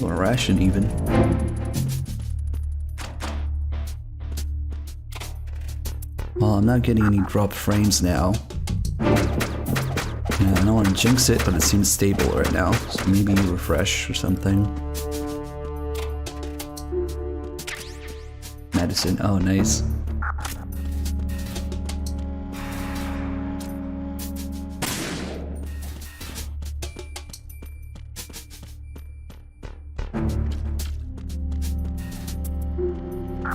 Or ration even. Well, I'm not getting any drop frames now. Yeah, I don't want to jinx it, but it seems stable right now. So maybe refresh or something. Medicine, oh nice.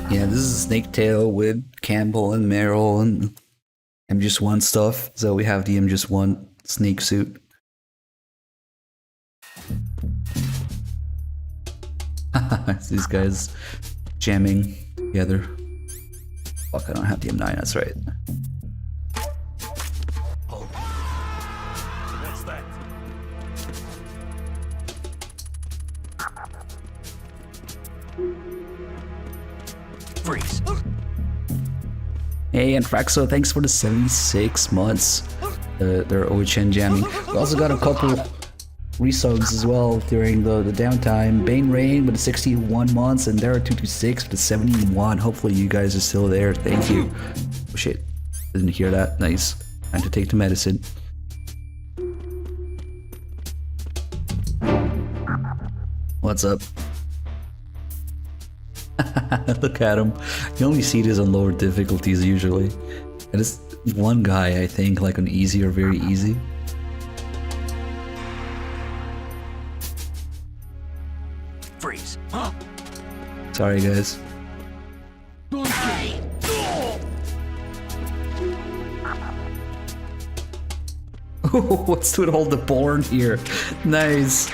Yeah, this is Snake Tail with Campbell and Meryl and MGS1 stuff. So we have the MGS1 snake suit. These guys jamming together. Fuck, I don't have the M9, that's right. What's that? Freeze. Hey, and Fraxo, thanks for the 76 months. They're OHN jamming. We also got a couple resubs as well during the downtime. Bane Rain with the 61 months, and Dara226 with the 71. Hopefully you guys are still there. Thank you. Oh shit, didn't hear that. Nice. Time to take the medicine. What's up? Look at him. You only see this on lower difficulties usually. And it's one guy, I think, like on easy or very easy. Freeze. Huh? Sorry, guys. What's with all the porn here? Nice.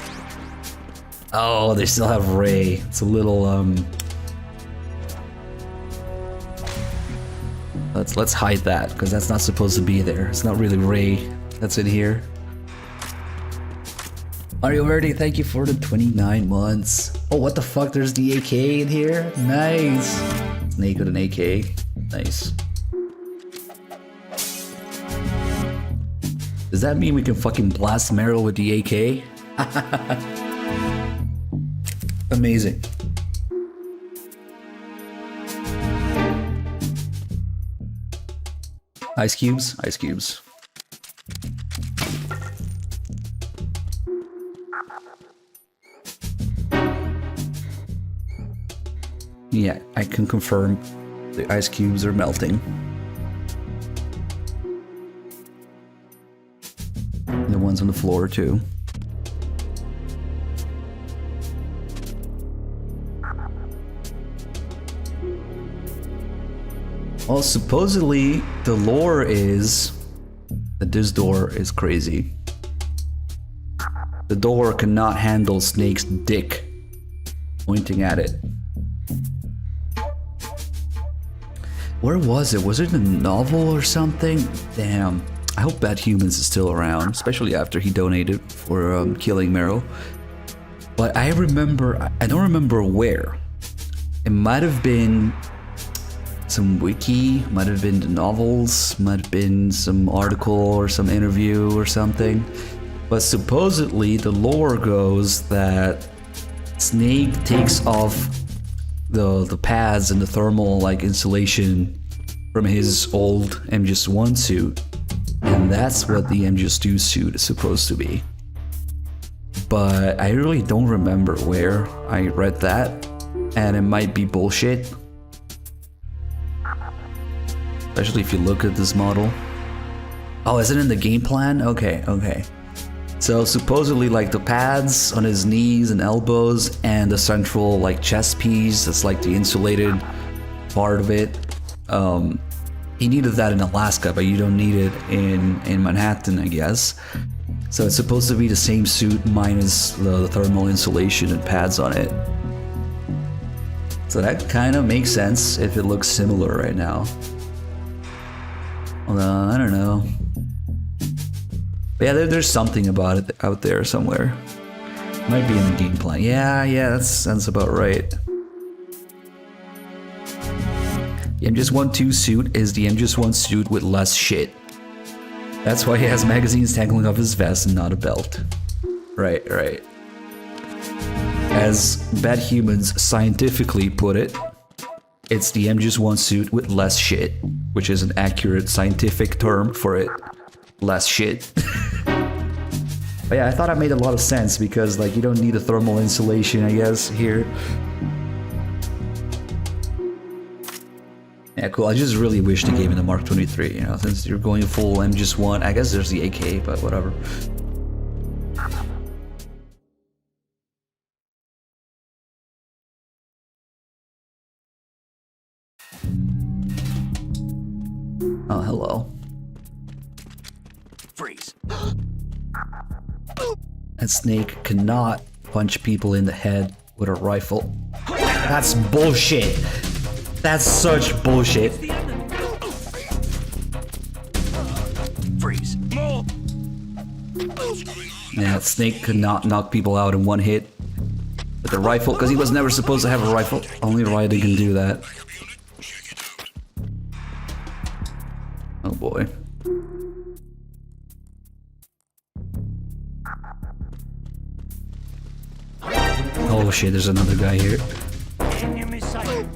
Oh, they still have Ray. It's a little Let's hide that, because that's not supposed to be there. It's not really Ray that's in here. Mario Verde, thank you for the 29 months. Oh, what the fuck? There's the AK in here? Nice. Snake with an AK. Nice. Does that mean we can fucking blast Meryl with the AK? Amazing. Ice cubes? Ice cubes. Yeah, I can confirm the ice cubes are melting. The ones on the floor too. Well, supposedly the lore is that this door is crazy. The door cannot handle Snake's dick pointing at it. Where was it? Was it in a novel or something? Damn. I hope Bad Humans is still around, especially after he donated for killing Meryl. But I don't remember where. It might have been some wiki, might have been the novels, might have been some article or some interview or something. But supposedly the lore goes that Snake takes off the pads and the thermal like insulation from his old MGS1 suit, and that's what the MGS2 suit is supposed to be. But I really don't remember where I read that, and it might be bullshit. Especially if you look at this model. Oh, is it in the game plan? Okay, okay. So supposedly like the pads on his knees and elbows and the central like chest piece, that's like the insulated part of it. He needed that in Alaska, but you don't need it in Manhattan, I guess. So it's supposed to be the same suit minus the thermal insulation and pads on it. So that kind of makes sense if it looks similar right now. Although, I don't know. But yeah, there's something about it out there somewhere. Might be in the game plan. Yeah, that sounds about right. The MGS1-2 suit is the MGS1 suit with less shit. That's why he has magazines tangling off his vest and not a belt. Right. As bad humans scientifically put it, it's the MGS1 suit with less shit, which is an accurate scientific term for it. Less shit. But yeah, I thought I made a lot of sense because like you don't need a thermal insulation, I guess, here. Yeah, cool. I just really wish they gave me the Mark 23, you know, since you're going full MGS1. I guess there's the AK, but whatever. Oh, hello. Freeze. That snake cannot punch people in the head with a rifle. That's bullshit. That's such bullshit. Freeze. Yeah, that snake could not knock people out in one hit with a rifle, because he was never supposed to have a rifle. Only Raiden can do that. Oh boy. Oh shit, there's another guy here. Enemy sight.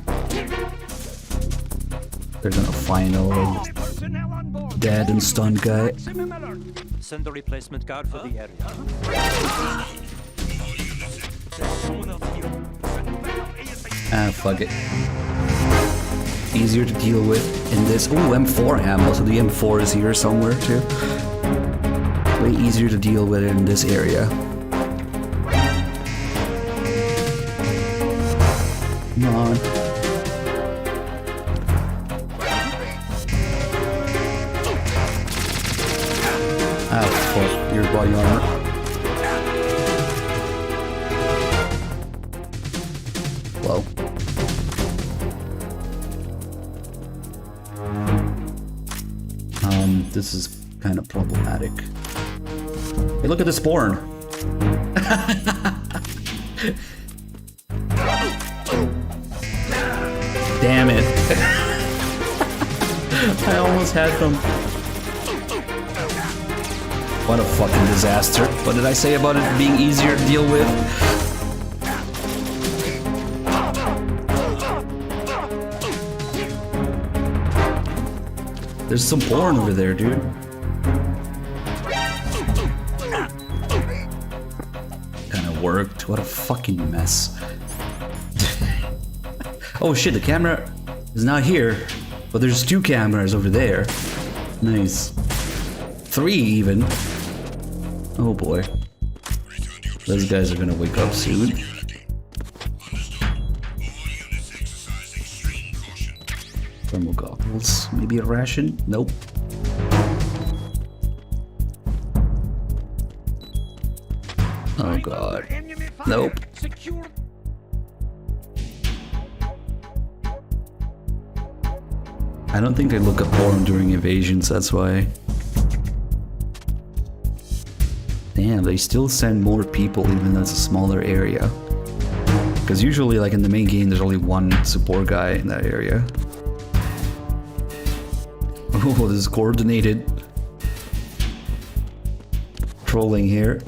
They're gonna final Personnel on board. dead and stunned guy. Maximum alert. Send a replacement guard for the area. Ah, fuck it. Easier to deal with in this. Ooh, M4 ammo, so the M4 is here somewhere too. Way easier to deal with in this area. Come on. Ah, fuck. Your body armor. Whoa. This is kind of problematic. Hey, look at the spawn. Damn it. I almost had them. What a fucking disaster. What did I say about it being easier to deal with? There's some porn over there, dude. Kinda worked. What a fucking mess. Oh shit, the camera is not here, but there's 2 cameras over there. Nice. 3 even. Oh boy. Those guys are gonna wake up soon. Thermal goggles. Maybe a ration? Nope. Oh god. Nope. Secure. I don't think they look at porn during invasions, that's why. Damn, they still send more people even though it's a smaller area. Because usually, like in the main game, there's only 1 support guy in that area. Oh, this is coordinated trolling here.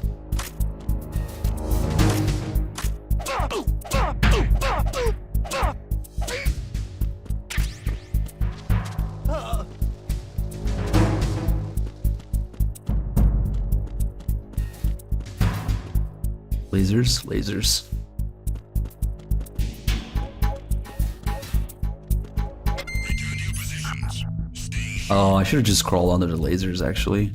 Lasers, lasers. Oh, I should have just crawled under the lasers, actually.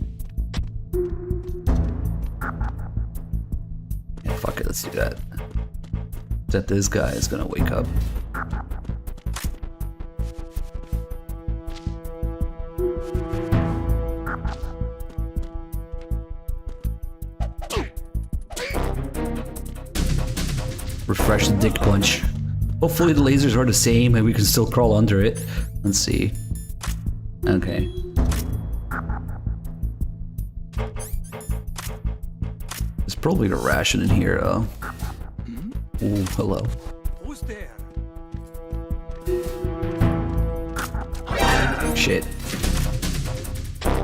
Yeah, fuck it, let's do that. That this guy is gonna wake up. Refresh the dick punch. Hopefully the lasers are the same and we can still crawl under it. Let's see. Okay. There's probably a ration in here, though. Ooh, hello. Who's there? Shit.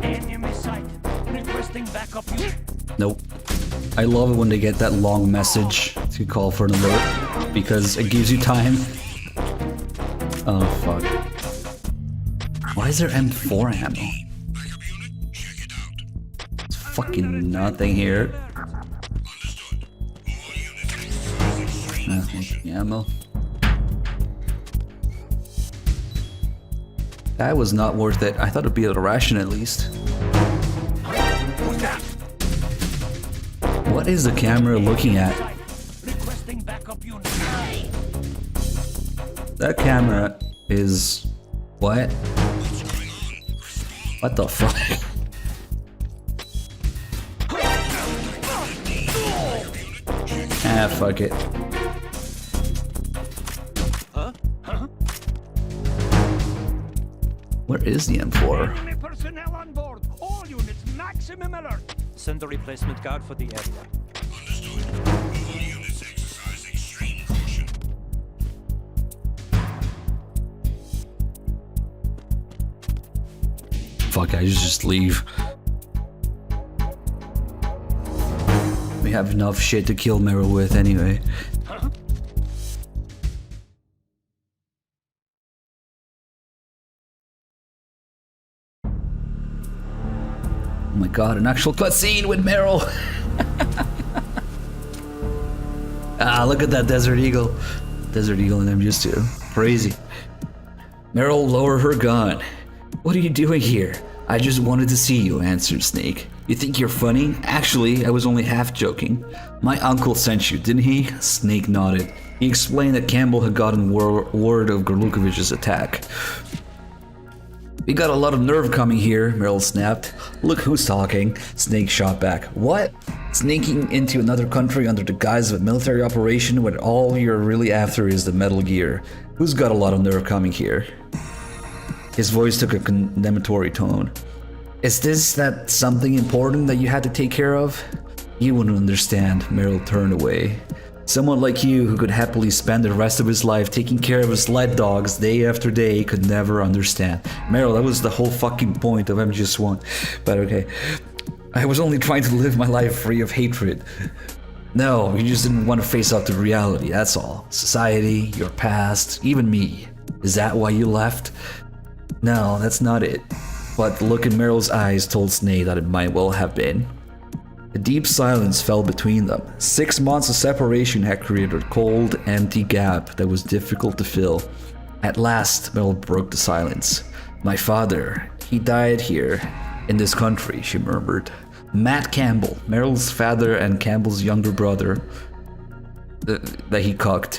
Enemy sight. Requesting backup unit. Nope. I love it when they get that long message to call for an alert because it gives you time. Oh fuck. Why is there M4 ammo? It's fucking nothing here. Ammo. That was not worth it. I thought it'd be a ration at least. Who's that? What is the camera looking at? Requesting backup unit. That camera is... what? What the fuck? Ah, fuck it. Where is the M4? Enemy personnel on board. All units maximum alert. Send a replacement guard for the area. Fuck, I just leave. We have enough shit to kill Meryl with anyway. Oh my god, an actual cutscene with Meryl! Ah, look at that Desert Eagle. Desert Eagle and MGS2. Crazy. Meryl, lower her gun. What are you doing here? I just wanted to see you, answered Snake. You think you're funny? Actually, I was only half joking. My uncle sent you, didn't he? Snake nodded. He explained that Campbell had gotten word of Gorlukovich's attack. We got a lot of nerve coming here, Meryl snapped. Look who's talking. Snake shot back. What? Sneaking into another country under the guise of a military operation when all you're really after is the Metal Gear. Who's got a lot of nerve coming here? His voice took a condemnatory tone. Is this that something important that you had to take care of? You wouldn't understand, Meryl turned away. Someone like you who could happily spend the rest of his life taking care of his sled dogs day after day could never understand. Meryl, that was the whole fucking point of MGS1. But okay. I was only trying to live my life free of hatred. No, you just didn't want to face up to reality, that's all. Society, your past, even me. Is that why you left? No, that's not it. But the look in Meryl's eyes told Snake that it might well have been. A deep silence fell between them. 6 months of separation had created a cold, empty gap that was difficult to fill. At last, Meryl broke the silence. My father, he died here, in this country, she murmured. Matt Campbell, Meryl's father and Campbell's younger brother, that he cucked,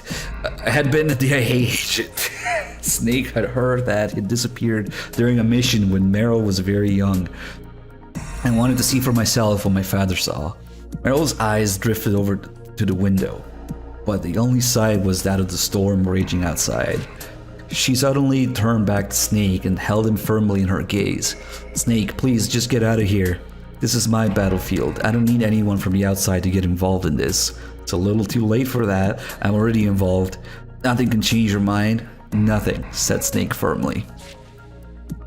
had been a DIA agent. Snake had heard that he disappeared during a mission when Meryl was very young. I wanted to see for myself what my father saw. Meryl's eyes drifted over to the window, but the only sight was that of the storm raging outside. She suddenly turned back to Snake and held him firmly in her gaze. Snake, please just get out of here. This is my battlefield. I don't need anyone from the outside to get involved in this. It's a little too late for that. I'm already involved. Nothing can change your mind. Nothing, said Snake firmly.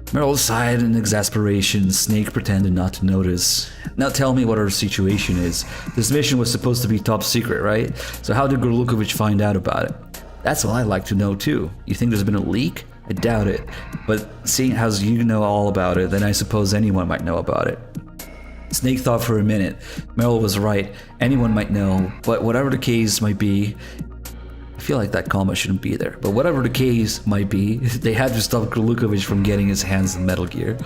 Meryl sighed in exasperation. Snake pretended not to notice. Now tell me what our situation is. This mission was supposed to be top secret, right? So how did Gorlukovich find out about it? That's what I'd like to know too. You think there's been a leak? I doubt it. But seeing as you know all about it, then I suppose anyone might know about it. Snake thought for a minute. Meryl was right. Anyone might know, but whatever the case might be, I feel like that comma shouldn't be there, but whatever the case might be, they had to stop Gorlukovich from getting his hands on Metal Gear.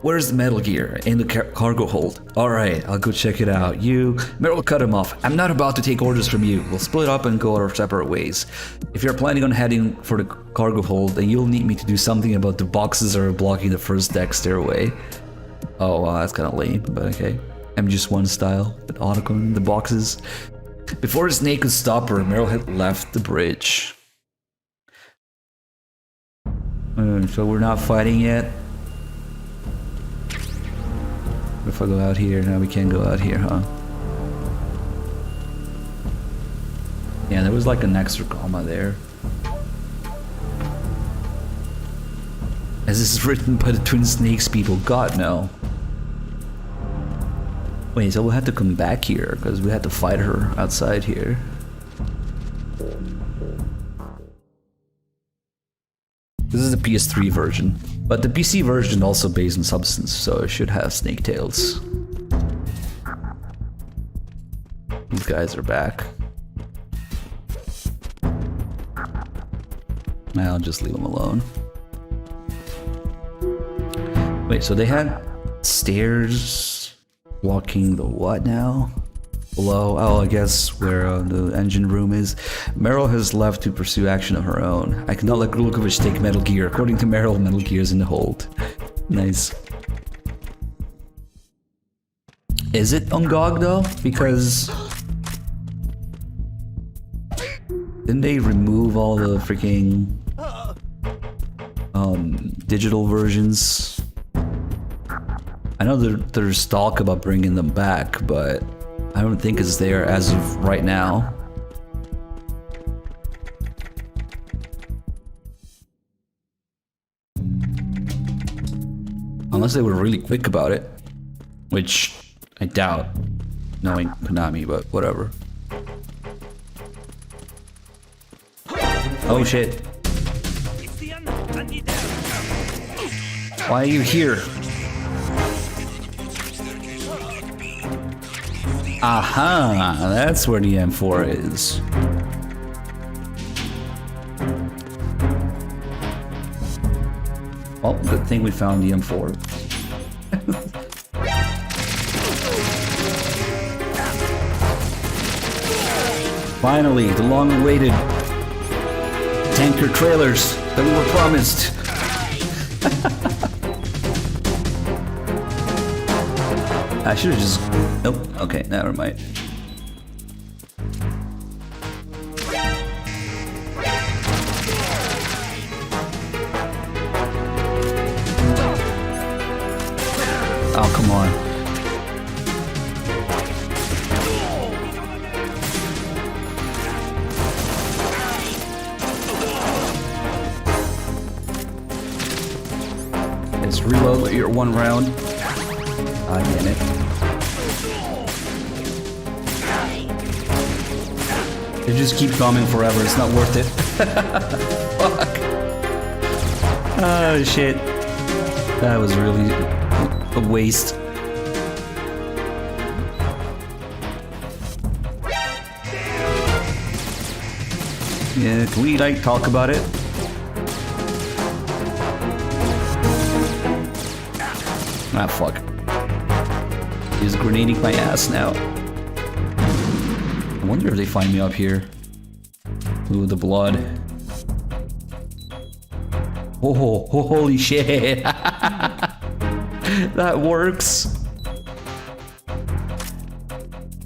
Where's the Metal Gear? In the cargo hold. Alright, I'll go check it out. Meryl cut him off. I'm not about to take orders from you. We'll split up and go our separate ways. If you're planning on heading for the cargo hold, then you'll need me to do something about the boxes that are blocking the first deck stairway. Oh, wow, that's kind of lame, but okay. MGS1 style, but Otacon, the boxes. Before Snake could stop her, Meryl had left the bridge. So we're not fighting yet? What if I go out here? No, we can't go out here, huh? Yeah, there was like an extra comma there. As this is written by the Twin Snakes people, God no. Wait, so we'll have to come back here because we had to fight her outside here. This is the PS3 version, but the PC version also based on Substance, so it should have snake tails. These guys are back. I'll just leave them alone. Wait, so they had stairs blocking the what now? Below, oh, I guess where the engine room is. Meryl has left to pursue action of her own. I cannot let Glukovich take Metal Gear. According to Meryl, Metal Gear is in the hold. Nice. Is it on GOG though? Because didn't they remove all the freaking digital versions? I know there's talk about bringing them back, but I don't think it's there as of right now. Unless they were really quick about it, which I doubt, knowing Konami, but whatever. Oh shit. Why are you here? Aha, that's where the M4 is. Well, good thing we found the M4. Finally, the long-awaited tanker trailers that we were promised. I should have just... Nope. Okay, never mind. Oh, come on. Let's reload your one round. I get it. They just keep coming forever, it's not worth it. Fuck. Oh shit. That was really a waste. Yeah, can we like talk about it? Ah, fuck. He's grenading my ass now. I wonder if they find me up here. Ooh, the blood. Oh, holy shit. That works.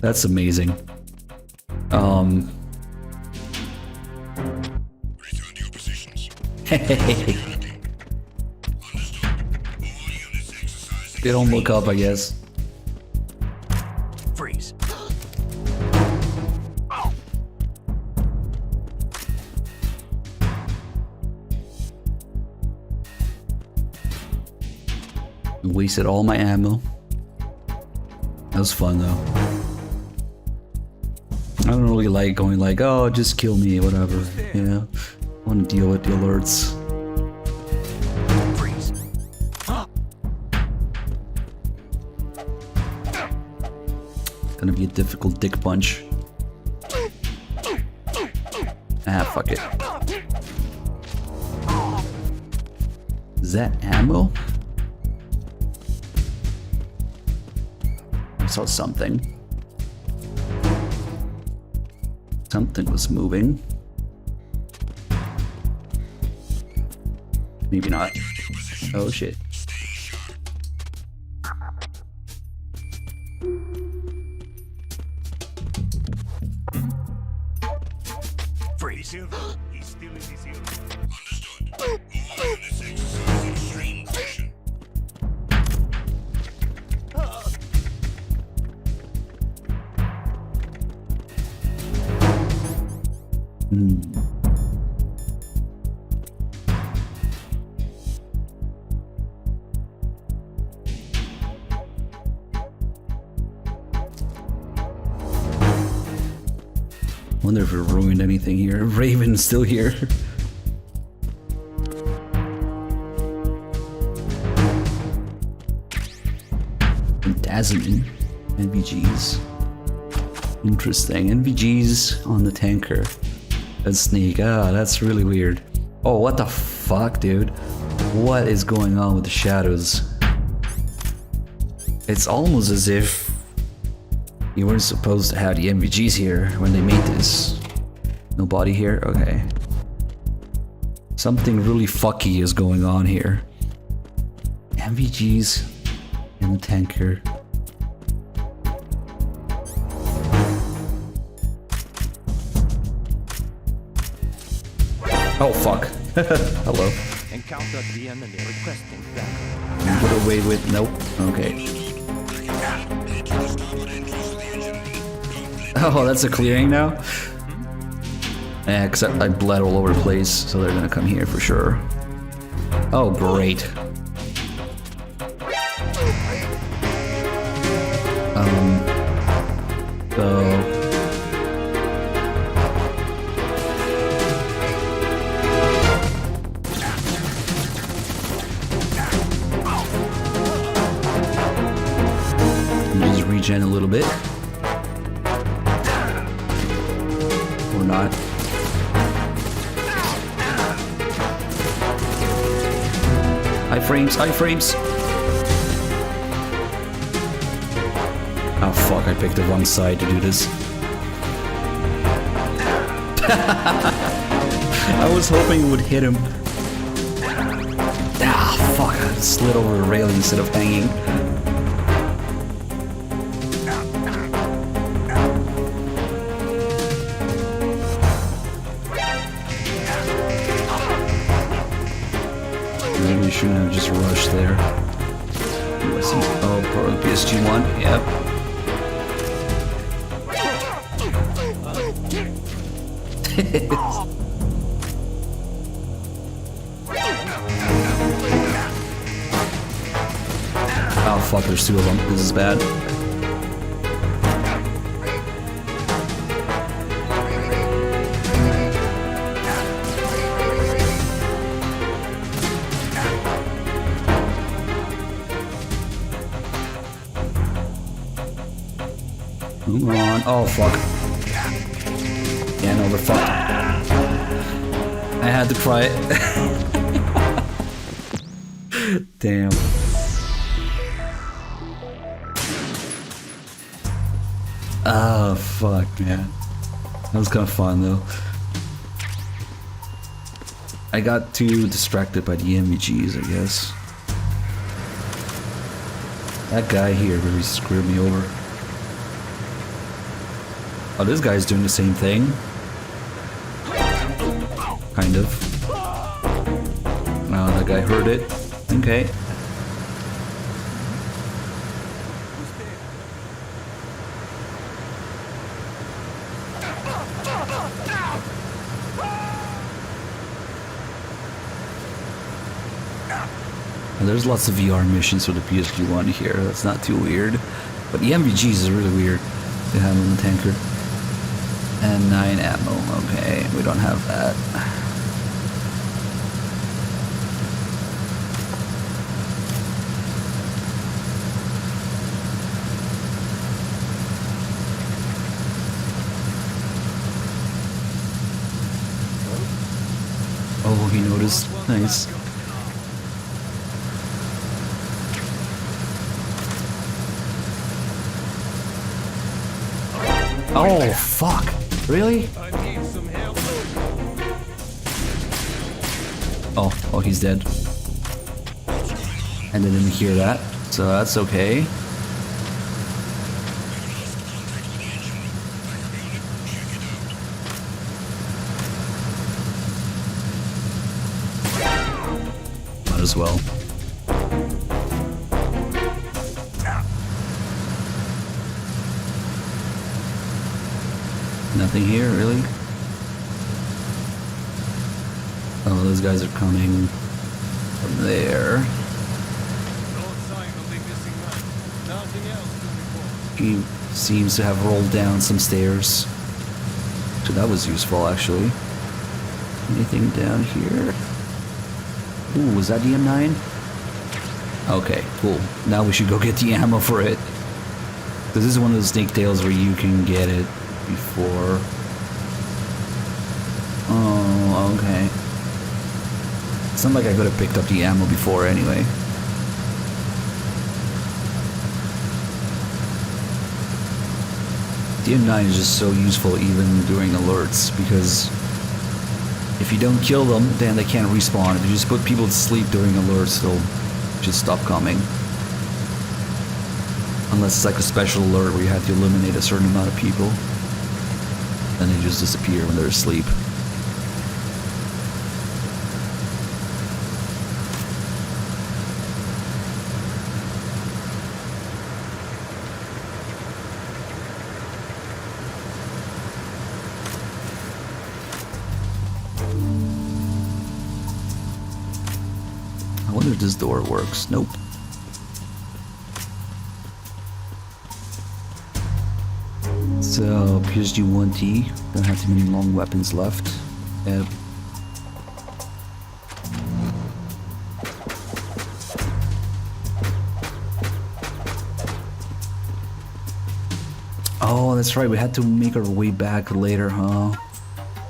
That's amazing. Return to your positions. They don't look up, I guess. Freeze. Wasted all my ammo. That was fun though. I don't really like going like, oh, just kill me, whatever. You know, I want to deal with the alerts. Freeze. Gonna be a difficult dick punch. Ah, fuck it. Is that ammo? I saw something. Something was moving. Maybe not. Oh shit. Freeze. He's still in his hill. Understood. All units exercise extreme caution. wonder if it ruined anything here. Raven's still here. Dazzling NVGs. Interesting. NVGs on the tanker. That's Sneak. Ah, that's really weird. Oh, what the fuck, dude? What is going on with the shadows? It's almost as if you weren't supposed to have the NVGs here when they made this. No body here? Okay. Something really fucky is going on here. NVGs in the tanker. Oh fuck. Hello. Encountered the enemy requesting backup. Get away with nope. Okay. Oh, that's a clearing now? Yeah, except I bled all over the place, so they're gonna come here for sure. Oh, great. So... just regen a little bit. Or not. High frames, high frames! Oh fuck, I picked the wrong side to do this. I was hoping it would hit him. Ah, fuck, I slid over a railing instead of hanging. Maybe you shouldn't have just rushed there. Ooh, I see. Oh, for PSG1, yep. Oh fuck, there's two of them. This is bad. Move on. Oh fuck. Yeah, no, we're fucked. I had to try it. Damn. Oh fuck, man. That was kind of fun though. I got too distracted by the NVGs, I guess. That guy here really screwed me over. Oh, this guy's doing the same thing. Kind of. Oh, that guy heard it. Okay. And there's lots of VR missions for the PSG1 here. That's not too weird. But the NVGs is really weird to have on the tanker. And 9 ammo. Okay, we don't have that. Oh, he noticed. Nice. Oh, fuck. Really? Oh, he's dead. And I didn't hear that, so that's okay. Might as well. Nothing here, really? Oh, those guys are coming from there. He seems to have rolled down some stairs. So that was useful, actually. Anything down here? Ooh, was that the M9? Okay, cool. Now we should go get the ammo for it. This is one of those snake tails where you can get it before. Oh, okay. It's not like I could have picked up the ammo before anyway. The M9 is just so useful even during alerts, because if you don't kill them, then they can't respawn. If you just put people to sleep during alerts, they'll just stop coming. Unless it's like a special alert where you have to eliminate a certain amount of people. Then they just disappear when they're asleep. I wonder if this door works. Nope. So, PSG-1T. Don't have too many long weapons left. Yep. Oh, that's right. We had to make our way back later, huh?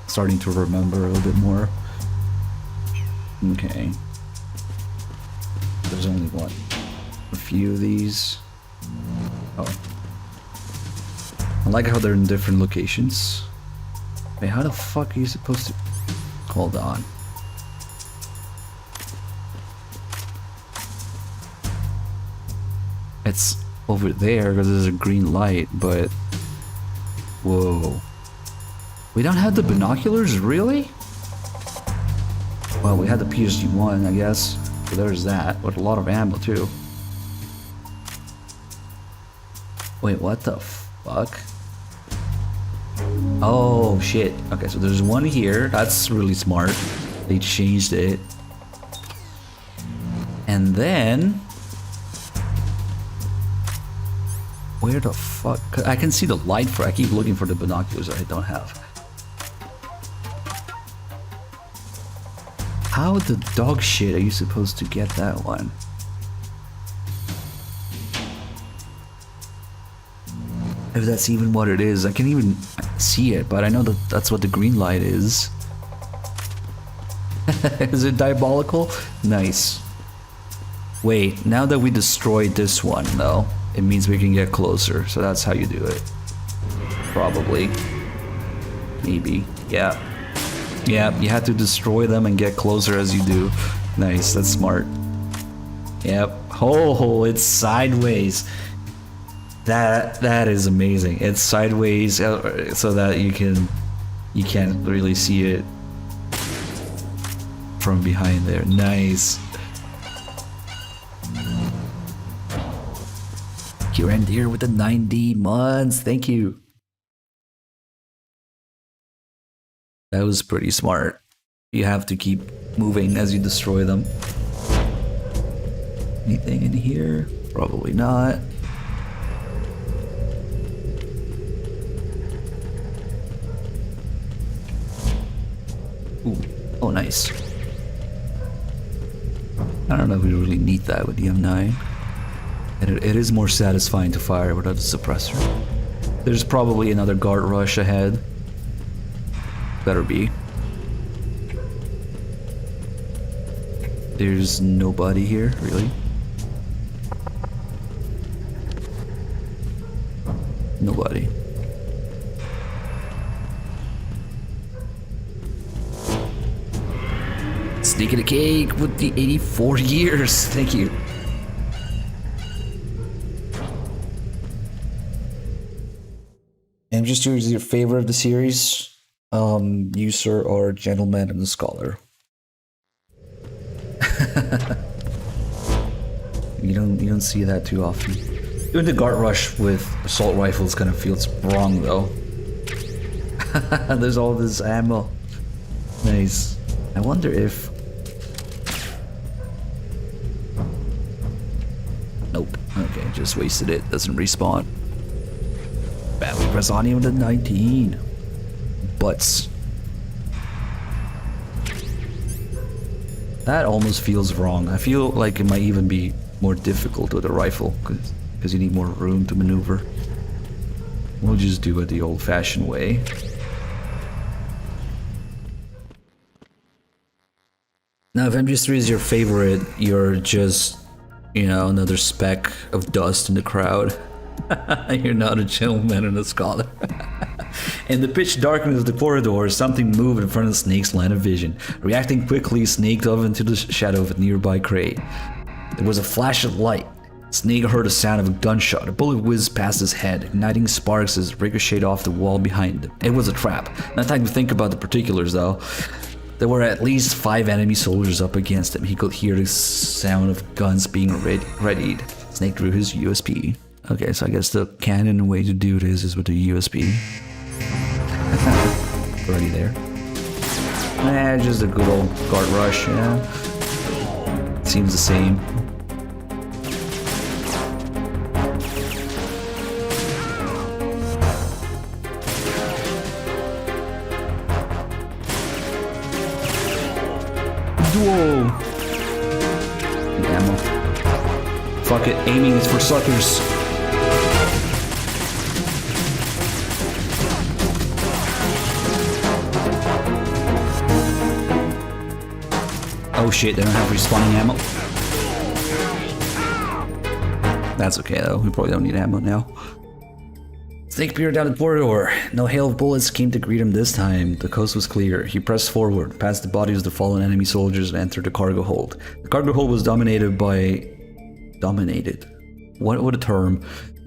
Starting to remember a little bit more. Okay. There's only what? A few of these. Oh. I like how they're in different locations. Wait, how the fuck are you supposed to... Hold on. It's over there because there's a green light, but... Whoa. We don't have the binoculars, really? Well, we had the PSG-1, I guess. So there's that, with a lot of ammo too. Wait, what the fuck? Oh shit. Okay, so there's one here. That's really smart. They changed it. And then... Where the fuck? I can see the light for... I keep looking for the binoculars that I don't have. How the dog shit are you supposed to get that one? If that's even what it is. I can't even see it, but I know that that's what the green light is. Is it diabolical? Nice. Wait, now that we destroyed this one though, it means we can get closer, so that's how you do it. Probably. Maybe. Yeah. Yeah, you have to destroy them and get closer as you do. Nice, that's smart. Yep. Oh, it's sideways. That is amazing. It's sideways so that you can't really see it from behind there. Nice. Kieran Deer with the 90 months. Thank you. That was pretty smart. You have to keep moving as you destroy them. Anything in here? Probably not. Ooh. Oh, nice. I don't know if we really need that with the M9. And it is more satisfying to fire without a suppressor. There's probably another guard rush ahead. Better be. There's nobody here, really? Nobody. Sneaking a cake with the 84 years. Thank you. And just choose your favorite of the series. User or Gentleman and the Scholar. You don't see that too often. Doing the guard rush with assault rifles kind of feels wrong though. There's all this ammo. Nice. I wonder if... Nope. Okay, just wasted it. Doesn't respawn. Badly press on even to 19. butts. That almost feels wrong. I feel like it might even be more difficult with a rifle, because you need more room to maneuver. We'll just do it the old-fashioned way. Now, if MGS3 is your favorite, you're just, you know, another speck of dust in the crowd. You're not a gentleman and a scholar. In the pitch darkness of the corridor, something moved in front of Snake's line of vision. Reacting quickly, Snake dove into the shadow of a nearby crate. There was a flash of light. Snake heard the sound of a gunshot. A bullet whizzed past his head, igniting sparks as it ricocheted off the wall behind him. It was a trap. Not time to think about the particulars, though. There were at least 5 enemy soldiers up against him. He could hear the sound of guns being readied. Snake drew his USP. Okay, so I guess the canon way to do this is with the USP. Already there. Just a good old guard rush, yeah. Seems the same. Whoa! Ammo. Fuck it, aiming is for suckers. Oh shit, they don't have respawning ammo. That's okay though, we probably don't need ammo now. Snake peered down the corridor. No hail of bullets came to greet him this time. The coast was clear. He pressed forward, past the bodies of the fallen enemy soldiers, and entered the cargo hold. The cargo hold was dominated by... What a term.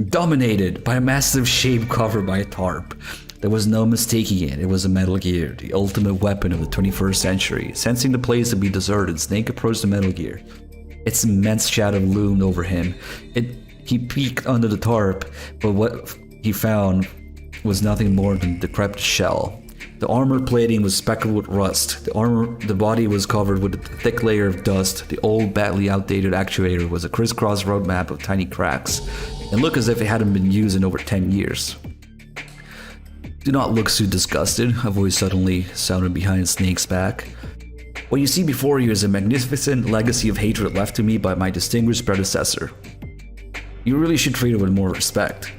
Dominated by a massive shape covered by a tarp. There was no mistaking it. It was a Metal Gear, the ultimate weapon of the 21st century. Sensing the place to be deserted, Snake approached the Metal Gear. Its immense shadow loomed over him. He peeked under the tarp, but what he found was nothing more than a decrepit shell. The armor plating was speckled with rust. The body was covered with a thick layer of dust. The old, badly outdated actuator was a crisscross roadmap of tiny cracks. It looked as if it hadn't been used in over 10 years. Do not look so disgusted, a voice suddenly sounded behind Snake's back. What you see before you is a magnificent legacy of hatred left to me by my distinguished predecessor. You really should treat it with more respect.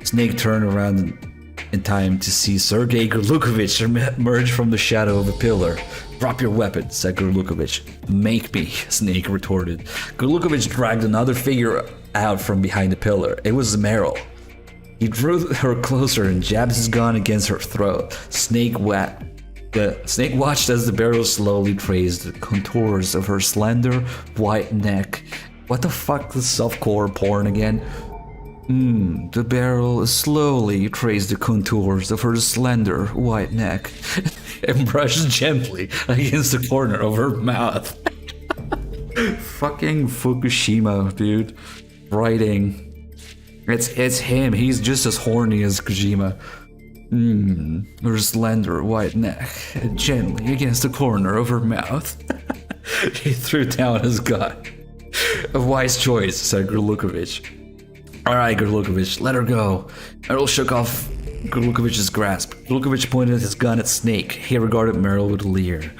Snake turned around in time to see Sergei Gurlukovich emerge from the shadow of a pillar. Drop your weapon, said Gurlukovich. Make me, Snake retorted. Gurlukovich dragged another figure out from behind the pillar. It was Meryl. He drew her closer and jabbed his gun against her throat. Snake watched as the barrel slowly traced the contours of her slender, white neck. What the fuck is softcore porn again? The barrel slowly traced the contours of her slender, white neck and brushed gently against the corner of her mouth. Fucking Fukushima, dude. Writing. It's him. He's just as horny as Kojima. Her slender white neck, gently against the corner of her mouth. He threw down his gun. A wise choice, said Gurlukovich. Alright, Gurlukovich, let her go. Meryl shook off Gurlukovich's grasp. Gurlukovich pointed his gun at Snake. He regarded Meryl with a leer.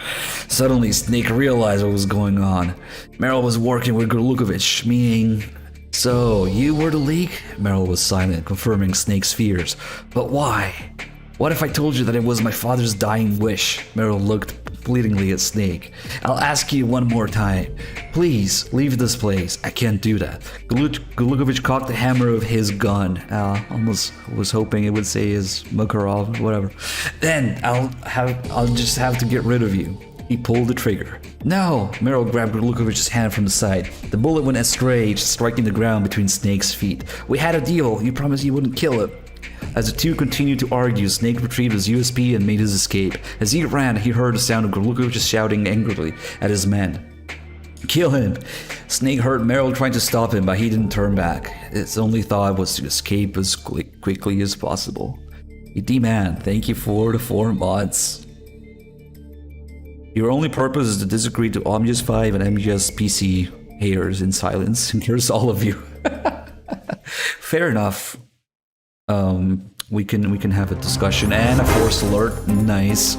Suddenly, Snake realized what was going on. Meryl was working with Gurlukovich, meaning... So, you were the League? Meryl was silent, confirming Snake's fears. But why? What if I told you that it was my father's dying wish? Meryl looked pleadingly at Snake. I'll ask you one more time. Please, leave this place. I can't do that. Gurlukovich cocked the hammer of his gun. Almost was hoping it would say his Makarov, whatever. Then, I'll just have to get rid of you. He pulled the trigger. No! Meryl grabbed Gurlukovich's hand from the side. The bullet went astray, striking the ground between Snake's feet. We had a deal. You promised you wouldn't kill him. As the two continued to argue, Snake retrieved his USP and made his escape. As he ran, he heard the sound of Gurlukovich shouting angrily at his men. Kill him! Snake heard Meryl trying to stop him, but he didn't turn back. His only thought was to escape as quickly as possible. D-Man, thank you for the 4 mods. Your only purpose is to disagree to MGS 5 and MGS PC haters in silence. And here's all of you. Fair enough. we can have a discussion and a force alert. Nice.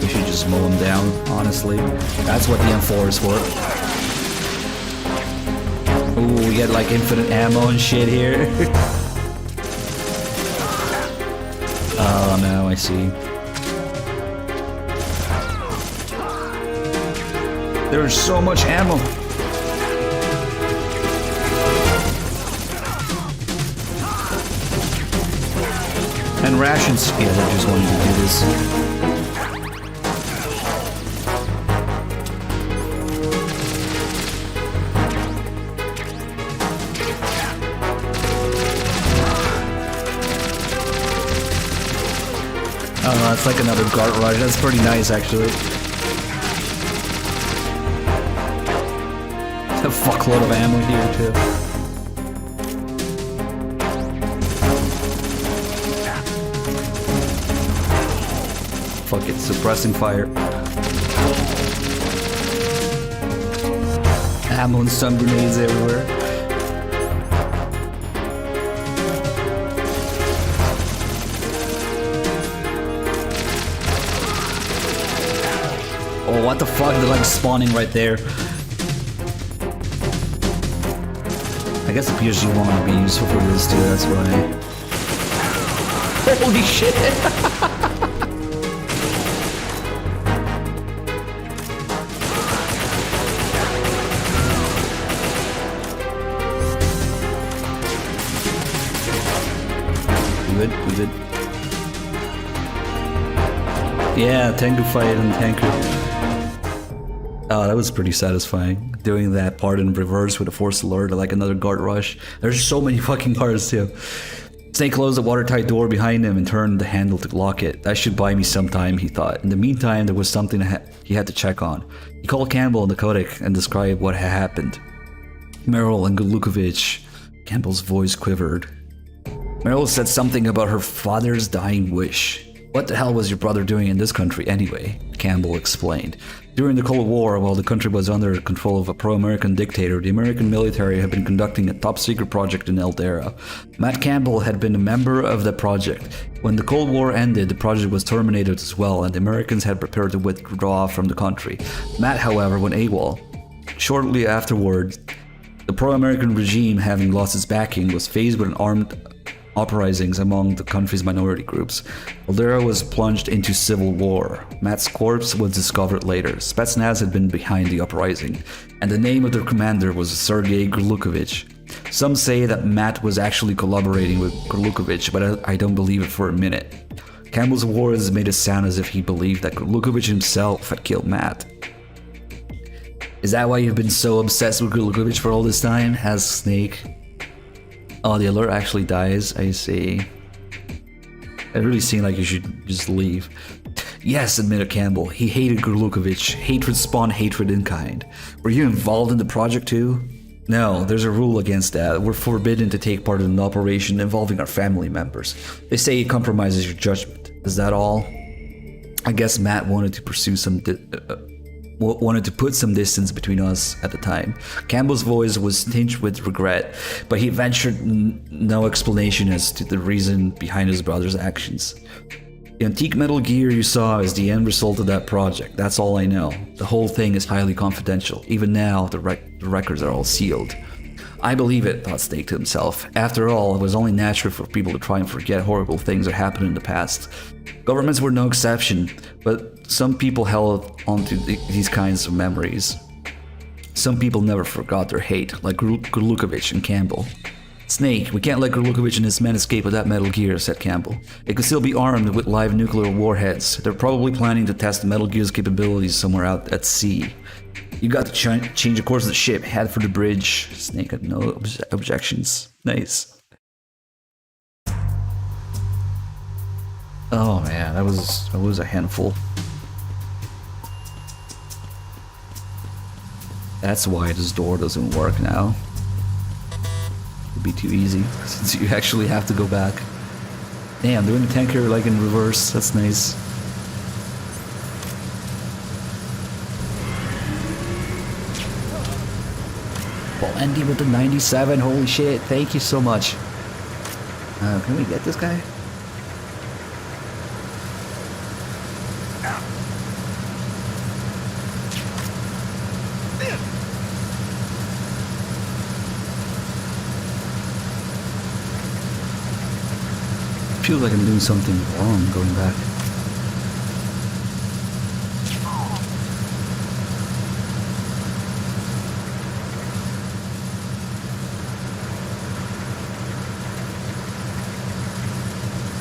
We should just mow him down, honestly. That's what the M4 is for. Ooh, we get like infinite ammo and shit here. Oh no, I see. There's so much ammo. And rations. Yeah, they just wanted to do this. Oh, that's like another Gart Rush. That's pretty nice, actually. A fuckload of ammo here, too. Fuck it, suppressing fire. Ammo and stun grenades everywhere. Oh, what the fuck? They're like spawning right there. I guess the PSG one would be useful for this too, that's why. Holy shit! We good. Yeah, Tengu fight and Tanker. Oh, that was pretty satisfying. Doing that part in reverse with a force alert, like another Gart Rush. There's so many fucking guards too. Snake closed the watertight door behind him and turned the handle to lock it. That should buy me some time, he thought. In the meantime, there was something he had to check on. He called Campbell in the Kodak and described what had happened. Meryl and Glukovich. Campbell's voice quivered. Meryl said something about her father's dying wish. What the hell was your brother doing in this country anyway? Campbell explained. During the Cold War, while the country was under control of a pro-American dictator, the American military had been conducting a top-secret project in Eldera. Matt Campbell had been a member of the project. When the Cold War ended, the project was terminated as well, and the Americans had prepared to withdraw from the country. Matt, however, went AWOL. Shortly afterwards, the pro-American regime, having lost its backing, was faced with an armed uprisings among the country's minority groups. Eldera was plunged into civil war. Matt's corpse was discovered later. Spetsnaz had been behind the uprising, and the name of their commander was Sergei Glukovich. Some say that Matt was actually collaborating with Glukovich, but I don't believe it for a minute. Campbell's words made it sound as if he believed that Glukovich himself had killed Matt. Is that why you've been so obsessed with Glukovich for all this time? Has Snake. Oh, the alert actually dies, I see. It really seemed like you should just leave. Yes, admitted Campbell. He hated Glukovich. Hatred spawned hatred in kind. Were you involved in the project too? No, there's a rule against that. We're forbidden to take part in an operation involving our family members. They say it compromises your judgment. Is that all? I guess Matt wanted to pursue wanted to put some distance between us at the time. Campbell's voice was tinged with regret, but he ventured no explanation as to the reason behind his brother's actions. The antique Metal Gear you saw is the end result of that project. That's all I know. The whole thing is highly confidential. Even now, the records are all sealed. I believe it, thought Snake to himself. After all, it was only natural for people to try and forget horrible things that happened in the past. Governments were no exception, but some people held onto these kinds of memories. Some people never forgot their hate, like Glukovich and Campbell. Snake, we can't let Glukovich and his men escape with that Metal Gear, said Campbell. It could still be armed with live nuclear warheads. They're probably planning to test Metal Gear's capabilities somewhere out at sea. You got to change the course of the ship, head for the bridge. Snake had no objections. Nice. Oh man, that was a handful. That's why this door doesn't work now. It'd be too easy, since you actually have to go back. Damn, doing the tanker like in reverse, that's nice. Well, Andy with the 97, holy shit, thank you so much. Can we get this guy? Feels like I'm doing something wrong going back.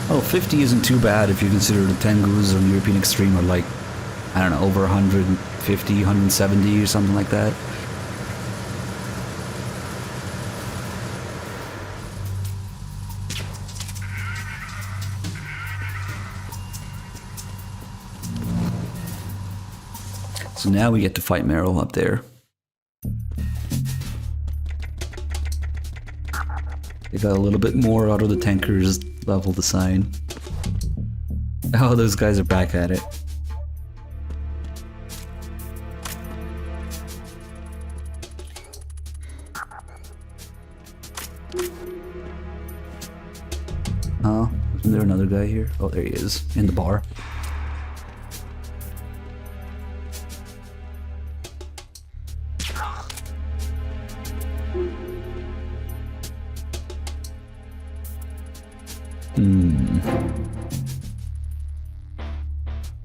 Oh, 50 isn't too bad if you consider the Tengus on European Extreme are like, I don't know, over 150, 170 or something like that. So now we get to fight Meryl up there. They got a little bit more out of the tankers level design. Oh, those guys are back at it. Oh, isn't there another guy here? Oh, there he is, in the bar.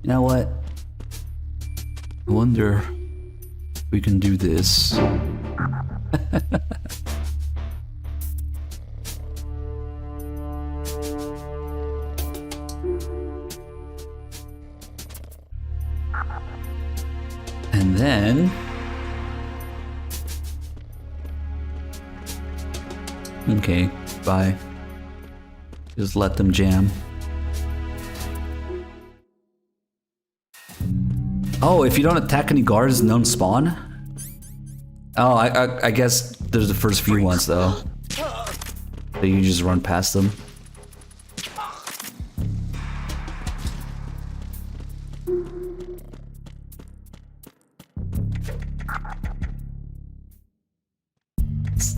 You know what? I wonder if we can do this. And then... Okay, bye. Just let them jam. Oh, if you don't attack any guards, none spawn? Oh, I guess there's the first few ones though. So you just run past them.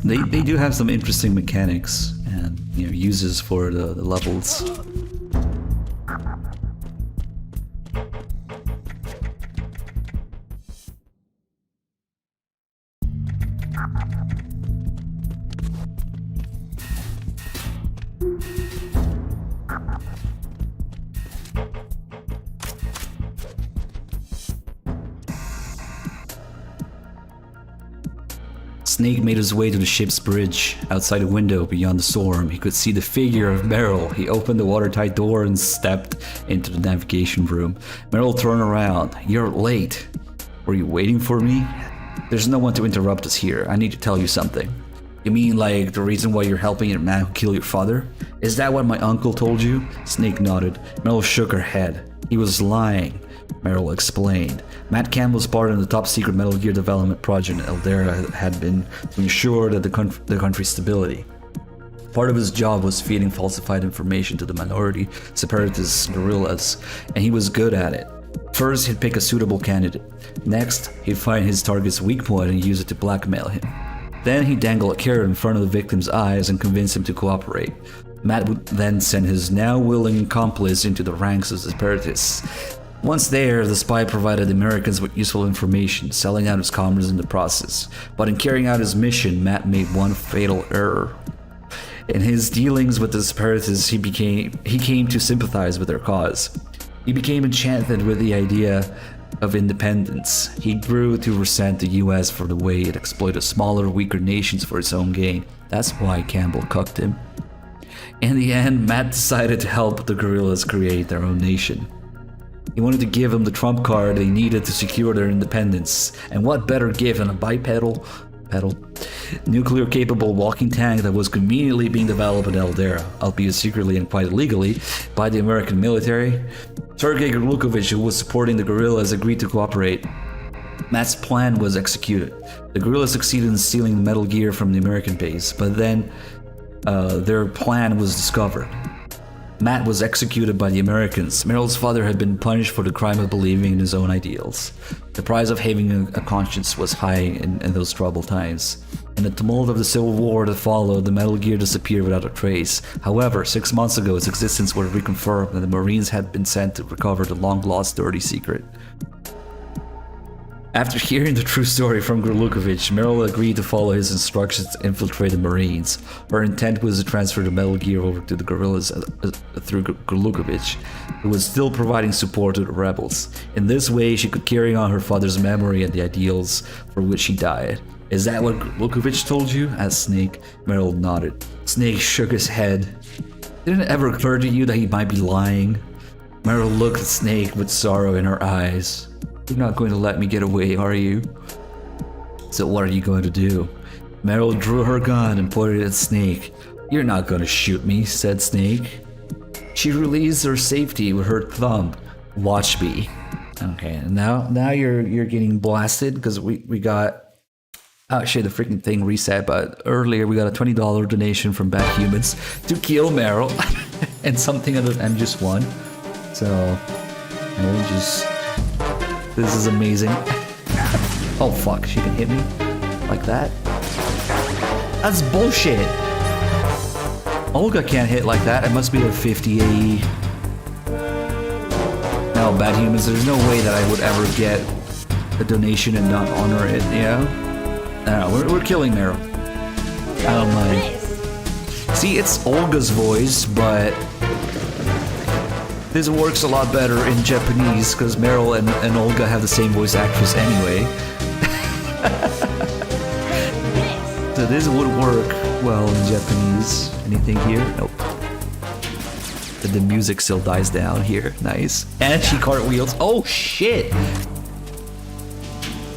They do have some interesting mechanics and, you know, uses for the levels. Snake made his way to the ship's bridge. Outside a window beyond the storm, he could see the figure of Meryl. He opened the watertight door and stepped into the navigation room. Meryl turned around. "You're late. Were you waiting for me? There's no one to interrupt us here. I need to tell you something." "You mean like the reason why you're helping a man who killed your father? Is that what my uncle told you?" Snake nodded. Meryl shook her head. "He was lying," Meryl explained. Matt Campbell's part in the top-secret Metal Gear development project in Eldera had been to ensure that the country's stability. Part of his job was feeding falsified information to the minority separatist guerrillas, and he was good at it. First, he'd pick a suitable candidate. Next, he'd find his target's weak point and use it to blackmail him. Then he'd dangle a carrot in front of the victim's eyes and convince him to cooperate. Matt would then send his now willing accomplice into the ranks of the separatists. Once there, the spy provided the Americans with useful information, selling out his comrades in the process. But in carrying out his mission, Matt made one fatal error. In his dealings with the separatists, he came to sympathize with their cause. He became enchanted with the idea of independence. He grew to resent the US for the way it exploited smaller, weaker nations for its own gain. That's why Campbell cucked him. In the end, Matt decided to help the guerrillas create their own nation. He wanted to give them the trump card they needed to secure their independence. And what better gift than a bipedal, nuclear-capable walking tank that was conveniently being developed in Eldera, albeit secretly and quite illegally, by the American military. Sergei Gorlukovich, who was supporting the guerrillas, agreed to cooperate. Matt's plan was executed. The guerrillas succeeded in stealing the Metal Gear from the American base, but then their plan was discovered. Matt was executed by the Americans. Meryl's father had been punished for the crime of believing in his own ideals. The price of having a conscience was high in those troubled times. In the tumult of the Civil War that followed, the Metal Gear disappeared without a trace. However, 6 months ago, its existence was reconfirmed and the Marines had been sent to recover the long-lost dirty secret. After hearing the true story from Grlukovich, Meryl agreed to follow his instructions to infiltrate the Marines. Her intent was to transfer the Metal Gear over to the guerrillas through Grlukovich, who was still providing support to the rebels. In this way, she could carry on her father's memory and the ideals for which he died. Is that what Grlukovich told you? Asked Snake. Meryl nodded. Snake shook his head. Didn't it ever occur to you that he might be lying? Meryl looked at Snake with sorrow in her eyes. You're not going to let me get away, are you? So what are you going to do? Meryl drew her gun and pointed at Snake. You're not going to shoot me, said Snake. She released her safety with her thumb. Watch me. Okay, now you're getting blasted because we got... Oh shit, the freaking thing reset, but earlier we got a $20 donation from Bad Humans to kill Meryl and something other than just one. So, we'll just... This is amazing. Oh fuck, she can hit me like that? That's bullshit. Olga can't hit like that. It must be a 50 AE. No, Bad Humans, there's no way that I would ever get a donation and not honor it, yeah? I don't know, we're killing Meryl. I don't mind. See, it's Olga's voice, but this works a lot better in Japanese because Meryl and Olga have the same voice actress anyway. So this would work well in Japanese. Anything here? Nope. The music still dies down here. Nice. And she cartwheels. Oh shit!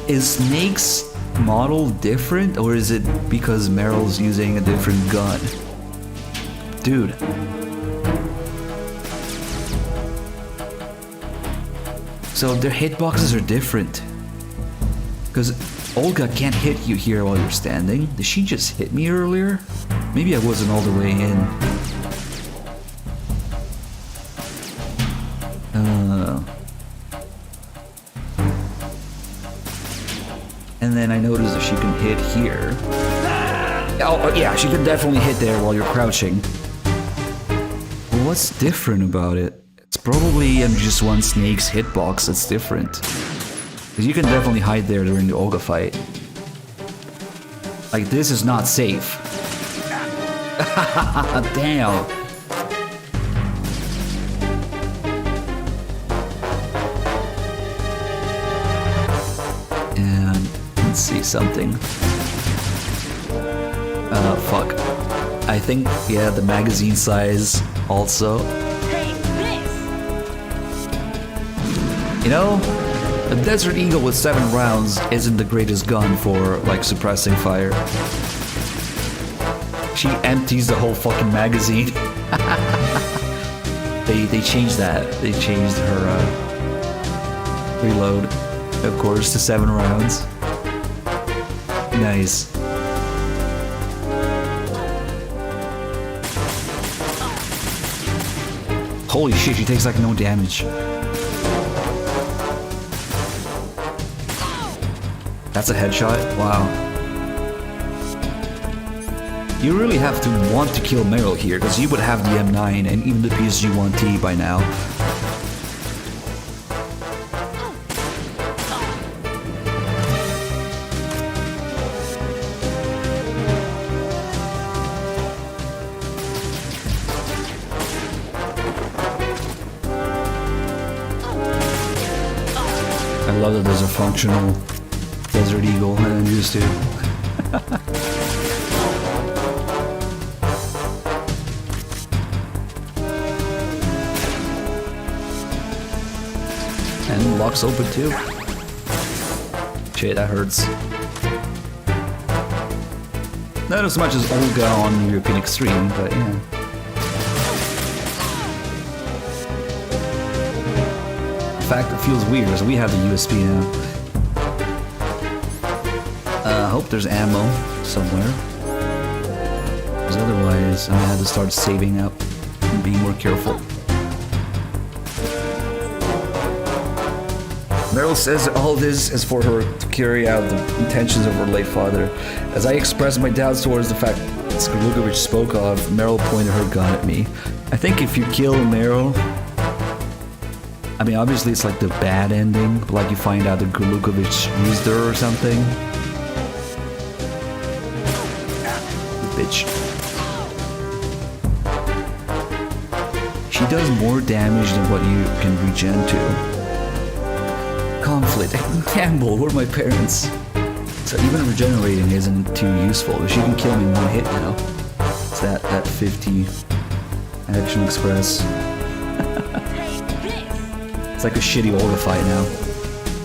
Is Snake's model different, or is it because Meryl's using a different gun? Dude. So their hitboxes are different. Because Olga can't hit you here while you're standing. Did she just hit me earlier? Maybe I wasn't all the way in. And then I noticed that she can hit here. Oh, yeah, she can definitely hit there while you're crouching. Well, what's different about it? It's probably just one Snake's hitbox that's different. Because you can definitely hide there during the Olga fight. Like, this is not safe. Damn. And let's see something. Fuck. I think, yeah, the magazine size also. You know, a Desert Eagle with 7 rounds isn't the greatest gun for, like, suppressing fire. She empties the whole fucking magazine. They changed that. They changed her reload, of course, to 7 rounds. Nice. Holy shit, she takes like no damage. That's a headshot? Wow. You really have to want to kill Meryl here, because you would have the M9 and even the PSG-1T by now. I love that there's a functional Desert Eagle, and I'm used to. And locks open too. Shit, that hurts. Not as much as Olga on European Extreme, but yeah. In fact, it feels weird as we have the USB now. I hope there's ammo somewhere. Because otherwise, I had to start saving up and being more careful. Meryl says all this is for her to carry out the intentions of her late father. As I expressed my doubts towards the fact Skrlukovich spoke of, Meryl pointed her gun at me. I think if you kill Meryl, I mean, obviously it's like the bad ending, but like you find out that Skrlukovich used her or something. Bitch. She does more damage than what you can regen to. Conflict. Campbell, where are my parents? So even regenerating isn't too useful. She can kill me in one hit now. It's that 50 Action Express. It's like a shitty Olga fight now.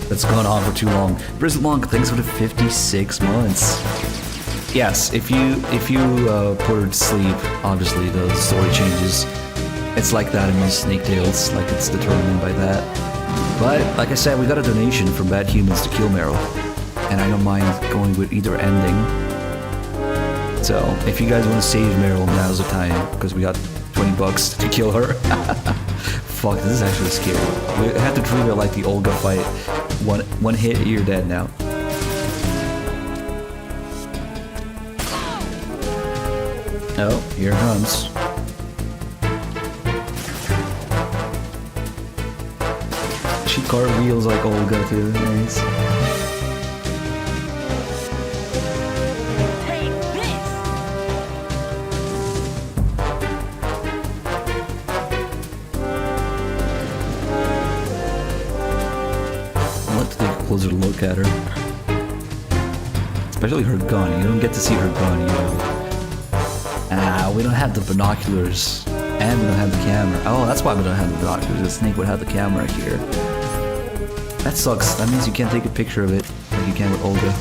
That's gone on for too long. Bristle Monk, thanks for the 56 months. Yes, if you put her to sleep, obviously the story changes. It's like that in most Snake Tales, like it's determined by that. But, like I said, we got a donation from Bad Humans to kill Meryl. And I don't mind going with either ending. So, if you guys want to save Meryl, now's the time. Because we got 20 bucks to kill her. Fuck, this is actually scary. We have to treat it like the Olga fight. One hit, you're dead now. Oh, here it comes. She cartwheels like Olga too. Nice. Take this! I'll have to take a closer look at her. Especially her gun. You don't get to see her gun usually. We don't have the binoculars. And we don't have the camera. Oh, that's why we don't have the binoculars. The Snake would have the camera here. That sucks. That means you can't take a picture of it like you can with Olga.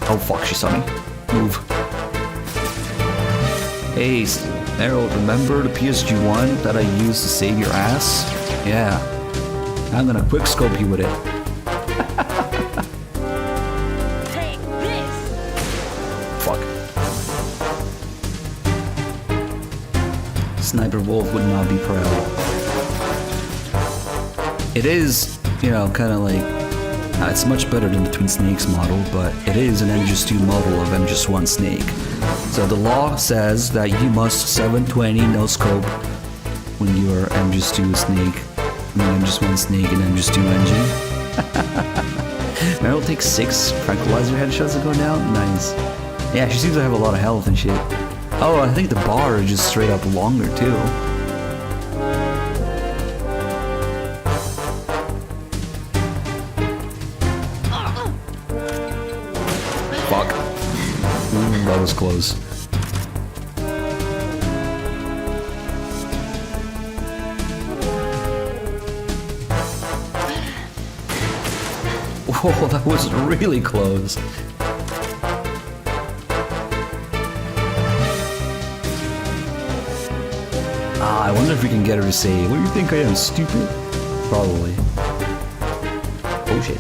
Oh fuck, she saw me. Move. Hey, Meryl, remember the PSG-1 that I used to save your ass? Yeah. I'm gonna quickscope you with it. Take this! Fuck. Sniper Wolf would not be proud. It is, you know, kind of like, it's much better than the Twin Snakes model, but it is an MGS2 model of MGS1 Snake. So the law says that you must 720 no scope when you are MGS2 Snake, I mean MGS1 Snake and MGS2 engine. Meryl takes 6 tranquilizer headshots to go down? Nice. Yeah, she seems to have a lot of health and shit. Oh, I think the bar is just straight up longer too. Fuck. Ooh, that was close. Whoa, that was really close. I wonder if we can get her to say, "What do you think I am, stupid?" Probably. Oh shit.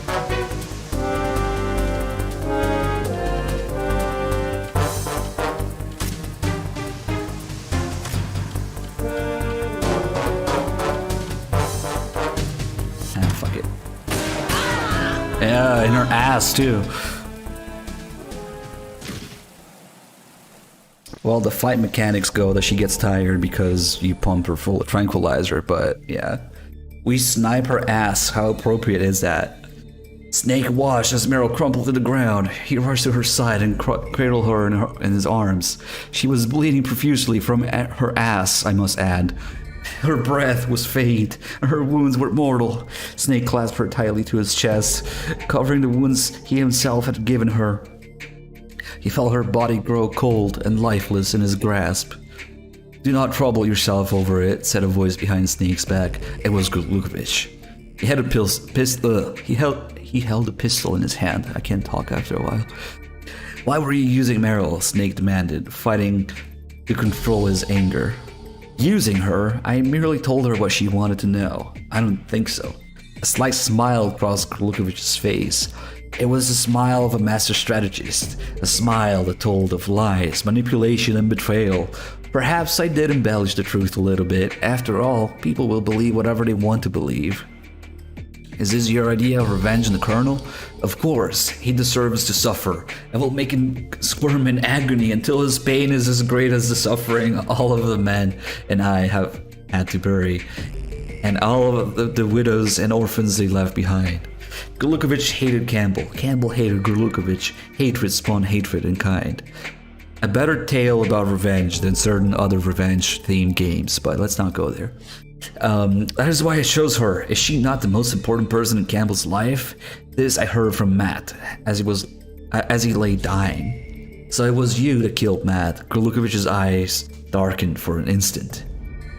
Fuck it. Yeah, in her ass too. Well, the fight mechanics go that she gets tired because you pump her full of tranquilizer, but yeah. We snipe her ass, how appropriate is that? Snake watched as Meryl crumpled to the ground. He rushed to her side and cradled her in his arms. She was bleeding profusely from her ass, I must add. Her breath was faint, and her wounds were mortal. Snake clasped her tightly to his chest, covering the wounds he himself had given her. He felt her body grow cold and lifeless in his grasp. "Do not trouble yourself over it," said a voice behind Snake's back. It was Skrlukovich. He had a he held a pistol in his hand. I can't talk after a while. "Why were you using Meryl?" Snake demanded, fighting to control his anger. "Using her? I merely told her what she wanted to know." "I don't think so." A slight smile crossed Skrlukovich's face. It was the smile of a master strategist, a smile that told of lies, manipulation, and betrayal. Perhaps I did embellish the truth a little bit. After all, people will believe whatever they want to believe. Is this your idea of revenge on the Colonel? Of course, he deserves to suffer. I will make him squirm in agony until his pain is as great as the suffering all of the men and I have had to bury, and all of the widows and orphans they left behind. Gurlukovich hated Campbell. Campbell hated Gurlukovich. Hatred spawned hatred in kind. A better tale about revenge than certain other revenge-themed games, but let's not go there. That is why I chose her. Is she not the most important person in Campbell's life? This I heard from Matt as he lay dying. So it was you that killed Matt. Gurlukovich's eyes darkened for an instant.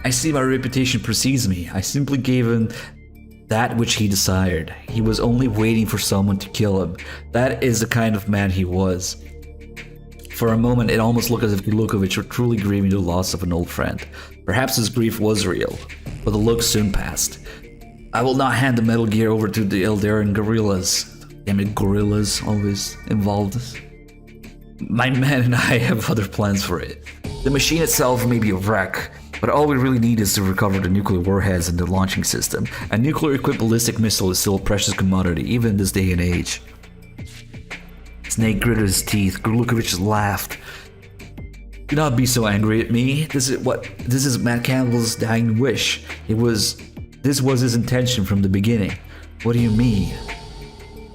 I see my reputation precedes me. I simply gave him that which he desired. He was only waiting for someone to kill him. That is the kind of man he was. For a moment, it almost looked as if Gurlukovich were truly grieving the loss of an old friend. Perhaps his grief was real, but the look soon passed. I will not hand the Metal Gear over to the Eldarin guerrillas. Damn it, gorillas always involved. My men and I have other plans for it. The machine itself may be a wreck, but all we really need is to recover the nuclear warheads and the launching system. A nuclear-equipped ballistic missile is still a precious commodity, even in this day and age. Snake gritted his teeth. Gurlukovich laughed. Do not be so angry at me. This is Matt Campbell's dying wish. This was his intention from the beginning. What do you mean?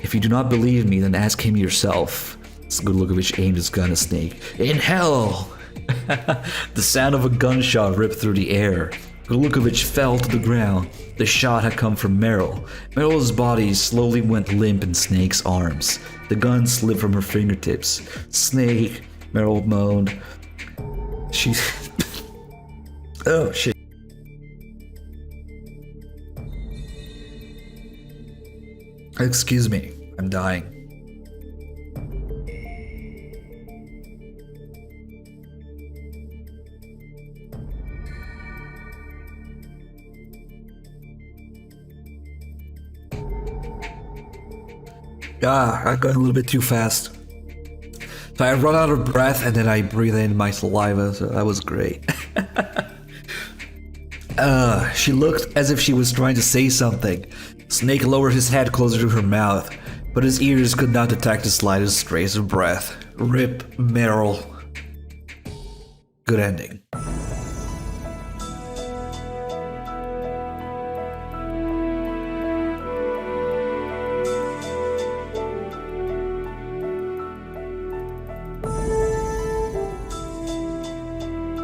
If you do not believe me, then ask him yourself. Gurlukovich aimed his gun at Snake. In hell! The sound of a gunshot ripped through the air. Gurlukovich fell to the ground. The shot had come from Meryl. Meryl's body slowly went limp in Snake's arms. The gun slipped from her fingertips. Snake, Meryl moaned. She's... Oh, shit. Excuse me, I'm dying. I got a little bit too fast. So I run out of breath and then I breathe in my saliva, so that was great. She looked as if she was trying to say something. Snake lowered his head closer to her mouth, but his ears could not detect the slightest trace of breath. Rip Meryl. Good ending.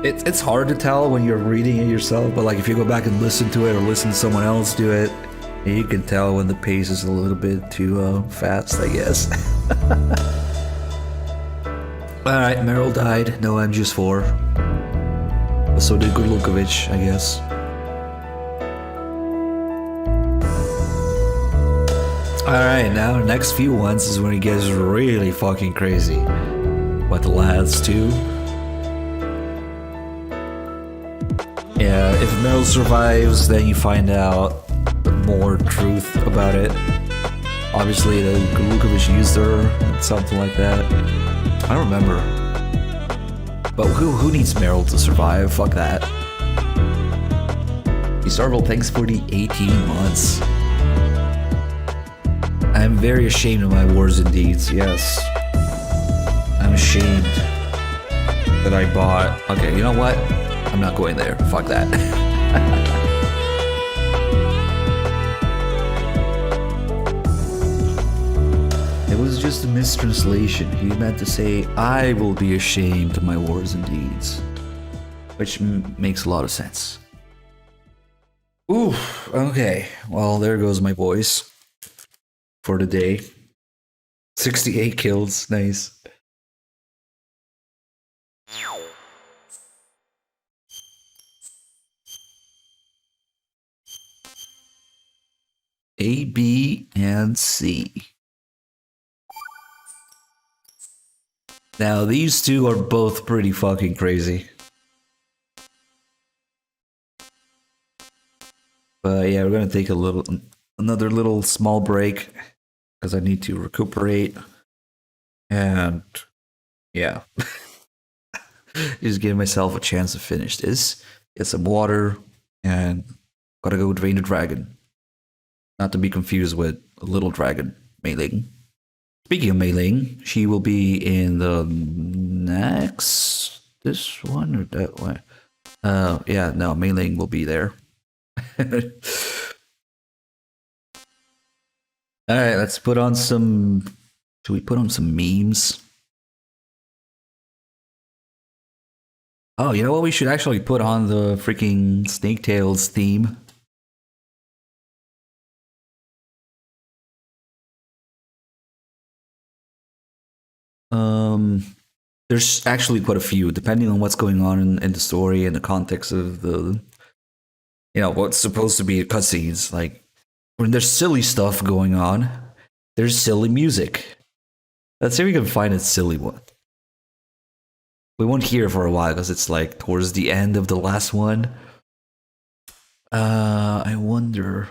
It's hard to tell when you're reading it yourself, but like if you go back and listen to it or listen to someone else do it, you can tell when the pace is a little bit too fast, I guess. Alright, Meryl died. No MGs4. But so did Gurlukovich, I guess. Alright, now the next few ones is when it gets really fucking crazy. What, the lads too? Yeah, if Meryl survives, then you find out more truth about it. Obviously, the Gurlukovich used her, and something like that. I don't remember. But who needs Meryl to survive? Fuck that. Starville, thanks for the 18 months. I'm very ashamed of my wars and deeds, yes. I'm ashamed that I bought... Okay, you know what? I'm not going there. Fuck that. It was just a mistranslation. He meant to say, I will be ashamed of my wars and deeds. Which makes a lot of sense. Oof, okay. Well, there goes my voice. For the day. 68 kills. Nice. A, B, and C. Now, these two are both pretty fucking crazy. But yeah, we're gonna take another little small break because I need to recuperate. And yeah, just give myself a chance to finish this. Get some water and gotta go drain the dragon. Not to be confused with Little Dragon Mei Ling. Speaking of Mei Ling, she will be in the next this one or that one. Yeah, no, Mei Ling will be there. All right, let's put on some. Should we put on some memes? Oh, you know what? We should actually put on the freaking Snake Tales theme. There's actually quite a few, depending on what's going on in the story and the context of the, what's supposed to be cutscenes. Like, when there's silly stuff going on, there's silly music. Let's see if we can find a silly one. We won't hear for a while because it's like towards the end of the last one. I wonder.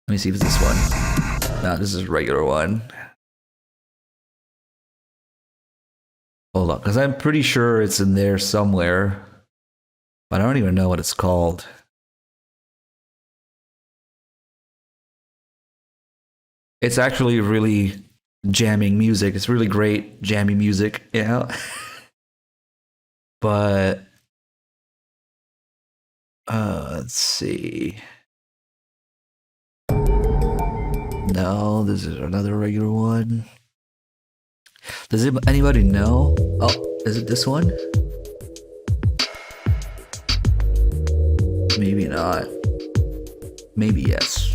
Let me see if it's this one. No, this is a regular one. Hold on, because I'm pretty sure it's in there somewhere. But I don't even know what it's called. It's actually really jamming music. It's really great jamming music, But let's see. No, this is another regular one. Does anybody know? Oh, is it this one? Maybe not. Maybe yes.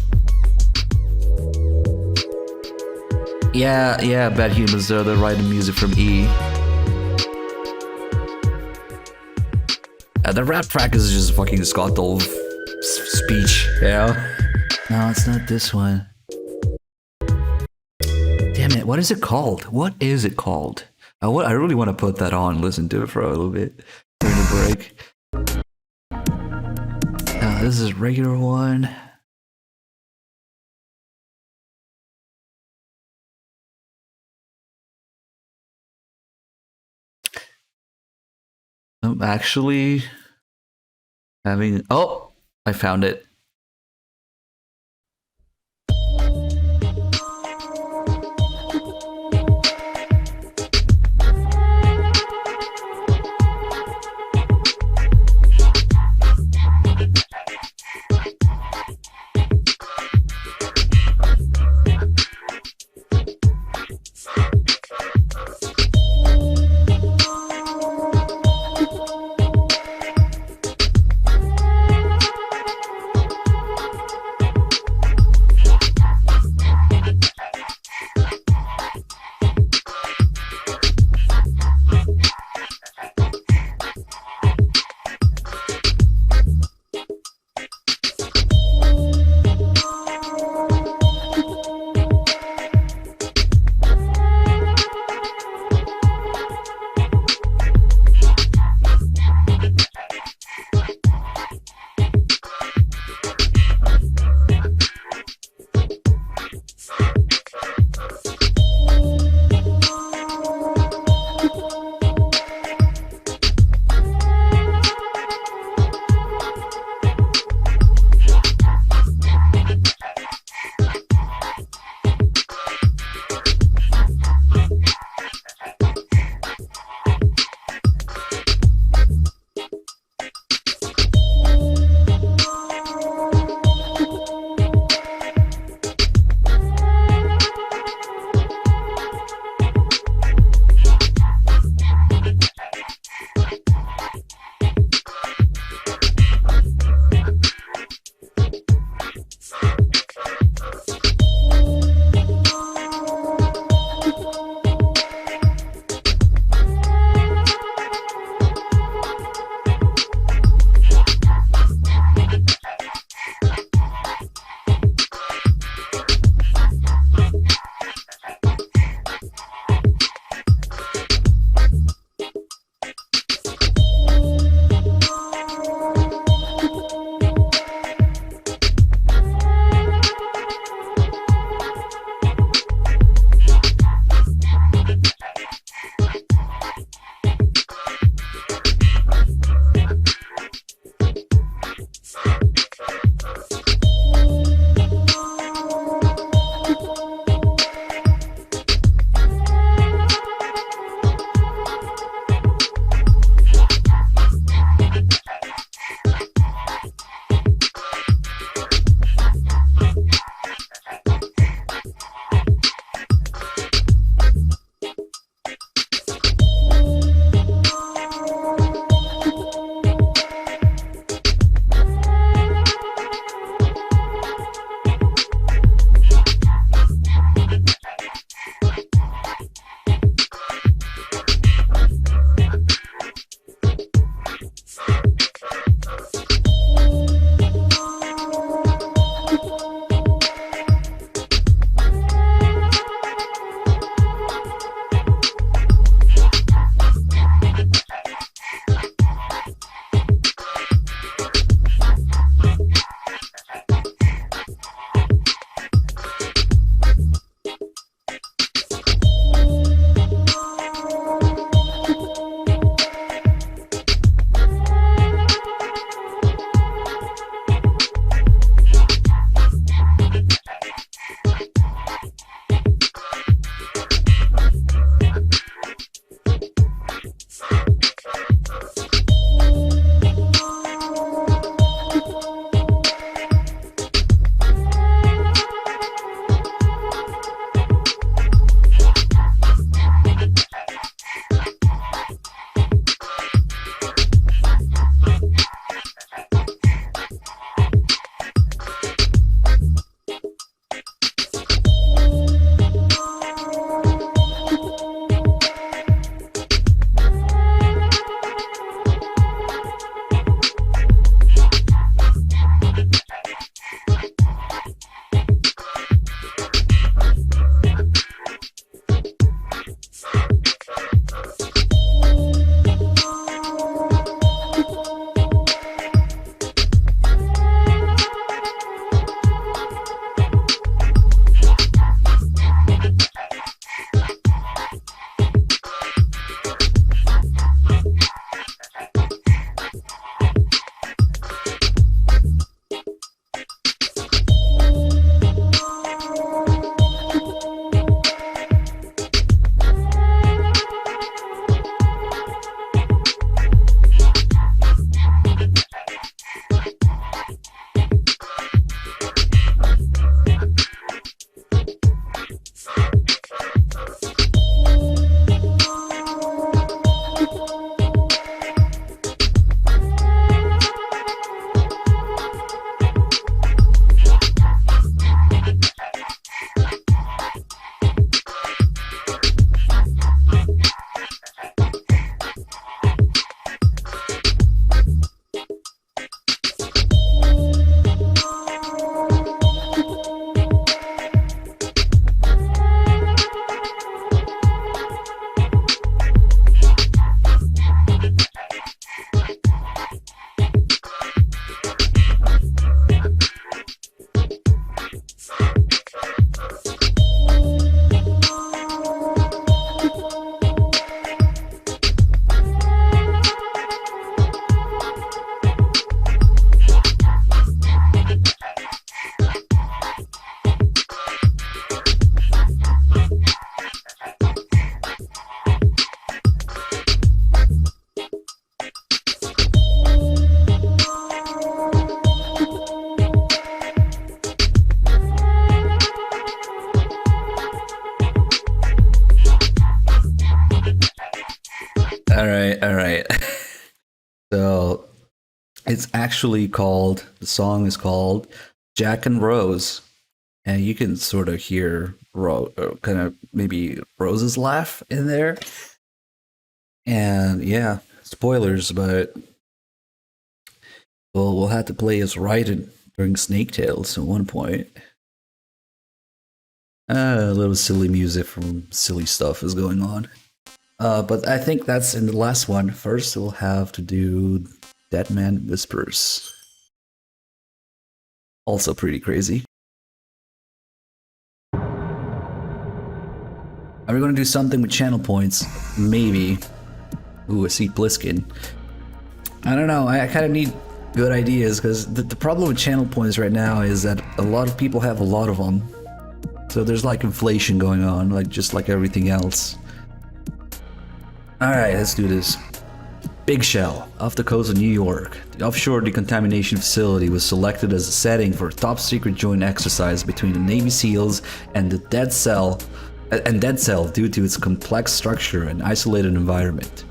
Yeah, Bad Humans, they're writing music from E. The rap track is just fucking Scott Dolph speech, No, it's not this one. Damn it, what is it called? What is it called? I really want to put that on and listen to it for a little bit during the break. This is a regular one. I'm actually having... Oh! I found it. all right. So it's actually called, the song is called Jack and Rose. And you can sort of hear kind of maybe Rose's laugh in there. And yeah, spoilers, but we'll have to play as Raiden during Snake Tales at one point. A little silly music from silly stuff is going on. But I think that's in the last one. First, we'll have to do Dead Man Whispers. Also pretty crazy. Are we going to do something with channel points? Maybe. Ooh, I see Bliskin. I don't know. I kind of need good ideas because the problem with channel points right now is that a lot of people have a lot of them. So there's like inflation going on, like just like everything else. Alright, let's do this. Big Shell, off the coast of New York. The offshore decontamination facility was selected as a setting for a top secret joint exercise between the Navy SEALs and the Dead Cell due to its complex structure and isolated environment.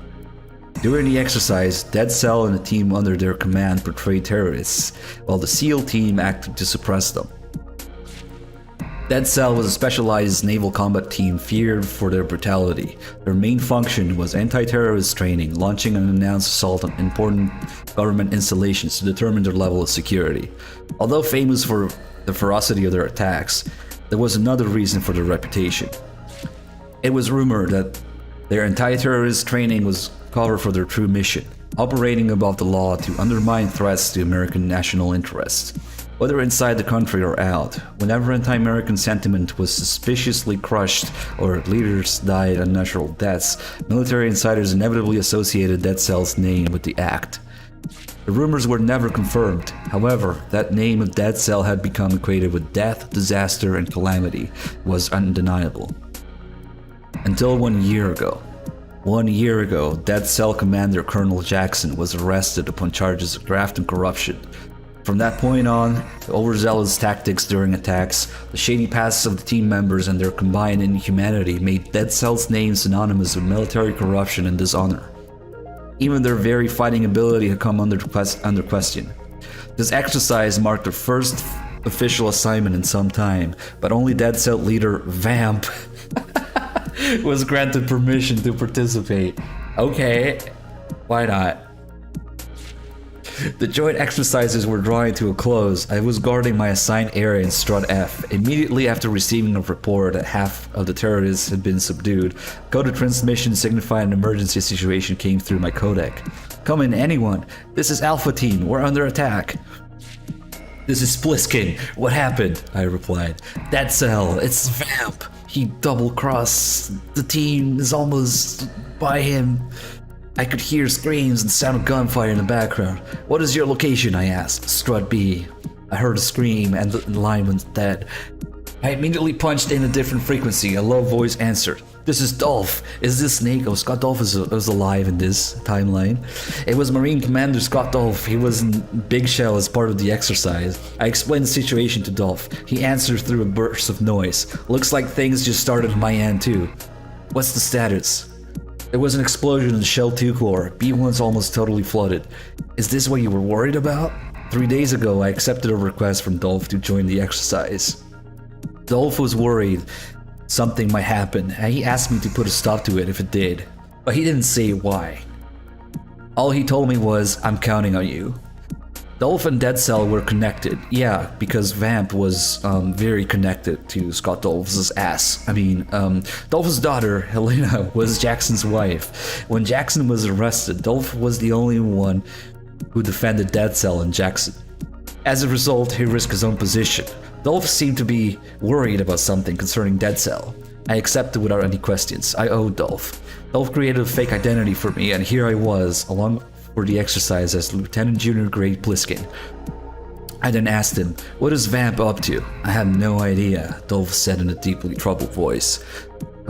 During the exercise, Dead Cell and the team under their command portrayed terrorists, while the SEAL team acted to suppress them. Dead Cell was a specialized naval combat team feared for their brutality. Their main function was anti-terrorist training, launching an unannounced assault on important government installations to determine their level of security. Although famous for the ferocity of their attacks, there was another reason for their reputation. It was rumored that their anti-terrorist training was cover for their true mission, operating above the law to undermine threats to American national interests. Whether inside the country or out, whenever anti-American sentiment was suspiciously crushed or leaders died unnatural deaths, military insiders inevitably associated Dead Cell's name with the act. The rumors were never confirmed. However, that name of Dead Cell had become equated with death, disaster, and calamity was undeniable. Until 1 year ago. 1 year ago, Dead Cell commander Colonel Jackson was arrested upon charges of graft and corruption. From that point on, the overzealous tactics during attacks, the shady pasts of the team members and their combined inhumanity made Dead Cell's name synonymous with military corruption and dishonor. Even their very fighting ability had come under question. This exercise marked their first official assignment in some time, but only Dead Cell leader Vamp was granted permission to participate. Okay, why not? The joint exercises were drawing to a close. I was guarding my assigned area in Strut F. Immediately after receiving a report that half of the terrorists had been subdued, coded transmission signifying an emergency situation came through my codec. Come in, anyone. This is Alpha Team. We're under attack. This is Bliskin. What happened? I replied. Dead Cell. It's Vamp. He double-crossed. The team is almost by him. I could hear screams and sound of gunfire in the background. What is your location? I asked. Strut B. I heard a scream and the line went dead. I immediately punched in a different frequency. A low voice answered. This is Dolph. Is this Snake? Oh, Scott Dolph is alive in this timeline. It was Marine Commander Scott Dolph. He was in Big Shell as part of the exercise. I explained the situation to Dolph. He answered through a burst of noise. Looks like things just started on my end too. What's the status? There was an explosion in Shell 2 core. B1's almost totally flooded. Is this what you were worried about? 3 days ago, I accepted a request from Dolph to join the exercise. Dolph was worried something might happen, and he asked me to put a stop to it if it did. But he didn't say why. All he told me was, I'm counting on you. Dolph and Dead Cell were connected. Yeah, because Vamp was very connected to Scott Dolph's ass. I mean, Dolph's daughter, Helena, was Jackson's wife. When Jackson was arrested, Dolph was the only one who defended Dead Cell and Jackson. As a result, he risked his own position. Dolph seemed to be worried about something concerning Dead Cell. I accepted without any questions. I owed Dolph. Dolph created a fake identity for me, and here I was, along for the exercise as Lieutenant Junior Grade Bliskin. I then asked him, what is Vamp up to? I had no idea, Dolph said in a deeply troubled voice.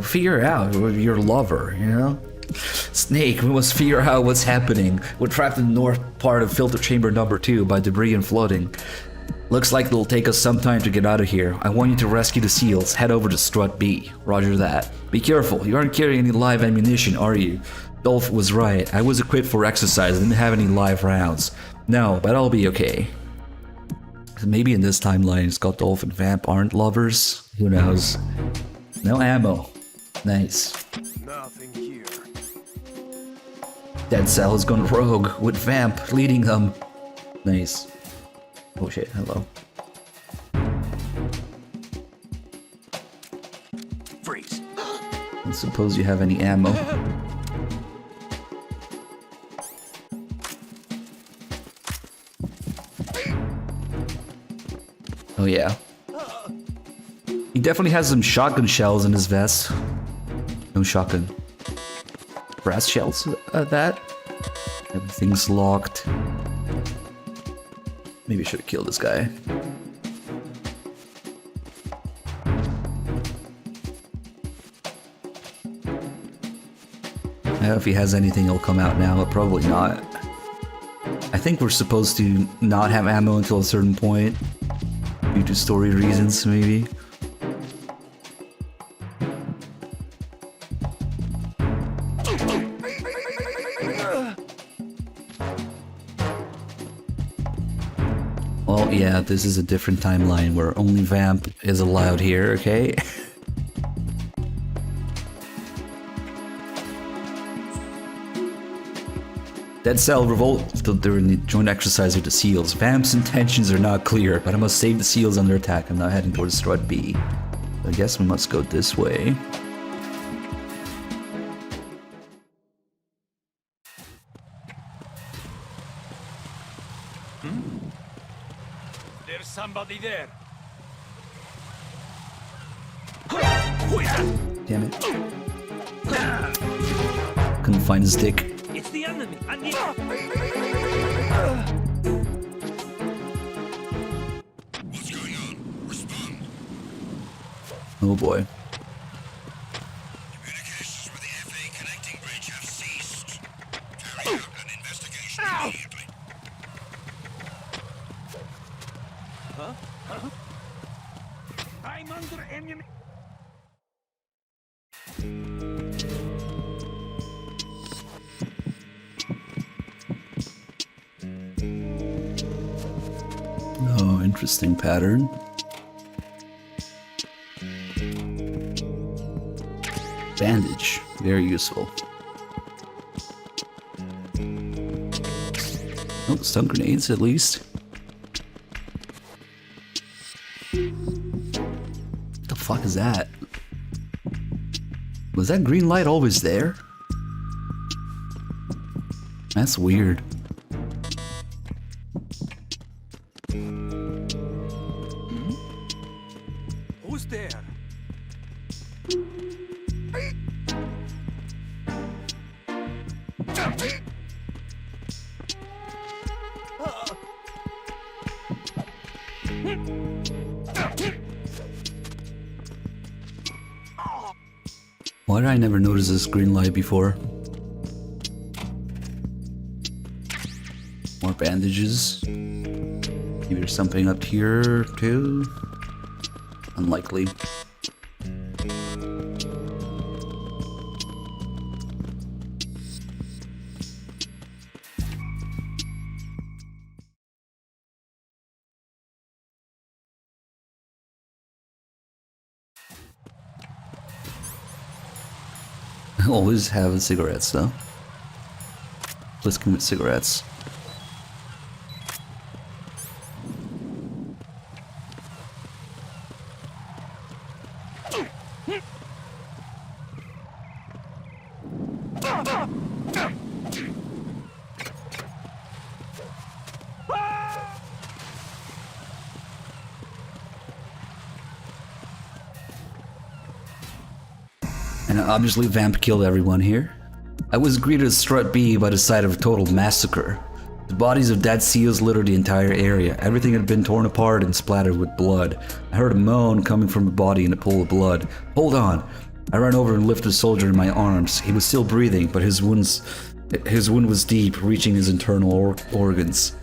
Figure out your lover, you know? Snake, we must figure out what's happening. We're trapped in the north part of filter chamber number 2 by debris and flooding. Looks like it'll take us some time to get out of here. I want you to rescue the SEALs. Head over to Strut B. Roger that. Be careful, you aren't carrying any live ammunition, are you? Dolph was right. I was equipped for exercise. I didn't have any live rounds. No, but I'll be okay. Maybe in this timeline, Scott Dolph and Vamp aren't lovers. Who knows? No ammo. Nice. Nothing here. Dead Cell has gone rogue with Vamp leading them. Nice. Oh shit, hello. Freeze. Don't suppose you have any ammo. Oh yeah. He definitely has some shotgun shells in his vest. No shotgun. Brass shells? That? Everything's locked. Maybe I should have killed this guy. I don't know if he has anything he'll come out now, but probably not. I think we're supposed to not have ammo until a certain point. Due to story reasons, maybe. Well, yeah, this is a different timeline where only Vamp is allowed here, okay? Dead Cell revolted during the joint exercise with the SEALs. Vamp's intentions are not clear, but I must save the SEALs under attack. I'm now heading towards Strut B. I guess we must go this way. There's somebody there. Damn it. Couldn't find his dick. It's the enemy. I need. What's going on? Respond. Oh boy. Communications with the FA connecting bridge have ceased. Carry out an investigation immediately. I'm under enemy. Oh, interesting pattern. Bandage. Very useful. Oh, stun grenades at least. What the fuck is that? Was that green light always there? That's weird. Who's there? Why did I never notice this green light before? More bandages. Maybe there's something up here too. Unlikely. I always have cigarettes though. Let's go with cigarettes. And obviously Vamp killed everyone here. I was greeted at Strut B by the sight of a total massacre. The bodies of dead SEALs littered the entire area. Everything had been torn apart and splattered with blood. I heard a moan coming from a body in a pool of blood. Hold on! I ran over and lifted the soldier in my arms. He was still breathing, but his wound was deep, reaching his internal organs.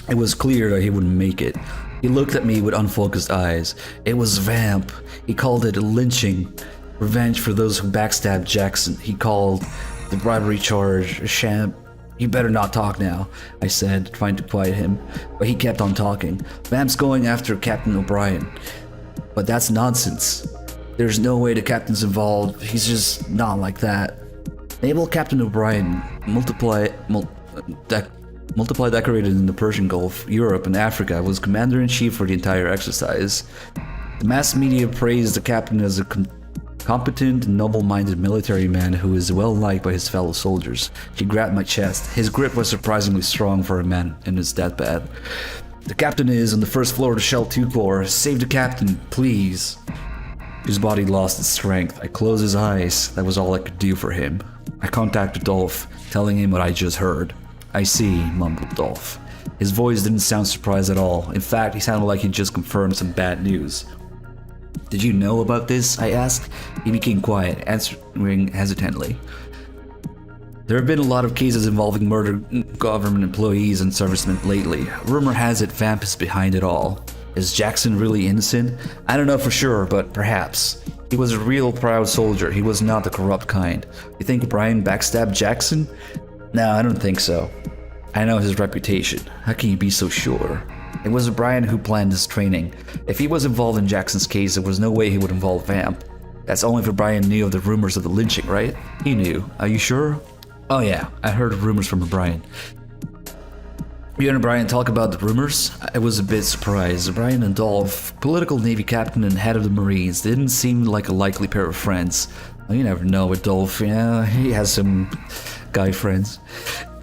It was clear that he wouldn't make it. He looked at me with unfocused eyes. It was Vamp. He called it a lynching. Revenge for those who backstabbed Jackson. He called The bribery charge, a sham. You better not talk now, I said, trying to quiet him, but he kept on talking. Vamp's going after Captain O'Brien. But that's nonsense. There's no way the captain's involved, he's just not like that. Naval Captain O'Brien, multiply decorated in the Persian Gulf, Europe, and Africa, was commander-in-chief for the entire exercise. The mass media praised the captain as a competent and noble-minded military man who is well-liked by his fellow soldiers. He grabbed my chest. His grip was surprisingly strong for a man in his deathbed. The captain is on the first floor of the Shell 2 Corps. Save the captain, please. His body lost its strength. I closed his eyes. That was all I could do for him. I contacted Dolph, telling him what I just heard. I see, mumbled Dolph. His voice didn't sound surprised at all. In fact, he sounded like he just confirmed some bad news. Did you know about this? I asked. He became quiet, answering hesitantly. There have been a lot of cases involving murdered government employees and servicemen lately. Rumor has it Vamp is behind it all. Is Jackson really innocent? I don't know for sure, but perhaps. He was a real proud soldier. He was not the corrupt kind. You think Brian backstabbed Jackson? No, I don't think so. I know his reputation. How can you be so sure? It was Brian who planned his training. If he was involved in Jackson's case, there was no way he would involve Vamp. That's only if Brian knew of the rumors of the lynching, right? He knew. Are you sure? Oh yeah, I heard rumors from O'Brien. You and O'Brien talk about the rumors? I was a bit surprised. O'Brien and Dolph, political Navy captain and head of the Marines, didn't seem like a likely pair of friends. Well, you never know with Dolph, yeah, he has some guy friends.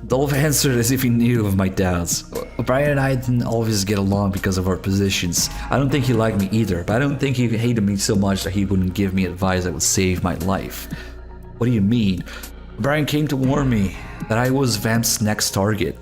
Dolph answered as if he knew of my doubts. O'Brien and I didn't always get along because of our positions. I don't think he liked me either, but I don't think he hated me so much that he wouldn't give me advice that would save my life. What do you mean? O'Brien came to warn me that I was Vamp's next target.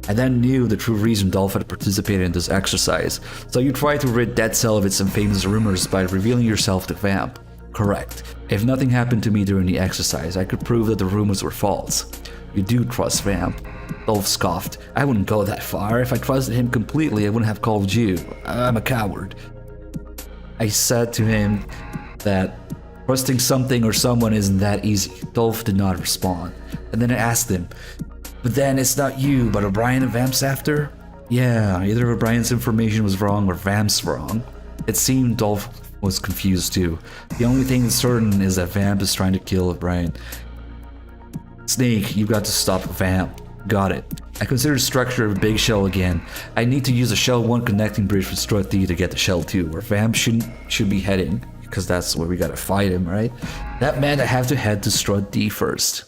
I then knew the true reason Dolph had participated in this exercise. So you tried to rid Dead Cell of its infamous rumors by revealing yourself to Vamp. Correct. If nothing happened to me during the exercise, I could prove that the rumors were false. You do trust Vamp. Dolph scoffed. I wouldn't go that far. If I trusted him completely, I wouldn't have called you. I'm a coward. I said to him that trusting something or someone isn't that easy. Dolph did not respond. And then I asked him, but then it's not you, but O'Brien and Vamp's after? Yeah, either O'Brien's information was wrong or Vamp's wrong. It seemed Dolph was confused too. The only thing that's certain is that Vamp is trying to kill O'Brien. Snake, you've got to stop Vamp. Got it. I considered the structure of a big shell again. I need to use a Shell 1 connecting bridge with Strut D to get to Shell 2, where Vamp should be heading, because that's where we gotta fight him, right? That meant I have to head to Strut D first.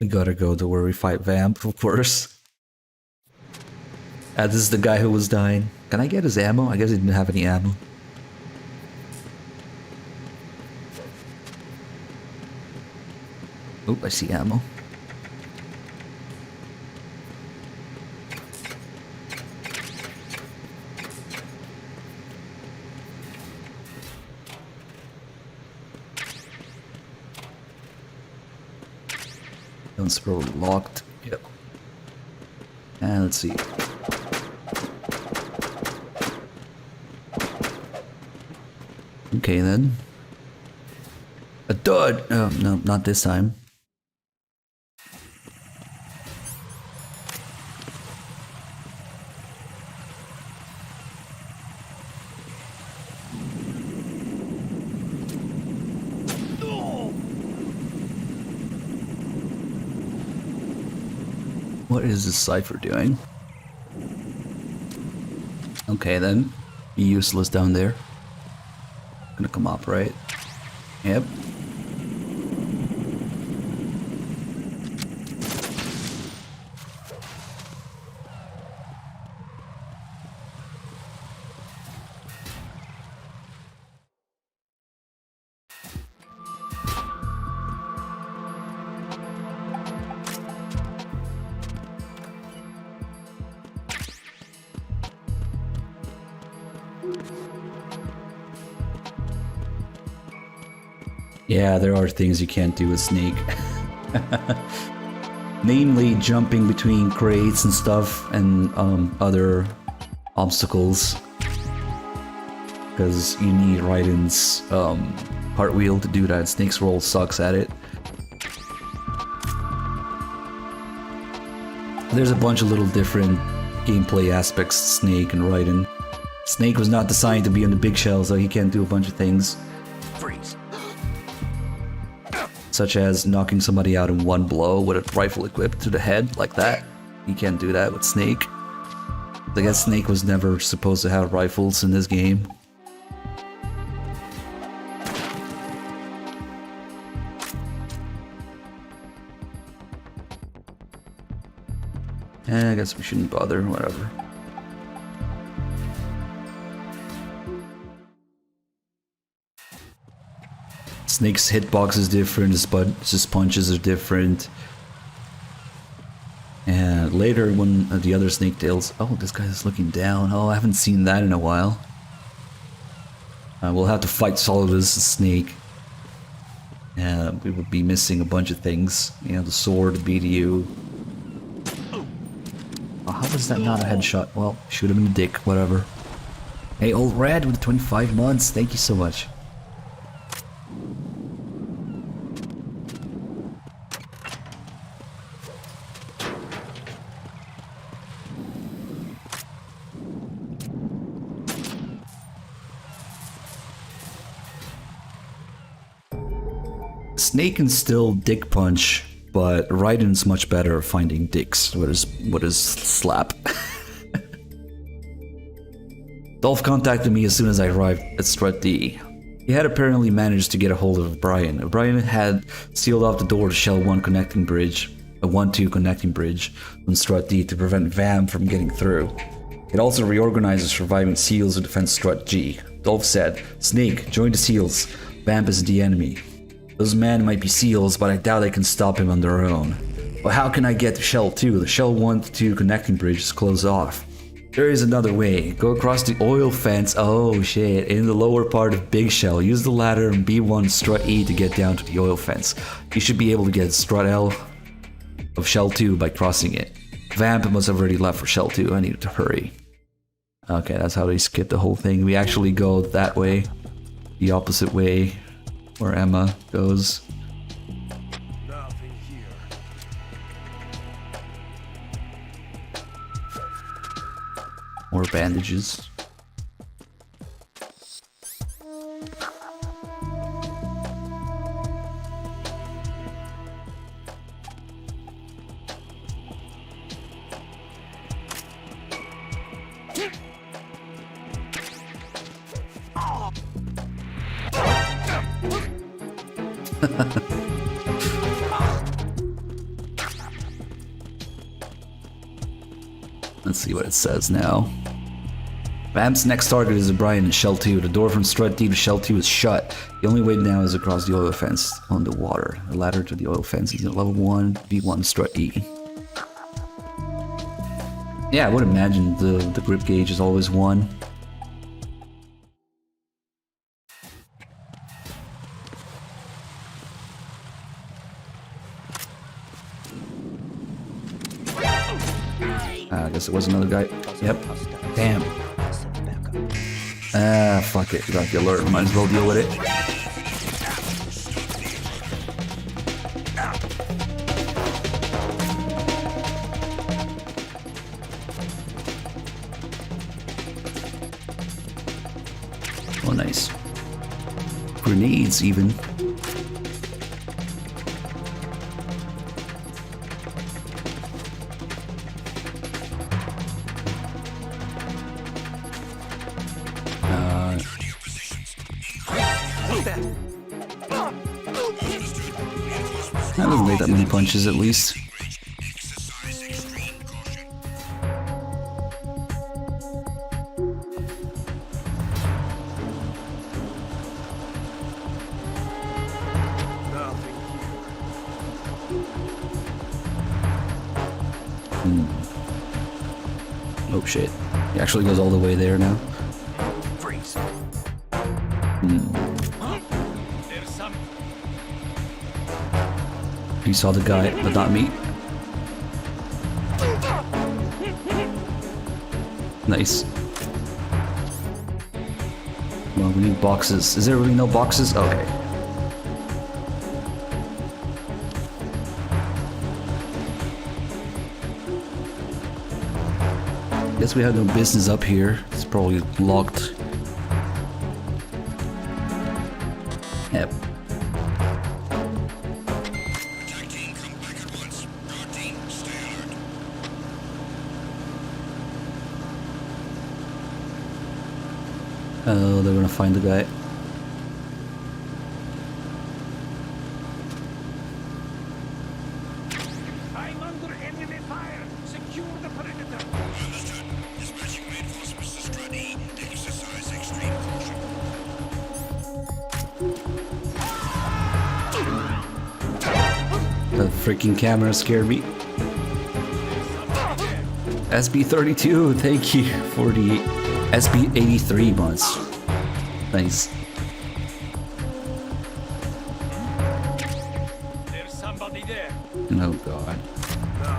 We gotta go to where we fight Vamp, of course. This is the guy who was dying. Can I get his ammo? I guess he didn't have any ammo. Oop, I see ammo. Guns pro locked. Yep. And let's see. Okay then. A dud! Oh, no, not this time. What is this cipher doing? Okay then. Be useless down there. Gonna come up, right? Yep. Yeah, there are things you can't do with Snake. Namely, jumping between crates and stuff and other obstacles. because you need Raiden's cartwheel to do that. Snake's roll sucks at it. There's a bunch of little different gameplay aspects to Snake and Raiden. Snake was not designed to be on the big shell, so he can't do a bunch of things. Freeze. Such as knocking somebody out in one blow with a rifle equipped to the head, like that. You can't do that with Snake. I guess Snake was never supposed to have rifles in this game. I guess we shouldn't bother, whatever. Snake's hitbox is different, his punches are different. And later when the other Snake Tails... Oh, this guy's looking down. Oh, I haven't seen that in a while. We'll have to fight Solidus Snake. We would be missing a bunch of things. You know, the sword, the BDU. Oh, how was that not a headshot? Well, shoot him in the dick, whatever. Hey, Old Red with 25 months, thank you so much. Snake can still dick punch, but Raiden's much better at finding dicks with his slap. Dolph contacted me as soon as I arrived at Strut D. He had apparently managed to get a hold of O'Brien. O'Brien had sealed off the door to Shell 1 connecting bridge, a 1-2 connecting bridge on Strut D to prevent Vam from getting through. It also reorganized the surviving SEALs to defend Strut G. Dolph said, "Snake, join the SEALs. Vamp is the enemy. Those men might be SEALs, but I doubt they can stop him on their own. But how can I get to Shell 2? The Shell 1-2 connecting bridge is closed off. There is another way. Go across the oil fence, oh shit, in the lower part of Big Shell. Use the ladder and B1 Strut E to get down to the oil fence. You should be able to get Strut L of Shell 2 by crossing it. Vamp must have already left for Shell 2, I needed to hurry." Okay, that's how they skip the whole thing. We actually go that way, the opposite way where Emma goes. Nothing here. More bandages. Let's see what it says now. Vamp's next target is O'Brien in Shell 2. The door from Strut D to Shell 2 is shut. The only way now is across the oil fence on the water. The ladder to the oil fence is at level 1, B1 Strut E. Yeah, I would imagine the grip gauge is always 1. I guess it was another guy. Yep. Damn. Ah, fuck it. Got the alert. Might as well deal with it. Oh, nice. Grenades, even. That doesn't make that many punches, at least. Oh shit. He actually goes all the way there now. Freeze. There's some. He saw the guy, but not me. Nice. on, we need boxes. Is there really no boxes? Okay. Guess we have no business up here. It's probably locked. Yep. Attack team, come back at once. Guard team, stay alert. Oh, they're gonna find the guy. I'm under enemy fire. Secure the perimeter. Understood. Dispatching reinforcements to Strut E. Exercise extreme caution. The freaking camera scared me. SB32, thank you. 48. SB83 months. Nice. There's somebody there. Oh god.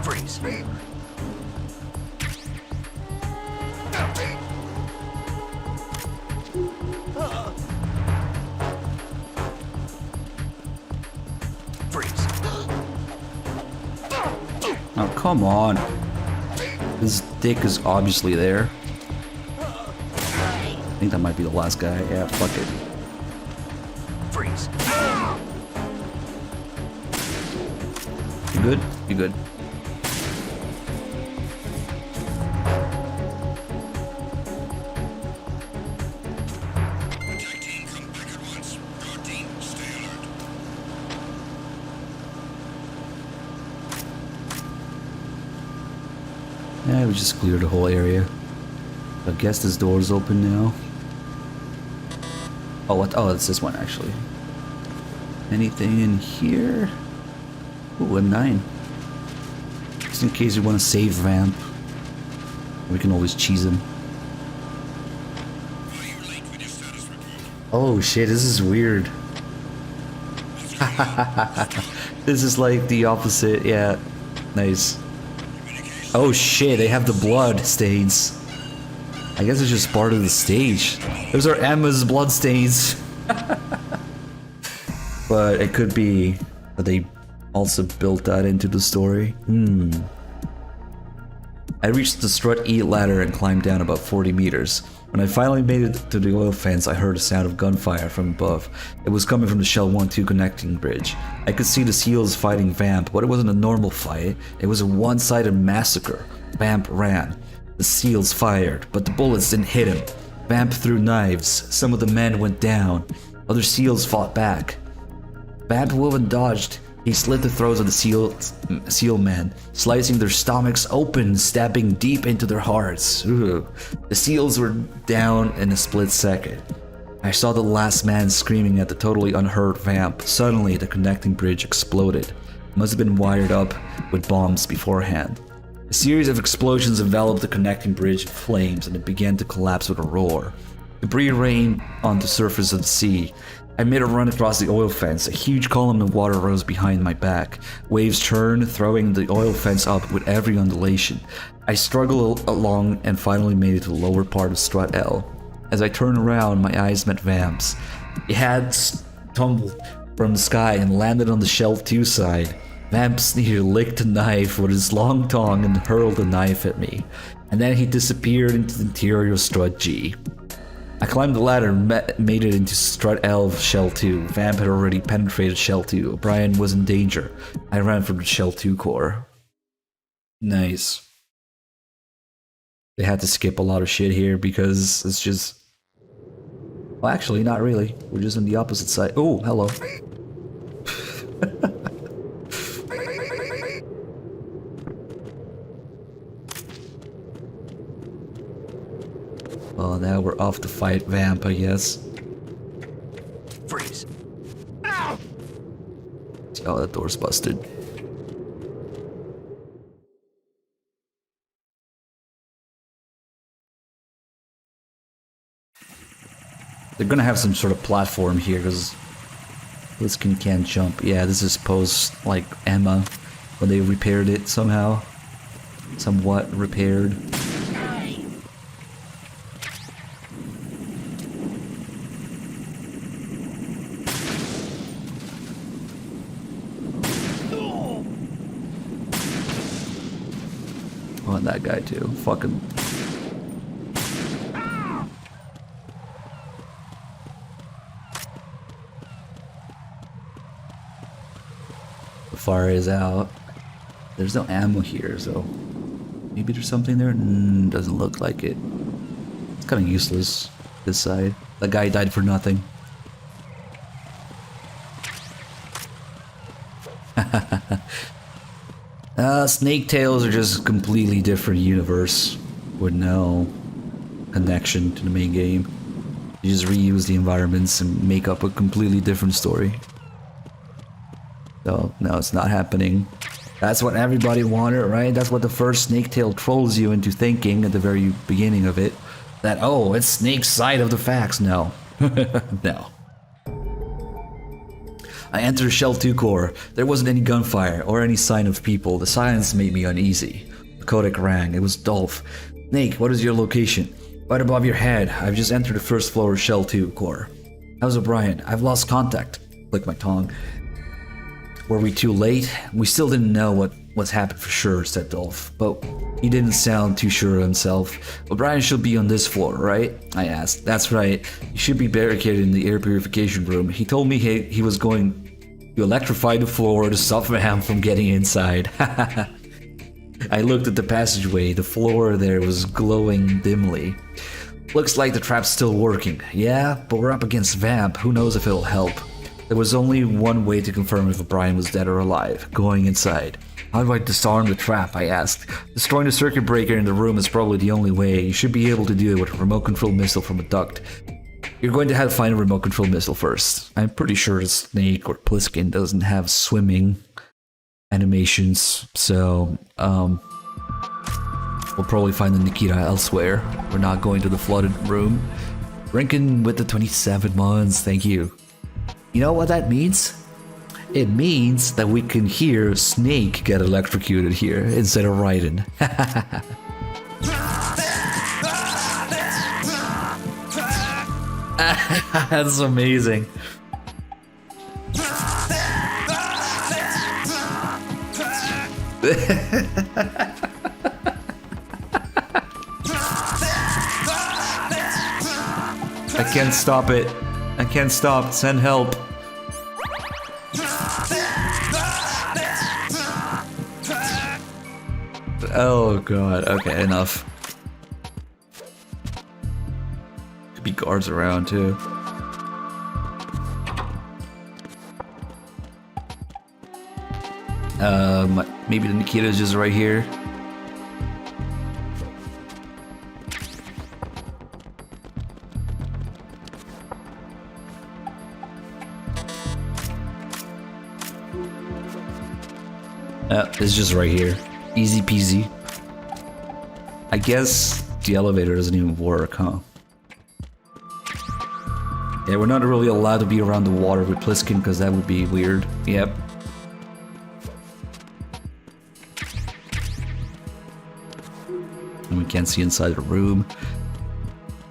Freeze. Freeze. Oh, come on. His dick is obviously there. I think that might be the last guy. Yeah, fuck it. Freeze. You good? You good? Attack team, come back at once. Guard team, stay alert. Yeah, we just cleared the whole area. I guess this door's open now. Oh, what? Oh, it's this one actually. Anything in here? Ooh, a 9. Just in case you want to save Vamp. We can always cheese him. Are you late with your status report? Oh shit, this is weird. This is like the opposite, yeah. Nice. Oh shit, they have the blood stains. I guess it's just part of the stage. Those are Emma's blood stains. But it could be that they also built that into the story. I reached the Strut E ladder and climbed down about 40 meters. When I finally made it to the oil fence, I heard a sound of gunfire from above. It was coming from the Shell 1-2 connecting bridge. I could see the SEALs fighting Vamp, but it wasn't a normal fight. It was a one-sided massacre. Vamp ran. The SEALs fired, but the bullets didn't hit him. Vamp threw knives. Some of the men went down. Other SEALs fought back. Vamp Woven dodged. He slit the throats of the SEAL men, slicing their stomachs open, stabbing deep into their hearts. Ugh. The SEALs were down in a split second. I saw the last man screaming at the totally unhurt Vamp. Suddenly, the connecting bridge exploded. It must have been wired up with bombs beforehand. A series of explosions enveloped the connecting bridge in flames, and it began to collapse with a roar. Debris rained on the surface of the sea. I made a run across the oil fence. A huge column of water rose behind my back. Waves churned, throwing the oil fence up with every undulation. I struggled along and finally made it to the lower part of Strut L. As I turned around, my eyes met Vamp's. He had tumbled from the sky and landed on the Shell 2 side. Vamp Sneer licked a knife with his long tongue and hurled the knife at me. And then he disappeared into the interior of Strut G. I climbed the ladder and made it into Strut L Shell 2. Vamp had already penetrated Shell 2. O'Brien was in danger. I ran for the Shell 2 core. Nice. They had to skip a lot of shit here because it's just... Well, actually, not really. We're just on the opposite side. Oh, hello. Well, now we're off to fight Vamp, I guess. Freeze. Oh, that door's busted. They're gonna have some sort of platform here, because Bliskin can't jump. Yeah, this is post, like, Emma, when they repaired it somehow. Somewhat repaired. on that guy too. Fucking. The fire is out. There's no ammo here, so maybe there's something there. Doesn't look like it. It's kind of useless. This side. That guy died for nothing. Snake Tales are just a completely different universe with no connection to the main game. You just reuse the environments and make up a completely different story. So, no, it's not happening. That's what everybody wanted, right? That's what the first Snake Tale trolls you into thinking at the very beginning of it. That, oh, it's Snake's side of the facts. No. No. I entered Shell 2 core. There wasn't any gunfire or any sign of people. The silence made me uneasy. The codec rang. It was Dolph. Snake, what is your location? Right above your head. I've just entered the first floor of Shell 2 core. How's O'Brien? I've lost contact. Click my tongue. Were we too late? We still didn't know what's happened for sure, said Dolph. But he didn't sound too sure of himself. O'Brien should be on this floor, right? I asked. That's right. He should be barricaded in the air purification room. He told me he was going to electrify the floor to stop him from getting inside. I looked at the passageway. The floor there was glowing dimly. Looks like the trap's still working. Yeah, but we're up against Vamp. Who knows if it'll help? There was only one way to confirm if O'Brien was dead or alive, going inside. How do I disarm the trap? I asked. Destroying the circuit breaker in the room is probably the only way. You should be able to do it with a remote control missile from a duct. You're going to have to find a remote control missile first. I'm pretty sure Snake or Pliskin doesn't have swimming animations, so we'll probably find the Nikita elsewhere. We're not going to the flooded room. Rinkin with the 27 months, thank you. You know what that means? It means that we can hear Snake get electrocuted here instead of Raiden. That's amazing. I can't stop it. I can't stop. Send help. Oh god. Okay, enough. Could be guards around too. Maybe the Nikita's just right here. It's just right here. Easy peasy. I guess the elevator doesn't even work, huh? Yeah, we're not really allowed to be around the water with Pliskin because that would be weird. Yep. And we can't see inside the room.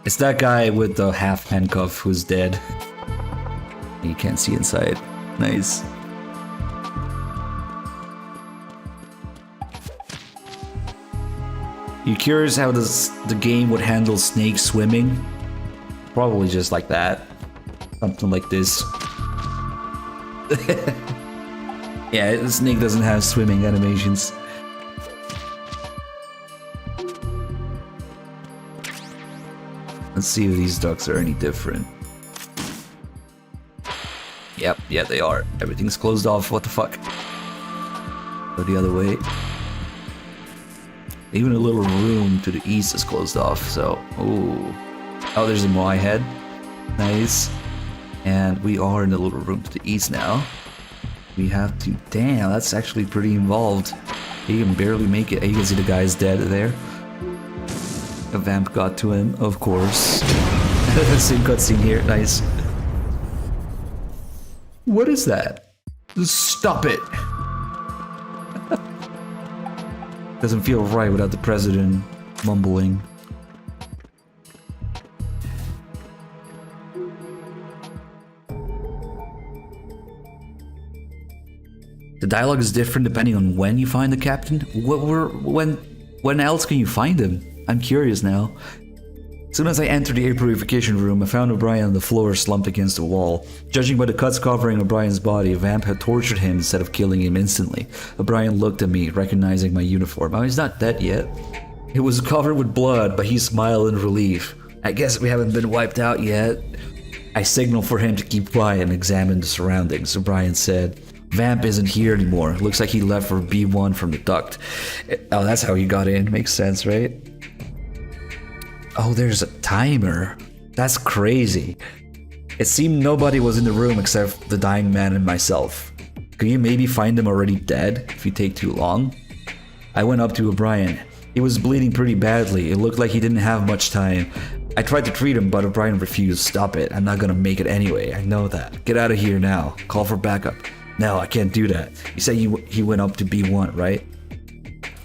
It's that guy with the half handcuff who's dead. You can't see inside. Nice. You curious how the game would handle Snake swimming? Probably just like that. Something like this. Yeah, Snake doesn't have swimming animations. Let's see if these ducks are any different. Yep, yeah they are. Everything's closed off, what the fuck? Go the other way. Even a little room to the east is closed off, so... Ooh. Oh, there's a Moai head. Nice. And we are in the little room to the east now. We have to... Damn, that's actually pretty involved. He can barely make it. You can see the guy's dead there. A vamp got to him, of course. Same cutscene here. Nice. What is that? Stop it! Doesn't feel right without the president mumbling. The dialogue is different depending on when you find the captain. When When else can you find him? I'm curious now. As soon as I entered the air purification room, I found O'Brien on the floor slumped against the wall. Judging by the cuts covering O'Brien's body, Vamp had tortured him instead of killing him instantly. O'Brien looked at me, recognizing my uniform. Oh, he's not dead yet. It was covered with blood, but he smiled in relief. I guess we haven't been wiped out yet. I signaled for him to keep quiet and examine the surroundings. O'Brien said, Vamp isn't here anymore. Looks like he left for B1 from the duct. Oh, that's how he got in. Makes sense, right? Oh, there's a timer. That's crazy. It seemed nobody was in the room except the dying man and myself. Could you maybe find him already dead if you take too long? I went up to O'Brien. He was bleeding pretty badly. It looked like he didn't have much time. I tried to treat him, but O'Brien refused. Stop it. I'm not gonna make it anyway. I know that. Get out of here now. Call for backup. No, I can't do that. You said he went up to B1, right?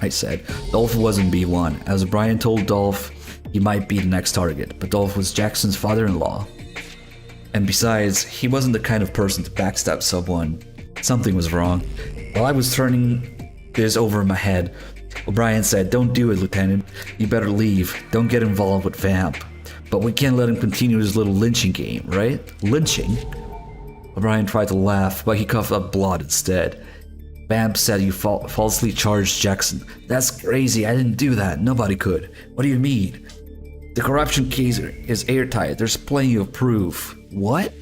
I said. Dolph wasn't B1. As O'Brien told Dolph, he might be the next target, but Dolph was Jackson's father-in-law. And besides, he wasn't the kind of person to backstab someone. Something was wrong. While I was turning this over in my head, O'Brien said, don't do it, Lieutenant. You better leave. Don't get involved with Vamp. But we can't let him continue his little lynching game, right? Lynching? O'Brien tried to laugh, but he coughed up blood instead. Vamp said you falsely charged Jackson. That's crazy. I didn't do that. Nobody could. What do you mean? The corruption case is airtight. There's plenty of proof. What?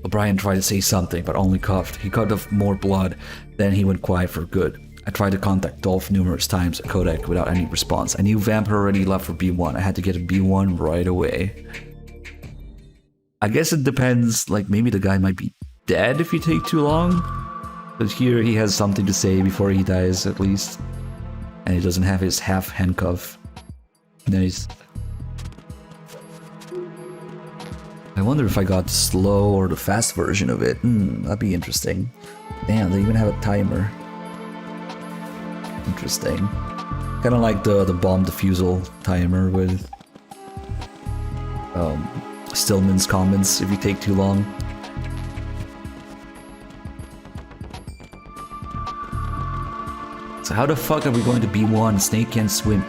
O'Brien tried to say something, but only coughed. He coughed up more blood. Then he went quiet for good. I tried to contact Dolph numerous times at Kodak without any response. I knew Vamp had already left for B1. I had to get a B1 right away. I guess it depends. Like, maybe the guy might be dead if you take too long. But here he has something to say before he dies, at least. And he doesn't have his half handcuff. Nice. I wonder if I got the slow or the fast version of it. That'd be interesting. Damn, they even have a timer. Interesting. Kind of like the bomb defusal timer with Stillman's comments if you take too long. So how the fuck are we going to B1? Snake can't swim.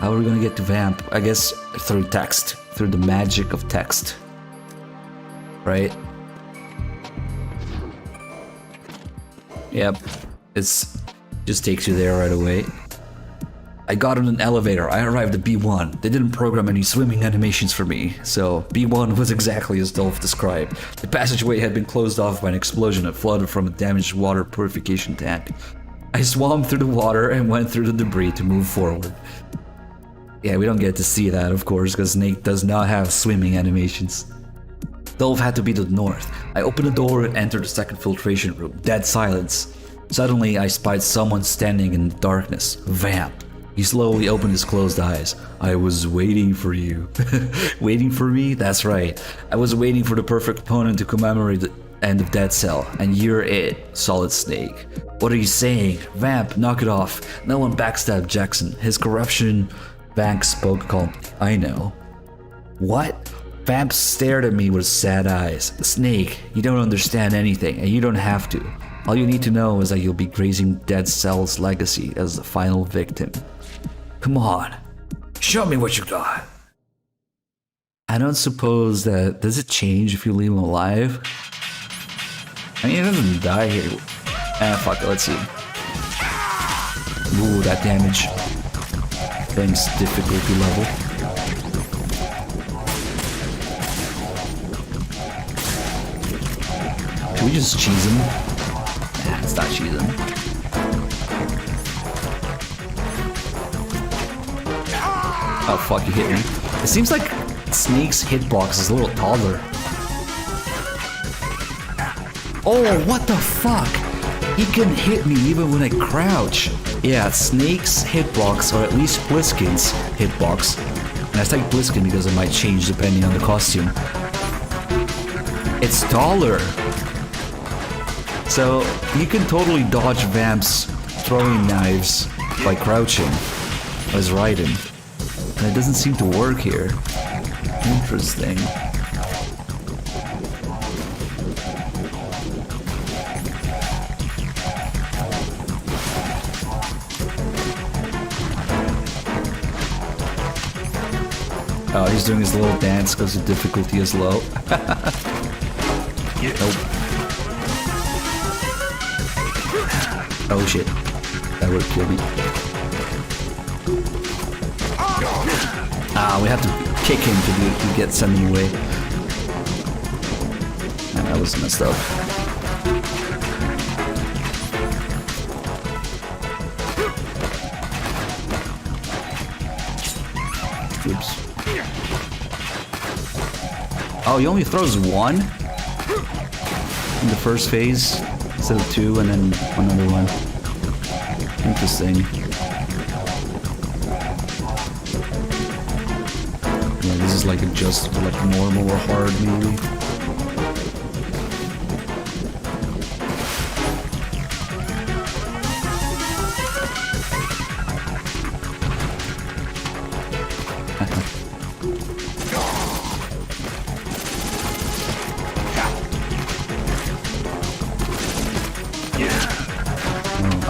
How are we going to get to Vamp? I guess through text. Through the magic of text. Right? Yep. It's just takes you there right away. I got on an elevator. I arrived at B1. They didn't program any swimming animations for me, so B1 was exactly as Dolph described. The passageway had been closed off by an explosion that flooded from a damaged water purification tank. I swam through the water and went through the debris to move forward. Yeah, we don't get to see that, of course, because Snake does not have swimming animations. Dolph had to be to the north. I opened the door and entered the second filtration room. Dead silence. Suddenly, I spied someone standing in the darkness. Vamp. He slowly opened his closed eyes. I was waiting for you. Waiting for me? That's right. I was waiting for the perfect opponent to commemorate the end of Dead Cell, and you're it, Solid Snake. What are you saying? Vamp, knock it off. No one backstabbed Jackson. His corruption... Vamp spoke calm. I know. What? Vamp stared at me with sad eyes. Snake, you don't understand anything, and you don't have to. All you need to know is that you'll be grazing Dead Cell's legacy as the final victim. Come on, show me what you got. I don't suppose that... Does it change if you leave him alive? I mean, he doesn't die here. Fuck it, let's see. Ooh, that damage. Thanks, difficulty level. Should we just cheese him? Nah, it's not cheesing. Oh fuck, you hit me. It seems like Snake's hitbox is a little taller. Oh, what the fuck? He can hit me even when I crouch. Yeah, Snake's hitbox, or at least Bliskin's hitbox. And I take Bliskin because it might change depending on the costume. It's taller. So, you can totally dodge Vamp's throwing knives by crouching as riding. And it doesn't seem to work here. Interesting. Oh, he's doing his little dance because the difficulty is low. Nope. Oh shit. That would kill me. Ah, we have to kick him to get sent away. Man, that was messed up. Oops. Oh, he only throws one in the first phase instead of two, and then another one. Interesting. Yeah, this is like adjust for like normal or hard, maybe.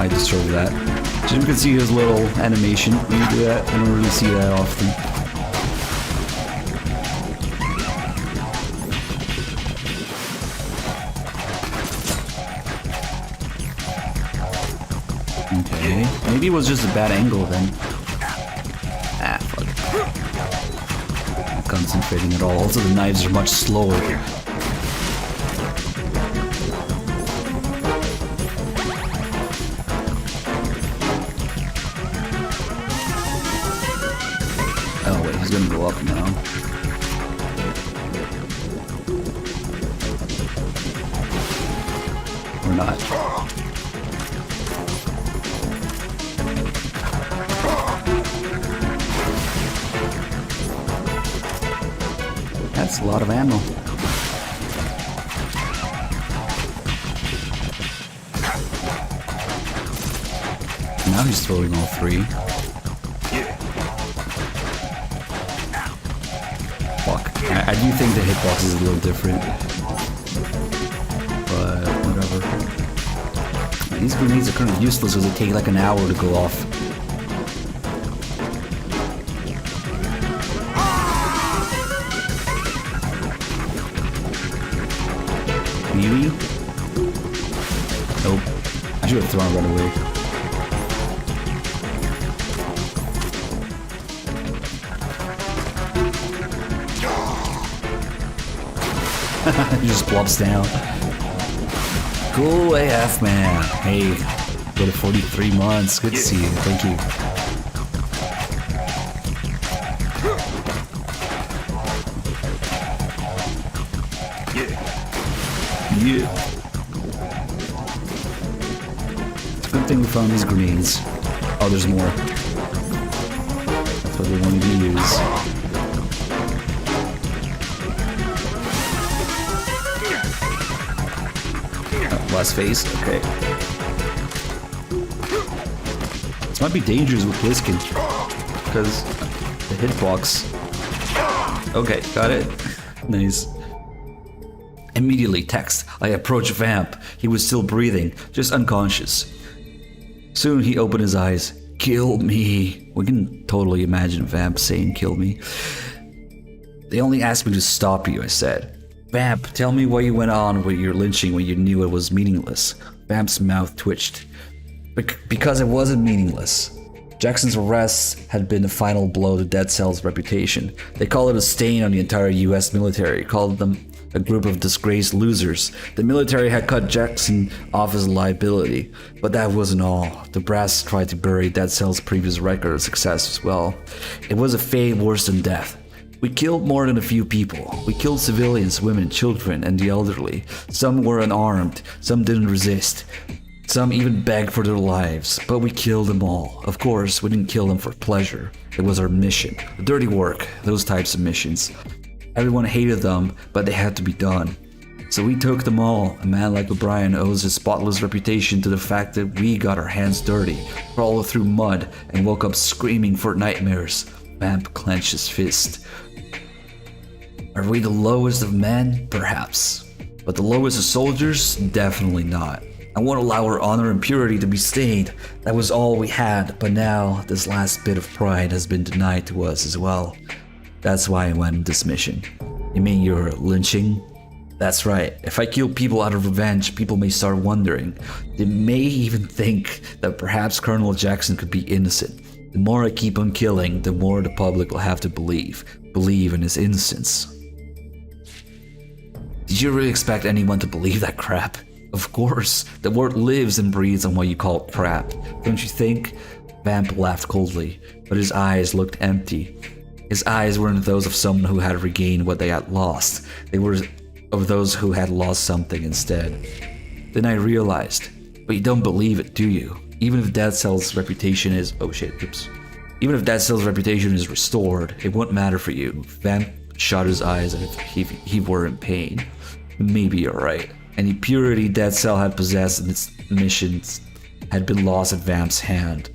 I destroyed that. So you can see his little animation when you do that. I don't really see that often. Okay, maybe it was just a bad angle then. Ah, fuck. Not concentrating at all. Also, the knives are much slower. Oh wait, he's gonna go up now. Or not. That's a lot of ammo. Now he's throwing all three. Fuck. I do think the hitbox is a little different. But whatever. These grenades are kind of useless because they take like an hour to go off. Maybe? Nope. I should have thrown it right away. He just plops down. Cool AF, man. Hey, go to 43 months. Good to see you. Thank you. Yeah. It's a good thing we found these grenades. Oh, there's more. That's what we wanted to use. Last phase, okay. This might be dangerous with Bliskin because the hitbox. Okay, got it. Nice. Immediately text. I approached Vamp. He was still breathing, just unconscious. Soon he opened his eyes. Kill me. We can totally imagine Vamp saying kill me. They only asked me to stop you, I said. Vamp, tell me why you went on with your lynching when you knew it was meaningless. Vamp's mouth twitched. Because it wasn't meaningless. Jackson's arrest had been the final blow to Dead Cell's reputation. They called it a stain on the entire US military, called them a group of disgraced losers. The military had cut Jackson off as a liability, but that wasn't all. The brass tried to bury Dead Cell's previous record of success as well. It was a fate worse than death. We killed more than a few people. We killed civilians, women, children, and the elderly. Some were unarmed, some didn't resist. Some even begged for their lives, but we killed them all. Of course, we didn't kill them for pleasure. It was our mission. The dirty work, those types of missions. Everyone hated them, but they had to be done. So we took them all. A man like O'Brien owes his spotless reputation to the fact that we got our hands dirty, crawled through mud, and woke up screaming for nightmares. Vamp clenched his fist. Are we the lowest of men? Perhaps. But the lowest of soldiers? Definitely not. I won't allow our honor and purity to be stained. That was all we had, but now this last bit of pride has been denied to us as well. That's why I went on this mission. You mean you're lynching? That's right. If I kill people out of revenge, people may start wondering. They may even think that perhaps Colonel Jackson could be innocent. The more I keep on killing, the more the public will have to believe in his innocence. Did you really expect anyone to believe that crap? Of course, the word lives and breathes on what you call crap, don't you think? Vamp laughed coldly, but his eyes looked empty. His eyes weren't those of someone who had regained what they had lost. They were of those who had lost something instead. Then I realized, but you don't believe it, do you? Even if Dead Cell's reputation is... oh shit, oops. Even if Dead Cell's reputation is restored, it won't matter for you. Vamp shut his eyes as if he were in pain. Maybe you're right. Any purity Dead Cell had possessed in its missions had been lost at Vamp's hand.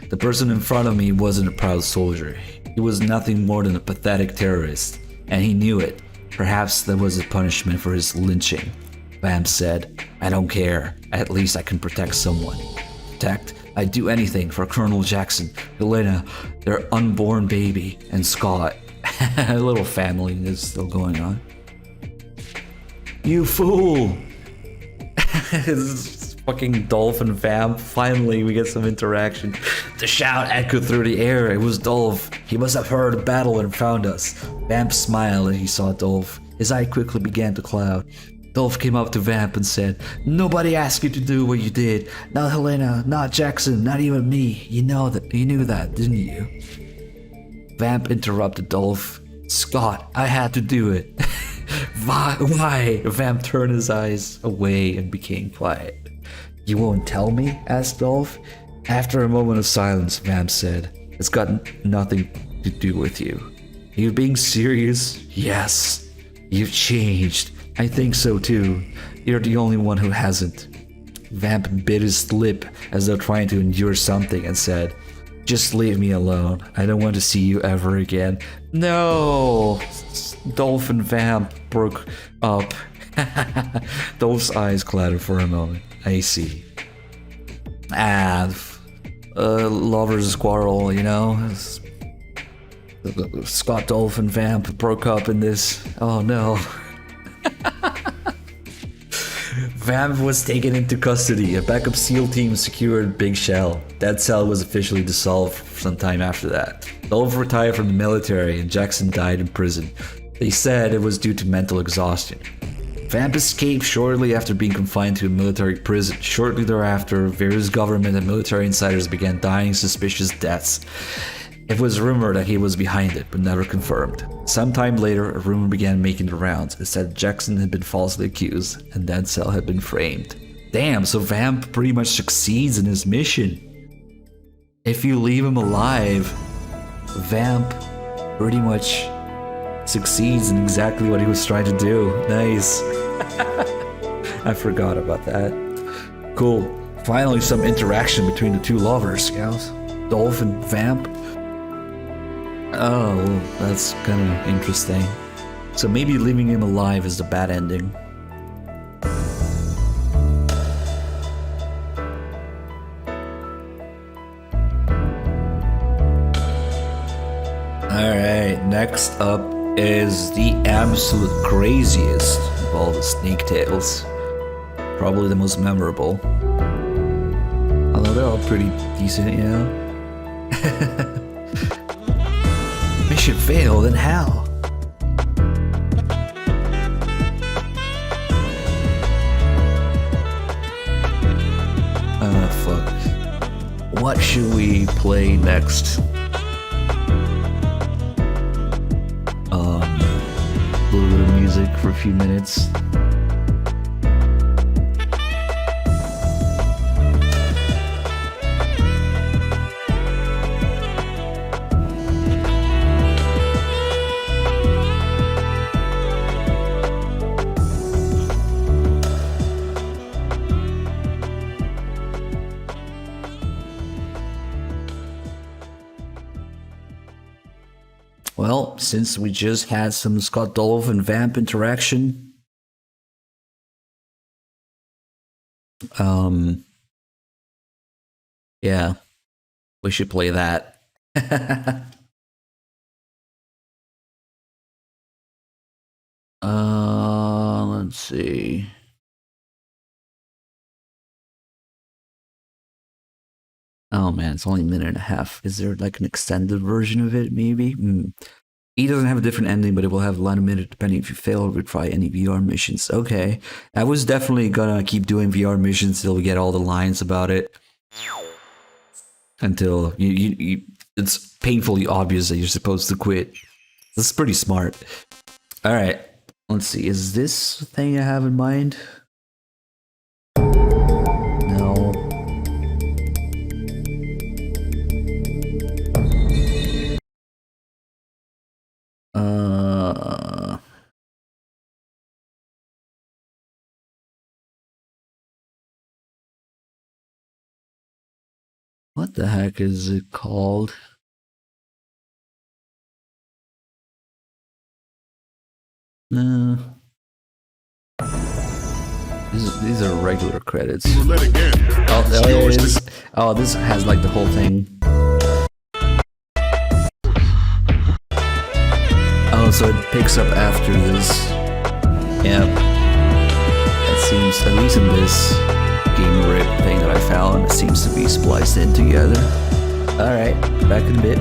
The person in front of me wasn't a proud soldier. He was nothing more than a pathetic terrorist, and he knew it. Perhaps that was a punishment for his lynching. Vamp said, I don't care. At least I can protect someone. Protect? I'd do anything for Colonel Jackson, Helena, their unborn baby, and Scott. A little family is still going on. You fool! This fucking Dolphin Vamp. Finally, we get some interaction. The shout echoed through the air. It was Dolph. He must have heard a battle and found us. Vamp smiled as he saw Dolph. His eye quickly began to cloud. Dolph came up to Vamp and said, Nobody asked you to do what you did. Not Helena, not Jackson, not even me. You knew that, didn't you? Vamp interrupted Dolph. Scott, I had to do it. Why? Vamp turned his eyes away and became quiet. You won't tell me? Asked Dolph. After a moment of silence, Vamp said, It's got nothing to do with you. Are you being serious? Yes. You've changed. I think so too. You're the only one who hasn't. Vamp bit his lip as though trying to endure something and said, Just leave me alone. I don't want to see you ever again. No! Dolph and Vamp broke up. Dolph's eyes clouded for a moment. I see. Lover's quarrel, you know? Scott, Dolph, and Vamp broke up in this. Oh no. Vamp was taken into custody. A backup SEAL team secured Big Shell. Dead Cell was officially dissolved sometime after that. Dolph retired from the military and Jackson died in prison. They said it was due to mental exhaustion. Vamp escaped shortly after being confined to a military prison. Shortly thereafter, various government and military insiders began dying suspicious deaths. It was rumored that he was behind it, but never confirmed. Sometime later, a rumor began making the rounds. It said Jackson had been falsely accused, and Dead Cell had been framed. Damn, so Vamp pretty much succeeds in his mission. If you leave him alive, Vamp pretty much succeeds in exactly what he was trying to do. Nice. I forgot about that. Cool. Finally, some interaction between the two lovers, guys. Dolph and Vamp. Oh, that's kind of interesting. So maybe leaving him alive is the bad ending. Alright, next up is the absolute craziest of all the Snake Tales. Probably the most memorable. Although they're all pretty decent, you know? Mission failed, and how? Fuck. What should we play next? A little bit of music for a few minutes. Well, since we just had some Scott Dolph and Vamp interaction, yeah, we should play that. Let's see. Oh man, it's only a minute and a half. Is there like an extended version of it, maybe? E doesn't have a different ending, but it will have a minute depending if you fail or retry any VR missions. Okay. I was definitely gonna keep doing VR missions till we get all the lines about it. Until it's painfully obvious that you're supposed to quit. That's pretty smart. Alright. Let's see. Is this the thing I have in mind? No. What the heck is it called? No. These are regular credits. Roulette again. Oh, It's there it yours to- is. Oh, this has like the whole thing. Oh, so it picks up after this. Yep. It seems, at least in this game rip thing that I found, it seems to be spliced in together. Alright, back in a bit.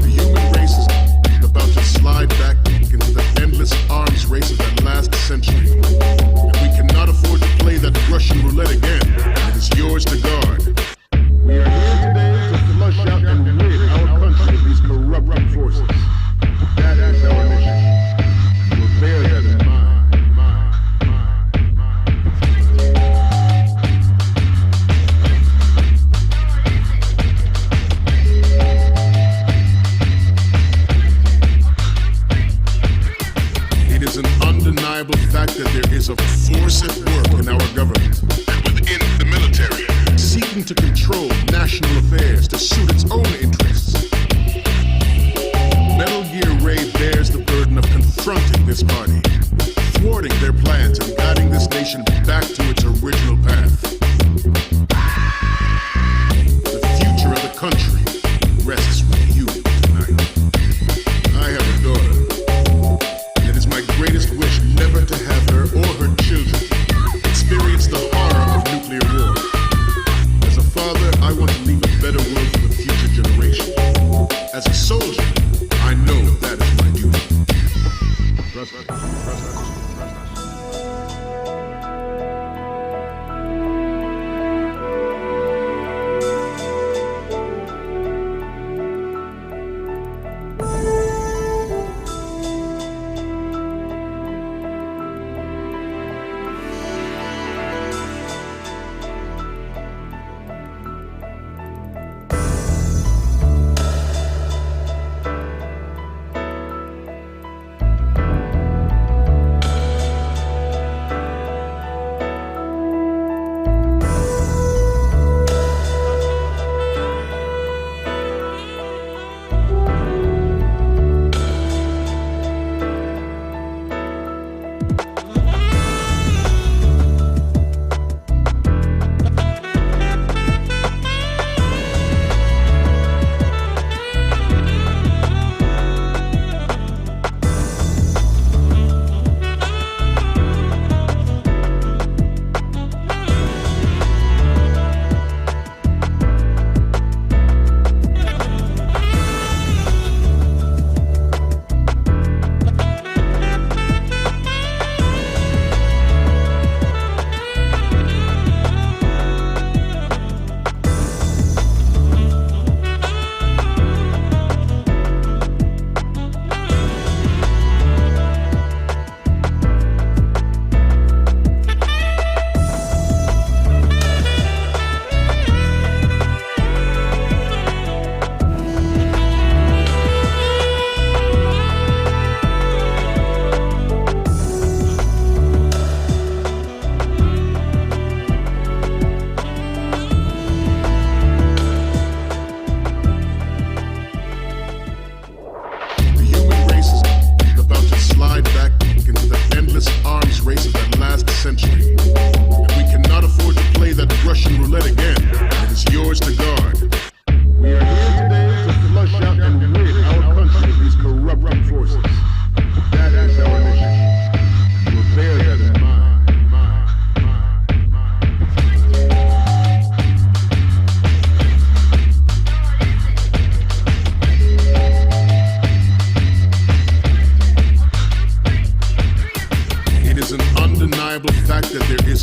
The human race is about to slide back into the endless arms race of that last century. And we cannot afford to play that Russian roulette again. It is yours to guard. We are here today to flush out and rid our country of these corrupting forces. That is our mission. You will bear that in mind. It is an undeniable fact that there is a force at work in our government and within the military, seeking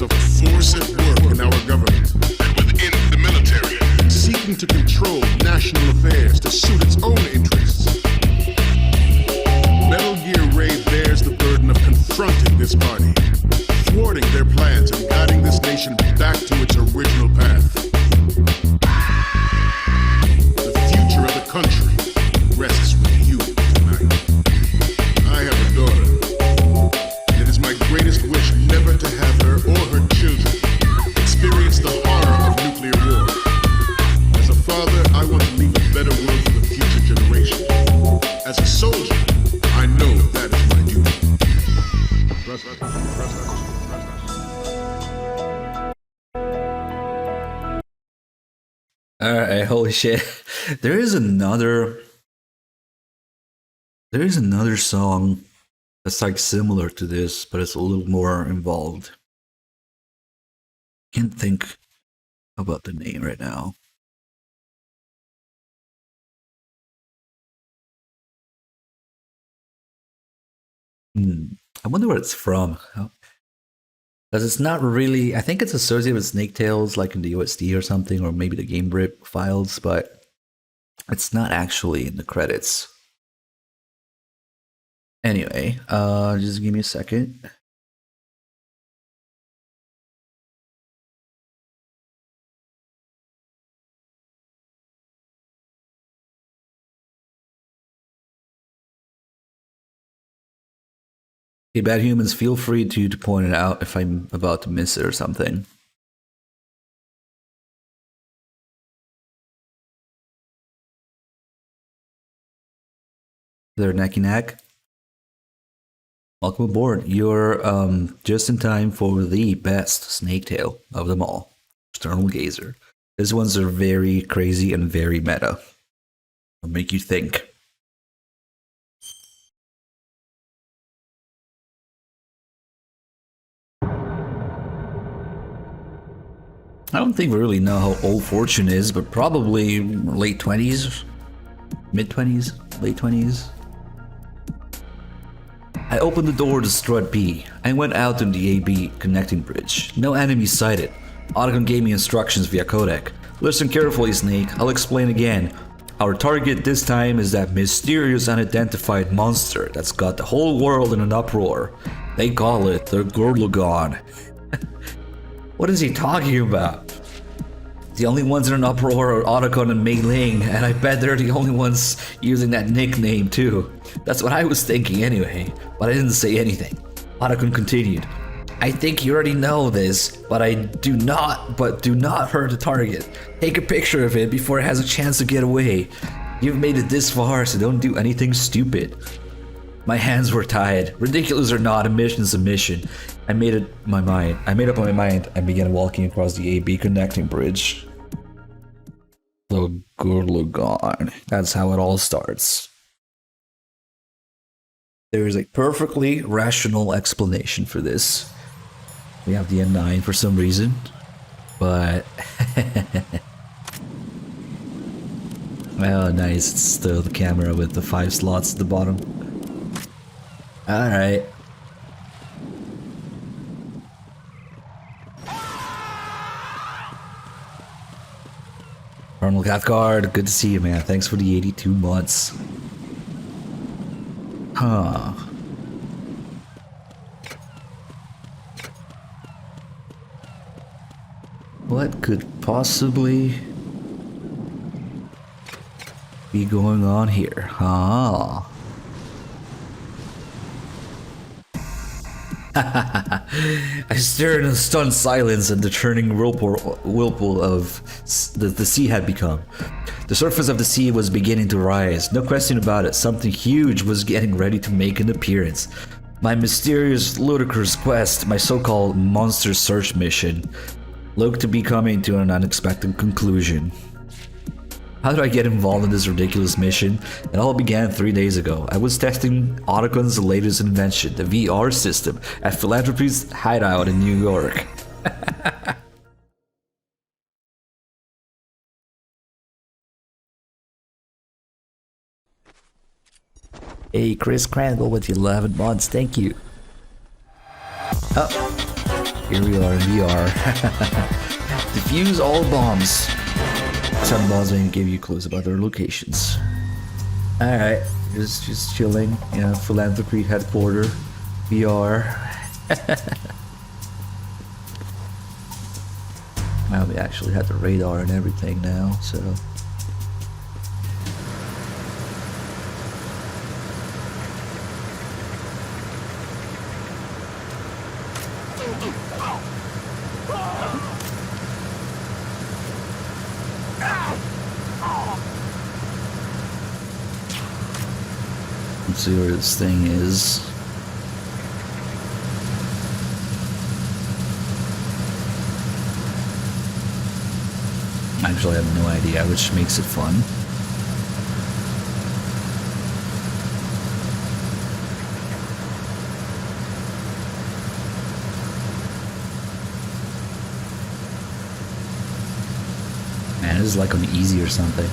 of force at work in our government and within the military, seeking to control national affairs to suit its own interests. Metal Gear Ray bears the burden of confronting this party, thwarting their plans and guiding this nation back to its original path. The future of the country rests with you tonight. I have a daughter, and it is my greatest wish never to have her or her children experience the horror of nuclear war. As a father, I want to leave a better world for the future generation. As a soldier, I know that is my duty. Trust us. Trust us. Alright, holy shit. There is another song that's like similar to this, but it's a little more involved. Can't think about the name right now. I wonder where it's from. Because it's not really, I think it's associated with Snake Tales, like in the OST or something, or maybe the Game Rip files, but it's not actually in the credits. Anyway, just give me a second. Hey, bad humans, feel free to point it out if I'm about to miss it or something. There, Nacky Knack. Welcome aboard. You're just in time for the best Snake Tale of them all. External Gazer. These ones are very crazy and very meta. They'll make you think. I don't think we really know how old Fortune is, but probably late 20s, mid 20s, late 20s. I opened the door to Strut B. I went out on the AB connecting bridge. No enemies sighted. Otacon gave me instructions via codec. Listen carefully, Snake. I'll explain again. Our target this time is that mysterious unidentified monster that's got the whole world in an uproar. They call it the Gurlugon. What is he talking about? The only ones in an uproar are Otacon and Mei Ling, and I bet they're the only ones using that nickname too. That's what I was thinking anyway, but I didn't say anything. Otacon continued. I think you already know this, but do not hurt the target. Take a picture of it before it has a chance to get away. You've made it this far, so don't do anything stupid. My hands were tied. Ridiculous or not, a mission's a mission. I made up my mind and began walking across the AB connecting bridge. The Gurlugon. That's how it all starts. There is a perfectly rational explanation for this. We have the M9 for some reason, but oh, nice. It's still the camera with the 5 slots at the bottom. All right. Colonel Cathcart, good to see you, man. Thanks for the 82 months. Huh. What could possibly be going on here? Huh. I stared in stunned silence at the churning whirlpool of the sea had become. The surface of the sea was beginning to rise. No question about it. Something huge was getting ready to make an appearance. My mysterious, ludicrous quest, my so-called monster search mission, looked to be coming to an unexpected conclusion. How did I get involved in this ridiculous mission? It all began 3 days ago. I was testing Otacon's latest invention, the VR system, at Philanthropy's hideout in New York. Hey, Chris Crandall with 11 months, thank you. Oh, Here we are in VR. Defuse all bombs. Some bombs may give you clues about their locations. Alright, just chilling, you know, philanthropy headquarter, VR. Well, we actually had the radar and everything now, so. Let's see where this thing is. Actually, I have no idea, which makes it fun. Man, this is like on easy or something.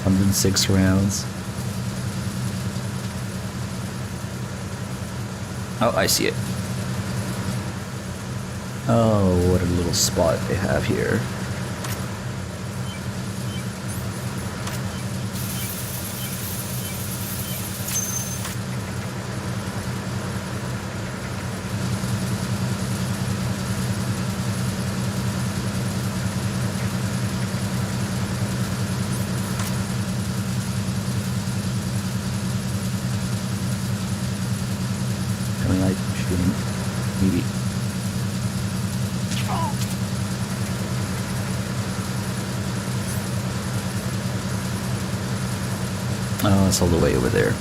106 rounds. Oh, I see it. Oh, what a little spot they have here. Maybe. Oh, it's all the way over there.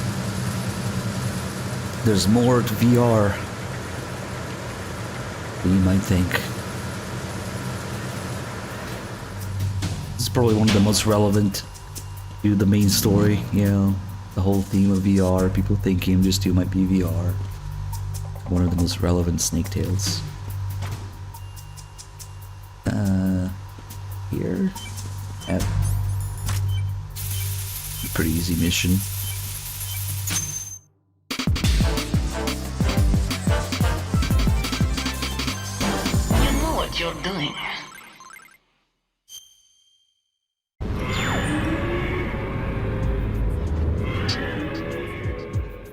There's more to VR than you might think. This is probably one of the most relevant to the main story, you know, the whole theme of VR. People think Game Just 2 might be VR. One of the most relevant Snake Tales. Here? Yep. Pretty easy mission. You know what you're doing.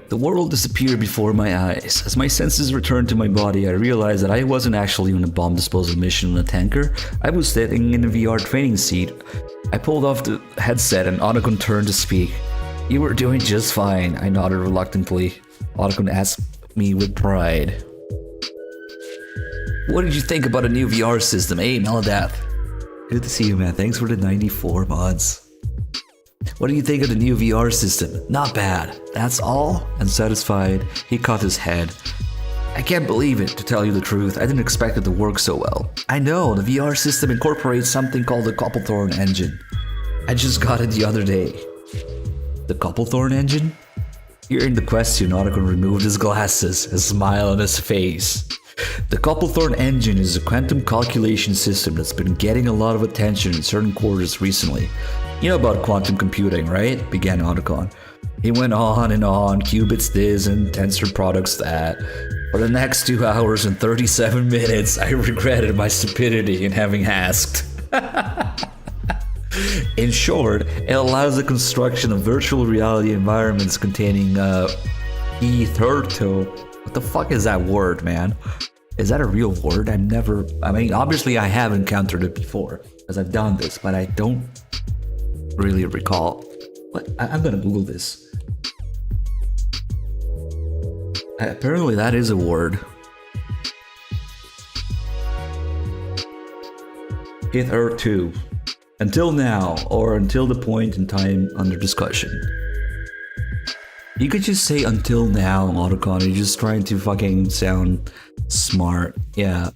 The world disappeared before my eyes. As my senses returned to my body, I realized that I wasn't actually on a bomb disposal mission on a tanker. I was sitting in a VR training seat. I pulled off the headset and Otacon turned to speak. "You were doing just fine," I nodded reluctantly. Otacon asked me with pride. "What did you think about a new VR system, eh, Melodath?" "Good to see you, man. Thanks for the 94 mods." "What do you think of the new VR system?" "Not bad." "That's all?" Unsatisfied, he caught his head. "I can't believe it, to tell you the truth. I didn't expect it to work so well." "I know, the VR system incorporates something called the Copplethorne engine. I just got it the other day." "The Copplethorne engine?" Hearing the question, Otacon removed his glasses, a smile on his face. The Copplethorne engine is a quantum calculation system that's been getting a lot of attention in certain quarters recently. "You know about quantum computing, right?" began Otacon. He went on and on, qubits this and tensor products that. For the next 2 hours and 37 minutes, I regretted my stupidity in having asked. In short, it allows the construction of virtual reality environments containing etherto. What the fuck is that word, man? Is that a real word? I mean, obviously I have encountered it before, because I've done this, but I don't really recall. What? I'm gonna Google this. Apparently that is a word. Hitherto. Until now, or until the point in time under discussion. You could just say until now, Otacon. You're just trying to fucking sound smart. Yeah.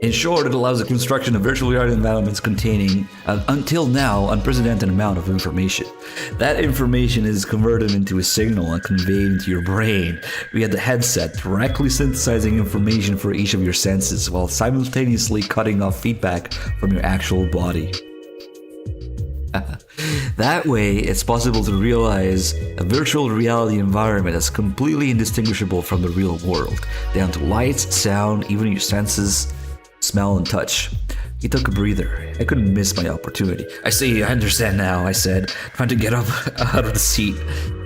In short, it allows the construction of virtual reality environments containing an until now unprecedented amount of information. That information is converted into a signal and conveyed into your brain via the headset, directly synthesizing information for each of your senses while simultaneously cutting off feedback from your actual body. That way, it's possible to realize a virtual reality environment that's completely indistinguishable from the real world, down to lights, sound, even your senses, smell, and touch. He took a breather. I couldn't miss my opportunity. I see, I understand now, I said, trying to get up out of the seat.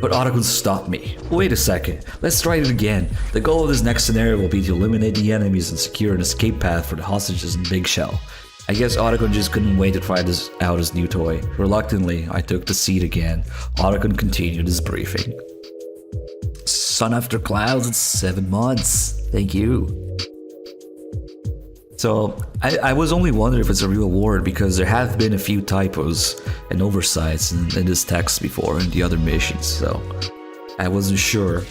But Otacon stopped me. Wait a second, let's try it again. The goal of this next scenario will be to eliminate the enemies and secure an escape path for the hostages in Big Shell. I guess Otacon just couldn't wait to try this out his new toy. Reluctantly, I took the seat again. Otacon continued his briefing. Sun after clouds, it's 7 months. Thank you. So, I was only wondering if it's a real word because there have been a few typos and oversights in this text before in the other missions, so I wasn't sure.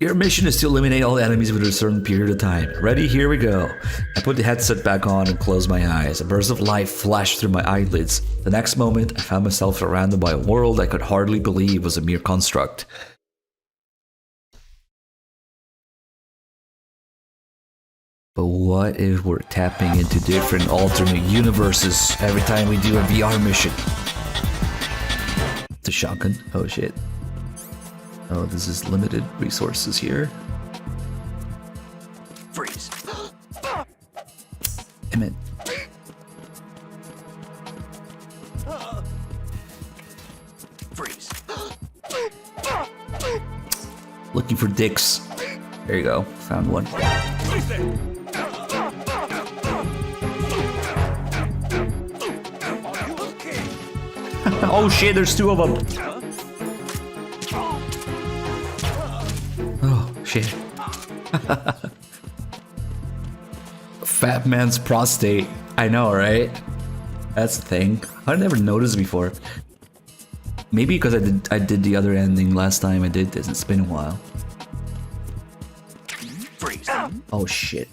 Your mission is to eliminate all enemies within a certain period of time. Ready? Here we go. I put the headset back on and closed my eyes. A burst of light flashed through my eyelids. The next moment, I found myself surrounded by a world I could hardly believe was a mere construct. But what if we're tapping into different alternate universes every time we do a VR mission? The shotgun? Oh shit. Oh, this is limited resources here. Freeze. Damn it. Freeze. Looking for dicks. There you go. Found one. Oh shit, there's 2 of them. Oh shit. Fat man's prostate. I know, right? That's the thing. I never noticed before. Maybe because I did the other ending last time I did this. It's been a while. Freeze. Oh shit.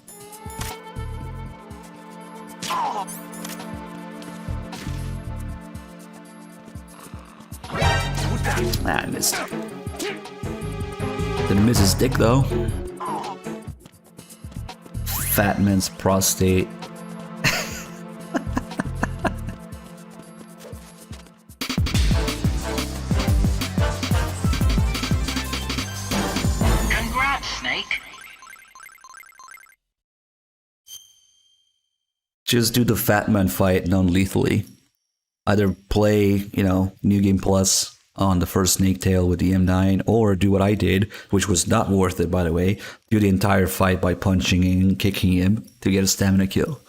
I missed. Didn't miss his dick though. Fat man's prostate. Congrats, Snake. Just do the Fat Man fight non-lethally. Either play, New Game Plus on the first Snake Tail with the M9, or do what I did, which was not worth it, by the way. Do the entire fight by punching and kicking him to get a stamina kill.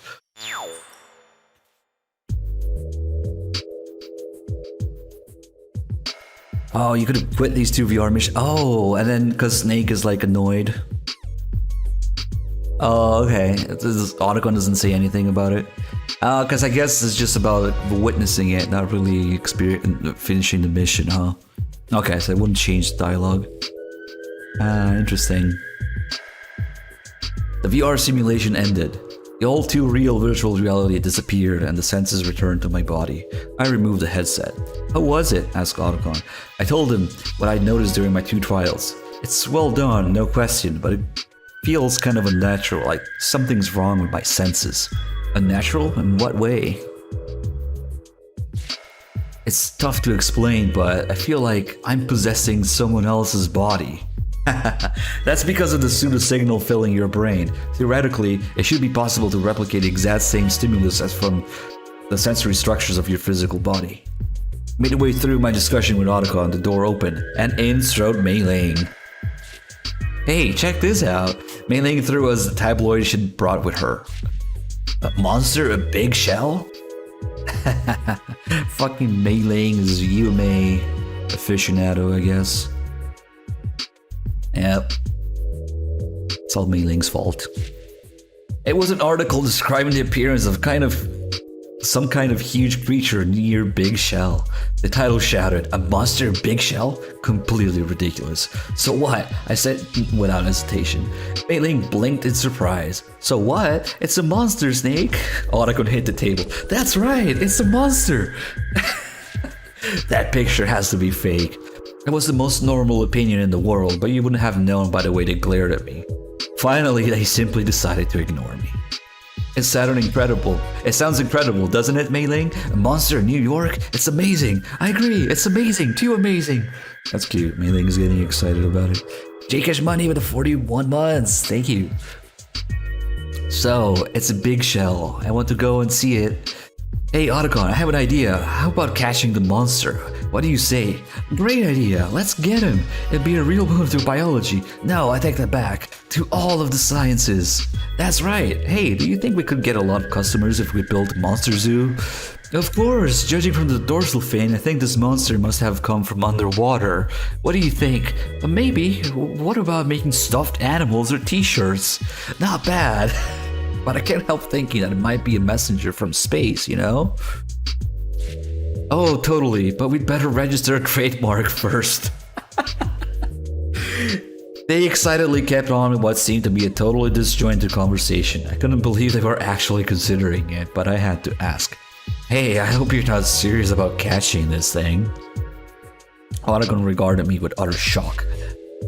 Oh, you could have quit these 2 VR missions. Oh, and then because Snake is like annoyed. Oh, okay. Otacon doesn't say anything about it. Because I guess it's just about witnessing it, not really finishing the mission, huh? Okay, so it wouldn't change the dialogue. Interesting. The VR simulation ended. The all too real virtual reality disappeared and the senses returned to my body. I removed the headset. How was it? Asked Otacon. I told him what I'd noticed during my 2 trials. It's well done, no question, but it feels kind of unnatural, like something's wrong with my senses. Unnatural? In what way? It's tough to explain, but I feel like I'm possessing someone else's body. That's because of the pseudo-signal filling your brain. Theoretically, it should be possible to replicate the exact same stimulus as from the sensory structures of your physical body. Midway through my discussion with Otacon, the door opened, and in strode Mei Ling. Hey, check this out. Mei Ling threw us the tabloid she'd brought with her. A monster, a big shell? Fucking Mei Ling is UMA aficionado, I guess. Yep. It's all Mei Ling's fault. It was an article describing the appearance of some kind of huge creature near Big Shell. The title shouted, "A monster Big Shell?" Completely ridiculous. So what? I said without hesitation. Mei Ling blinked in surprise. So what? It's a monster, Snake. Otacon hit the table. That's right, it's a monster. That picture has to be fake. It was the most normal opinion in the world, but you wouldn't have known by the way they glared at me. Finally, they simply decided to ignore me. It sounded incredible. It sounds incredible, doesn't it, Mei Ling? A monster in New York? It's amazing. I agree. It's amazing. Too amazing. That's cute. Mei Ling is getting excited about it. Jcash Money with the 41 months. Thank you. So, it's a big shell. I want to go and see it. Hey, Otacon, I have an idea. How about catching the monster? What do you say? Great idea. Let's get him. It'd be a real move to biology. No, I take that back. To all of the sciences. That's right. Hey, do you think we could get a lot of customers if we built a monster zoo? Of course. Judging from the dorsal fin, I think this monster must have come from underwater. What do you think? Maybe. What about making stuffed animals or t-shirts? Not bad. But I can't help thinking that it might be a messenger from space, you know? Oh, totally, but we'd better register a trademark first. They excitedly kept on with what seemed to be a totally disjointed conversation. I couldn't believe they were actually considering it, but I had to ask. Hey, I hope you're not serious about catching this thing. Otacon regarded me with utter shock.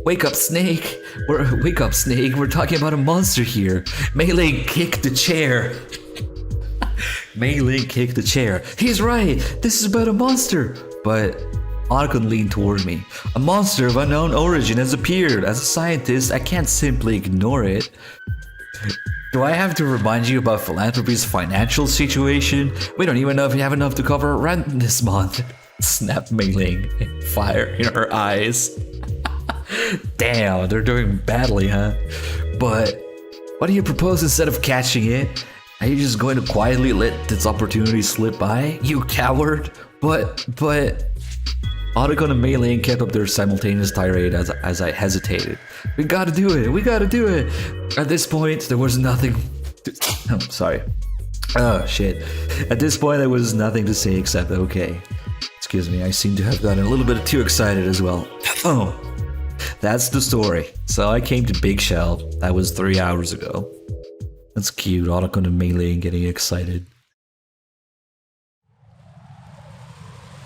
Wake up, Snake! Wake up, Snake! We're talking about a monster here. Mei Ling kicked the chair. Mei Ling kicked the chair. He's right. This is about a monster. But Otacon leaned toward me. A monster of unknown origin has appeared. As a scientist, I can't simply ignore it. Do I have to remind you about philanthropy's financial situation? We don't even know if you have enough to cover rent this month. Snapped Mei Ling, fire in her eyes. Damn, they're doing badly, huh? But what do you propose instead of catching it? Are you just going to quietly let this opportunity slip by? You coward! But... Otacon and Mei Ling kept up their simultaneous tirade as I hesitated. We gotta do it! We gotta do it! At this point, there was nothing... Oh, sorry. Oh, shit. At this point, there was nothing to say except, okay. Excuse me, I seem to have gotten a little bit too excited as well. Oh. That's the story. So I came to Big Shell. That was 3 hours ago. That's cute. Otacon and Mei Ling getting excited.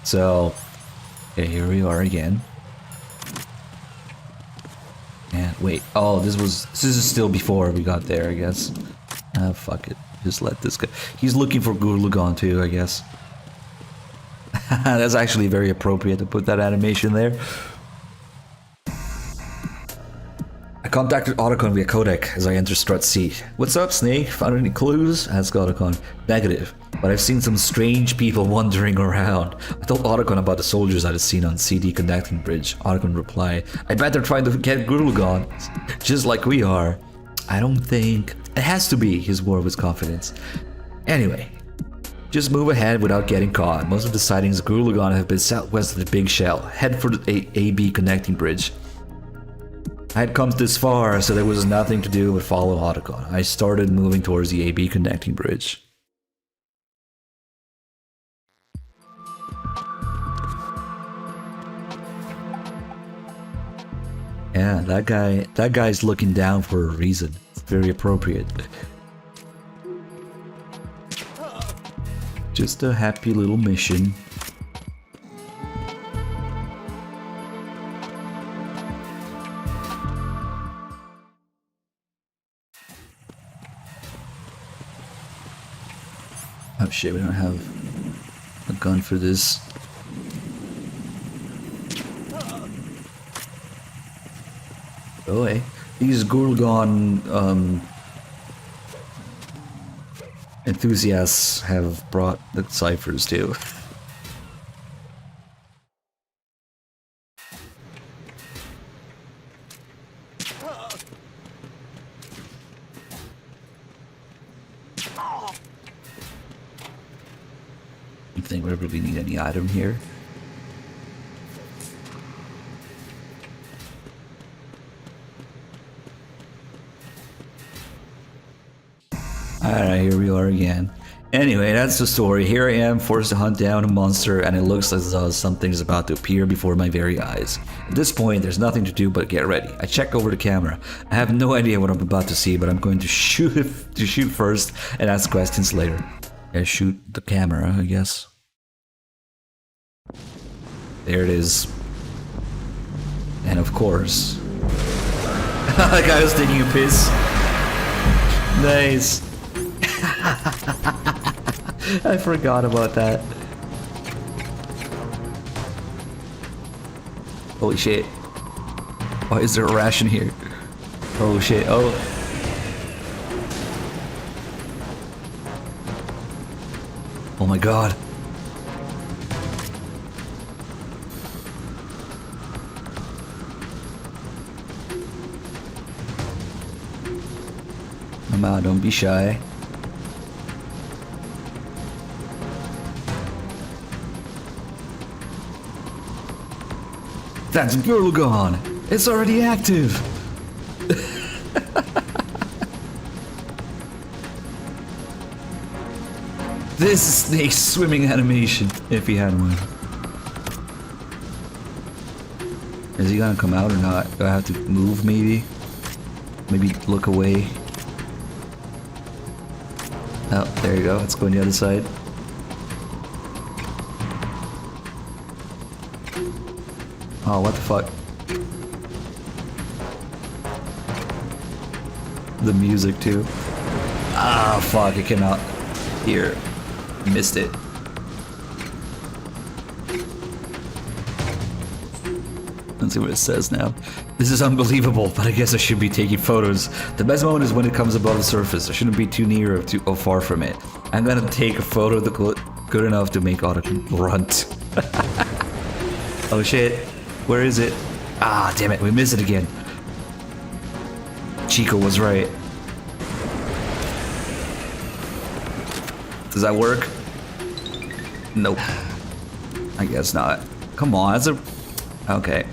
So, okay, here we are again. And wait, oh, this is still before we got there, I guess. Ah, fuck it. Just let this go. He's looking for Gurlugon too, I guess. That's actually very appropriate to put that animation there. I contacted Otacon via codec as I enter Strut C. What's up, Snake? Found any clues? Asked Otacon. Negative, but I've seen some strange people wandering around. I told Otacon about the soldiers I'd seen on CD connecting bridge. Otacon replied, I bet they're trying to get Gurlugon, just like we are. I don't think... It has to be, he swore with confidence. Anyway, just move ahead without getting caught. Most of the sightings of Gurlugon have been southwest of the Big Shell. Head for the AB connecting bridge. I had come this far, so there was nothing to do but follow Otacon. I started moving towards the AB connecting bridge. Yeah, that guy's looking down for a reason. It's very appropriate. Just a happy little mission. Oh shit, we don't have a gun for this. Oh, hey. These Gurlugon enthusiasts have brought the ciphers too. You think we really need any item here? Alright, here we are again. Anyway, that's the story. Here I am, forced to hunt down a monster, and it looks as though something's about to appear before my very eyes. At this point, there's nothing to do but get ready. I check over the camera. I have no idea what I'm about to see, but I'm going to shoot first and ask questions later. I shoot the camera, I guess. There it is. And of course... that guy was taking a piss. Nice. I forgot about that. Holy shit. Why is there a ration here? Oh shit, oh. Oh my god. Come on, don't be shy. That's Gurlgon! It's already active! This is Snake's swimming animation, if he had one. Is he gonna come out or not? Do I have to move maybe? Maybe look away? Oh, there you go. Let's go on the other side. Oh, what the fuck? The music too. Ah, fuck, it came out here. Missed it. Let's see what it says now. This is unbelievable, but I guess I should be taking photos. The best moment is when it comes above the surface. I shouldn't be too near or too far from it. I'm gonna take a photo good enough to make Otto grunt. Oh shit. Where is it? Ah, damn it, we missed it again. Chico was right. Does that work? Nope. I guess not. Come on, that's a... Okay.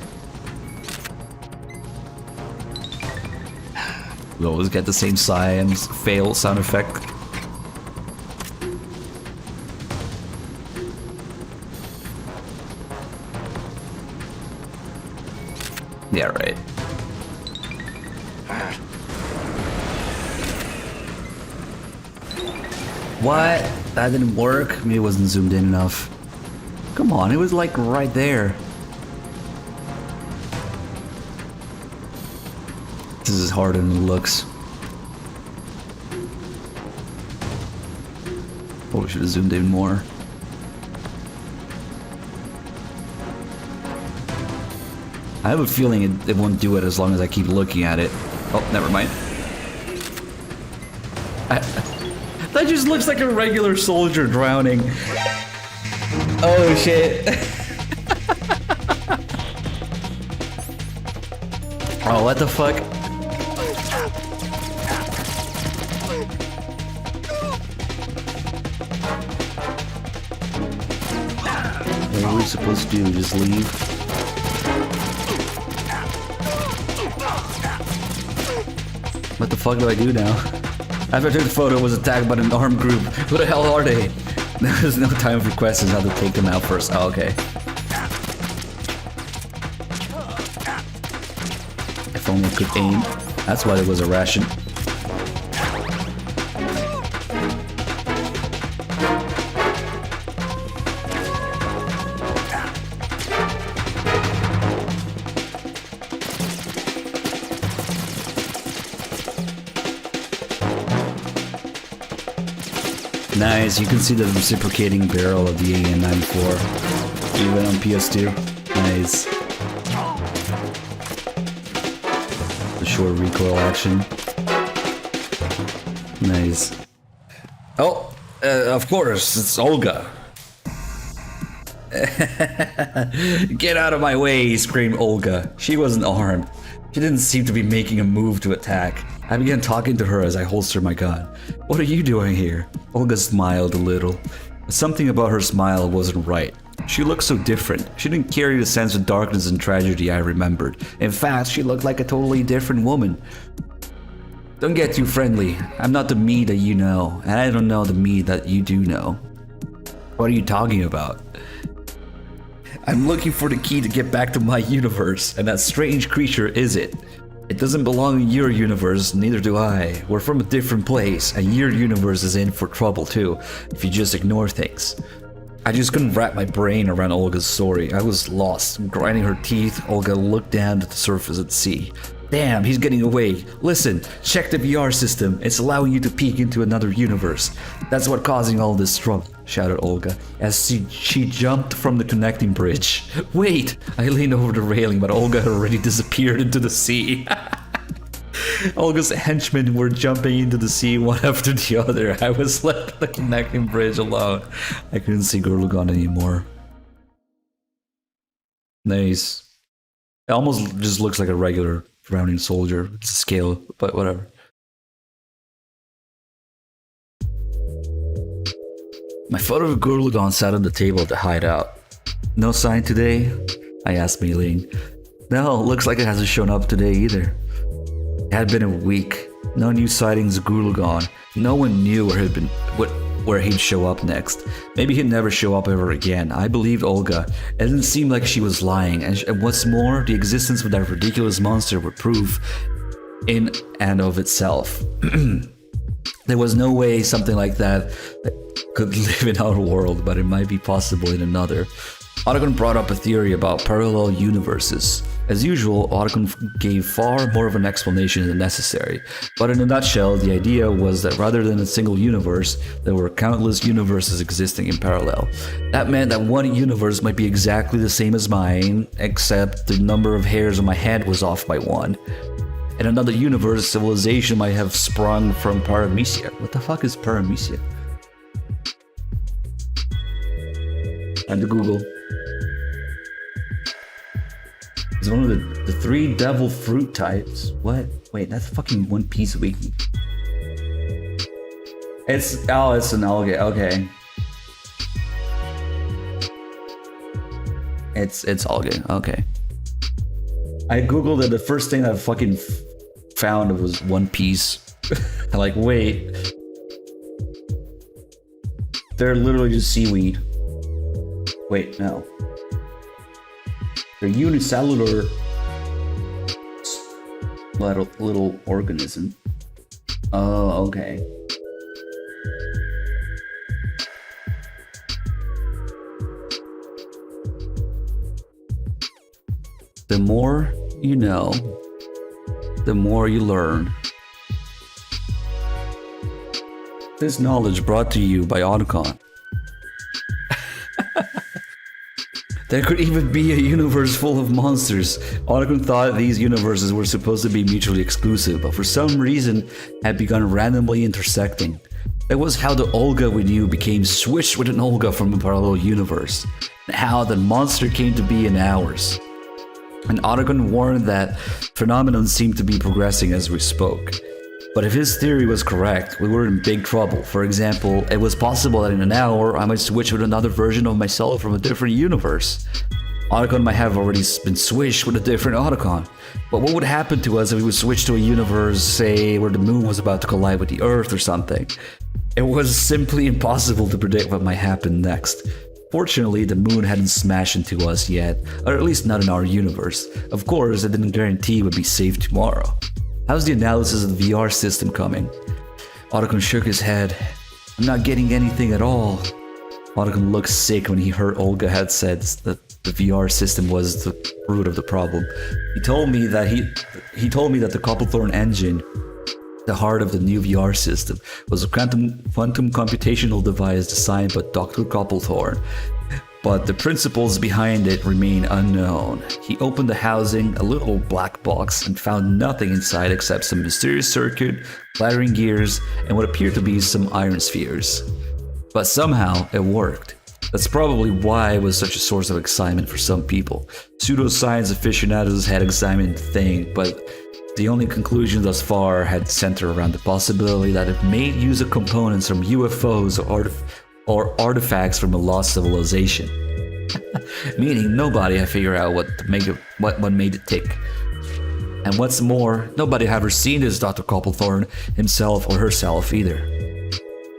We always get the same science fail sound effect. Yeah, right. What? That didn't work? Maybe it wasn't zoomed in enough. Come on, it was like right there. This is harder than it looks. Probably should have zoomed in more. I have a feeling it won't do it as long as I keep looking at it. Oh, never mind. That just looks like a regular soldier drowning. Oh shit. Oh, what the fuck? What are we supposed to do? Just leave? What the fuck do I do now? After I took the photo, was attacked by an armed group. Who the hell are they? There's no time for questions. How to take them out first. Oh, okay. If only I could aim. That's why there was a ration. Nice, you can see the reciprocating barrel of the AN-94, even on PS2. Nice. The short recoil action. Nice. Oh, of course, it's Olga. Get out of my way, screamed Olga. She wasn't armed. She didn't seem to be making a move to attack. I began talking to her as I holstered my gun. What are you doing here? Olga smiled a little. Something about her smile wasn't right. She looked so different. She didn't carry the sense of darkness and tragedy I remembered. In fact, she looked like a totally different woman. Don't get too friendly. I'm not the me that you know, and I don't know the me that you do know. What are you talking about? I'm looking for the key to get back to my universe, and that strange creature is it. It doesn't belong in your universe, neither do I. We're from a different place, and your universe is in for trouble too, if you just ignore things. I just couldn't wrap my brain around Olga's story. I was lost. Grinding her teeth, Olga looked down at the surface of the sea. Damn, he's getting away. Listen, check the VR system. It's allowing you to peek into another universe. That's what causing all this trouble, shouted Olga as she jumped from the connecting bridge. Wait! I leaned over the railing, but Olga had already disappeared into the sea. Olga's henchmen were jumping into the sea one after the other. I was left at the connecting bridge alone. I couldn't see Gurlugon anymore. Nice. It almost just looks like a regular drowning soldier. It's a scale, but whatever. My photo of Gurlugon sat on the table at the hideout. No sign today? I asked Mei Ling. No, looks like it hasn't shown up today either. It had been a week. No new sightings of Gurlugon. No one knew where he'd show up next. Maybe he'd never show up ever again. I believed Olga. It didn't seem like she was lying, and what's more, the existence of that ridiculous monster would prove in and of itself. There was no way something like that could live in our world, but it might be possible in another. Otacon brought up a theory about parallel universes. As usual, Otacon gave far more of an explanation than necessary, but in a nutshell, the idea was that rather than a single universe, there were countless universes existing in parallel. That meant that one universe might be exactly the same as mine, except the number of hairs on my head was off by one. In another universe, civilization might have sprung from Paramecia. What the fuck is Paramecia? And to Google. It's one of the three devil fruit types. What? Wait, that's fucking One Piece wiki. It's an algae. Okay. It's algae. Okay. I googled it. The first thing I fucking found was One Piece. I'm like, wait. They're literally just seaweed. Wait, no. They're unicellular little organism. Oh, okay. The more you know, the more you learn. This knowledge brought to you by Otacon. There could even be a universe full of monsters. Otacon thought these universes were supposed to be mutually exclusive, but for some reason had begun randomly intersecting. That was how the Olga we knew became switched with an Olga from a parallel universe, and how the monster came to be in ours. And Otacon warned that phenomenon seemed to be progressing as we spoke. But if his theory was correct, we were in big trouble. For example, it was possible that in an hour I might switch with another version of myself from a different universe. Otacon might have already been switched with a different Otacon. But what would happen to us if we would switch to a universe, say, where the moon was about to collide with the Earth or something? It was simply impossible to predict what might happen next. Fortunately, the moon hadn't smashed into us yet, or at least not in our universe. Of course, it didn't guarantee we'd be safe tomorrow. How's the analysis of the VR system coming? Otacon shook his head. I'm not getting anything at all. Otacon looked sick when he heard Olga had said that the VR system was the root of the problem. He told me that the Copplethorne engine, the heart of the new VR system, was a quantum computational device designed by Dr. Copplethorne. But the principles behind it remain unknown. He opened the housing, a little black box, and found nothing inside except some mysterious circuit, clattering gears, and what appeared to be some iron spheres. But somehow, it worked. That's probably why it was such a source of excitement for some people. Pseudoscience aficionados had examined the thing, but the only conclusion thus far had centered around the possibility that it may use the components from UFOs or artifacts from a lost civilization. Meaning nobody had figured out what made it tick. And what's more, nobody had ever seen this Dr. Copplethorne himself or herself either.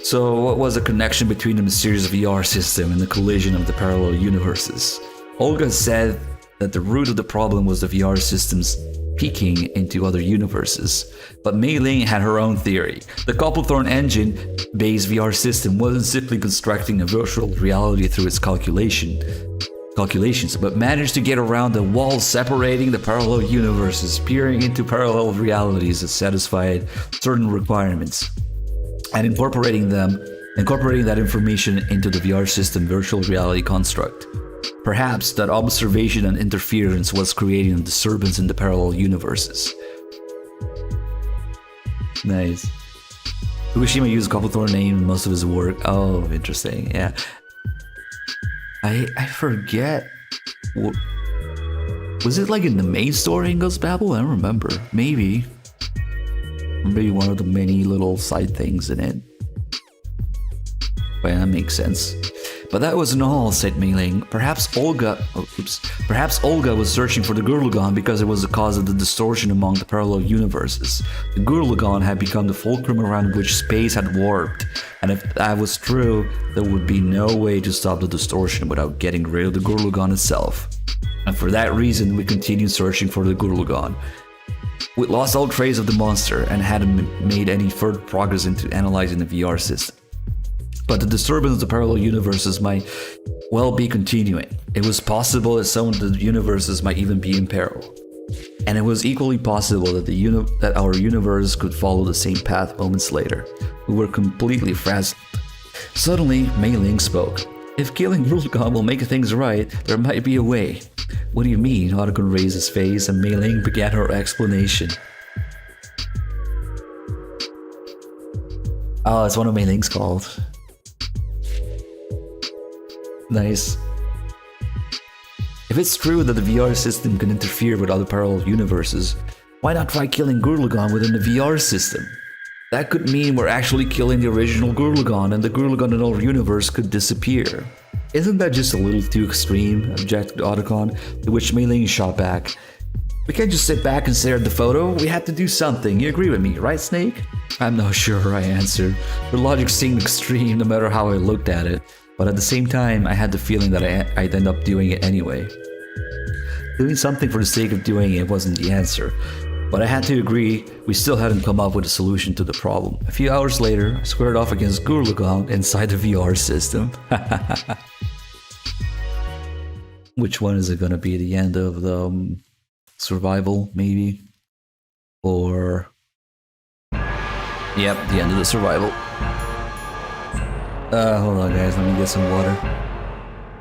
So what was the connection between the mysterious VR system and the collision of the parallel universes? Olga said that the root of the problem was the VR system's peeking into other universes. But Mei Ling had her own theory. The Copplethorne engine-based VR system wasn't simply constructing a virtual reality through its calculation. calculations, but managed to get around the wall separating the parallel universes, peering into parallel realities that satisfied certain requirements, and incorporating that information into the VR system virtual reality construct. Perhaps that observation and interference was creating a disturbance in the parallel universes. Nice. Fukushima used Copplethorne name in most of his work. Oh, interesting. Yeah. I forget. Was it like in the main story in Ghost Babel? I don't remember. Maybe. Maybe one of the many little side things in it. But yeah, that makes sense. But that wasn't all, said Mei-Ling. Perhaps Olga was searching for the Gurlagon because it was the cause of the distortion among the parallel universes. The Gurlagon had become the fulcrum around which space had warped, and if that was true, there would be no way to stop the distortion without getting rid of the Gurlagon itself. And for that reason, we continued searching for the Gurlagon. We lost all trace of the monster and hadn't made any further progress into analyzing the VR system. But the disturbance of the parallel universes might well be continuing. It was possible that some of the universes might even be in peril. And it was equally possible that that our universe could follow the same path moments later. We were completely frazzled. Suddenly, Mei-Ling spoke. If killing Gurlagon will make things right, there might be a way. What do you mean? Otacon raised his face and Mei-Ling began her explanation. Oh, it's one of Mei-Ling's calls. Nice. If it's true that the VR system can interfere with other parallel universes, why not try killing Gurlagon within the VR system? That could mean we're actually killing the original Gurlagon and the Gurlagon in our universe could disappear. Isn't that just a little too extreme? Objected Otacon, to which Mei-Ling shot back. We can't just sit back and stare at the photo, we have to do something, you agree with me, right Snake? I'm not sure, I answered. The logic seemed extreme no matter how I looked at it. But at the same time, I had the feeling that I'd end up doing it anyway. Doing something for the sake of doing it wasn't the answer, but I had to agree we still hadn't come up with a solution to the problem. A few hours later, I squared off against Gurlagon inside the VR system. Which one is it gonna be? The end of the survival, maybe? Or... Yep, the end of the survival. Hold on guys, let me get some water.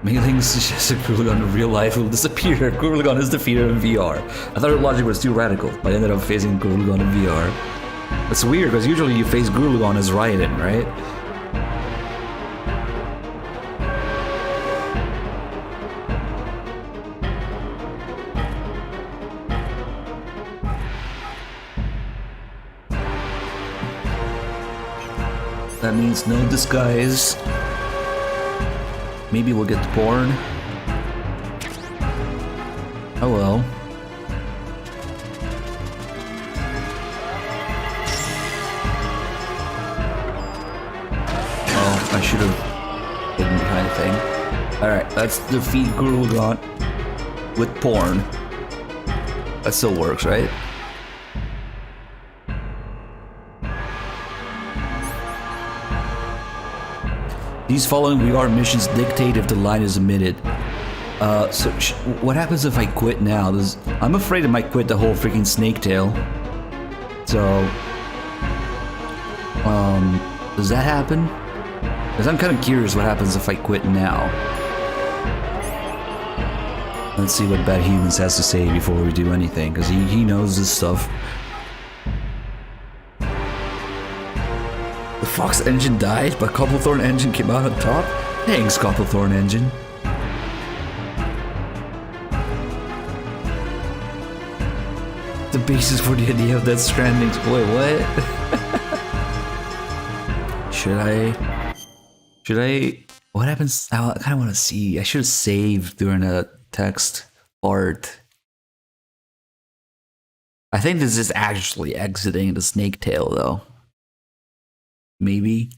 Mei-Ling suggested Gurlagon in real life will disappear. Gurlagon is defeated in VR. I thought her logic was too radical, but I ended up facing Gurlagon in VR. That's weird, because usually you face Gurlagon as Raiden, right? That means no disguise. Maybe we'll get the porn. Oh well. Oh, I should have hidden behind the thing. Alright, let's defeat Gurlagon with porn. That still works, right? These following VR missions dictate if the line is emitted. What happens if I quit now? I'm afraid I might quit the whole freaking snake tail. So, does that happen? Because I'm kind of curious what happens if I quit now. Let's see what Bad Humans has to say before we do anything, because he knows this stuff. The Fox engine died, but Copplethorne engine came out on top? Thanks, Copplethorne engine. The basis for the idea of Death Stranding. Boy, what? Should I... What happens? I kind of want to see. I should have saved during a text part. I think this is actually exiting the snake tail, though. Maybe.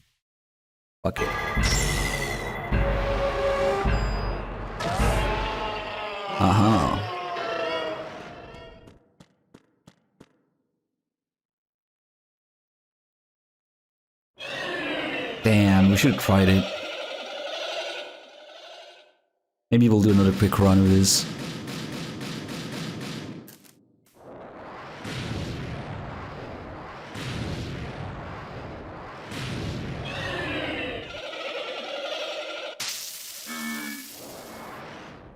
Fuck it. Damn, we should have tried it. Maybe we'll do another quick run with this.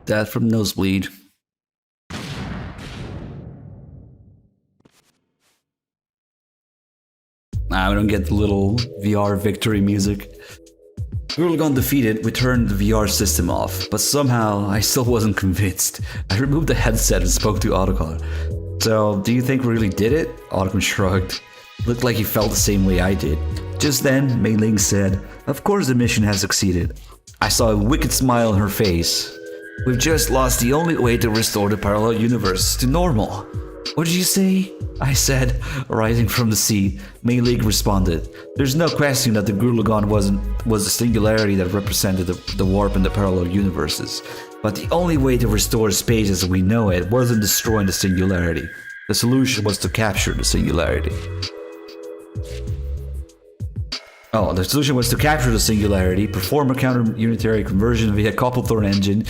That from Nosebleed. We don't get the little VR victory music. Gurlagon defeated, we turned the VR system off, but somehow I still wasn't convinced. I removed the headset and spoke to Otacon. So, do you think we really did it? Otacon shrugged. Looked like he felt the same way I did. Just then, Mei Ling said, "Of course the mission has succeeded." I saw a wicked smile on her face. "We've just lost the only way to restore the parallel universe to normal." "What did you say?" I said, rising from the seat. Mei Ling responded, "There's no question that the Gurlagon was a singularity that represented the warp in the parallel universes. But the only way to restore space as we know it wasn't destroying the singularity. The solution was to capture the singularity." The solution was to capture the singularity, perform a counter-unitary conversion via Koppelthorne engine,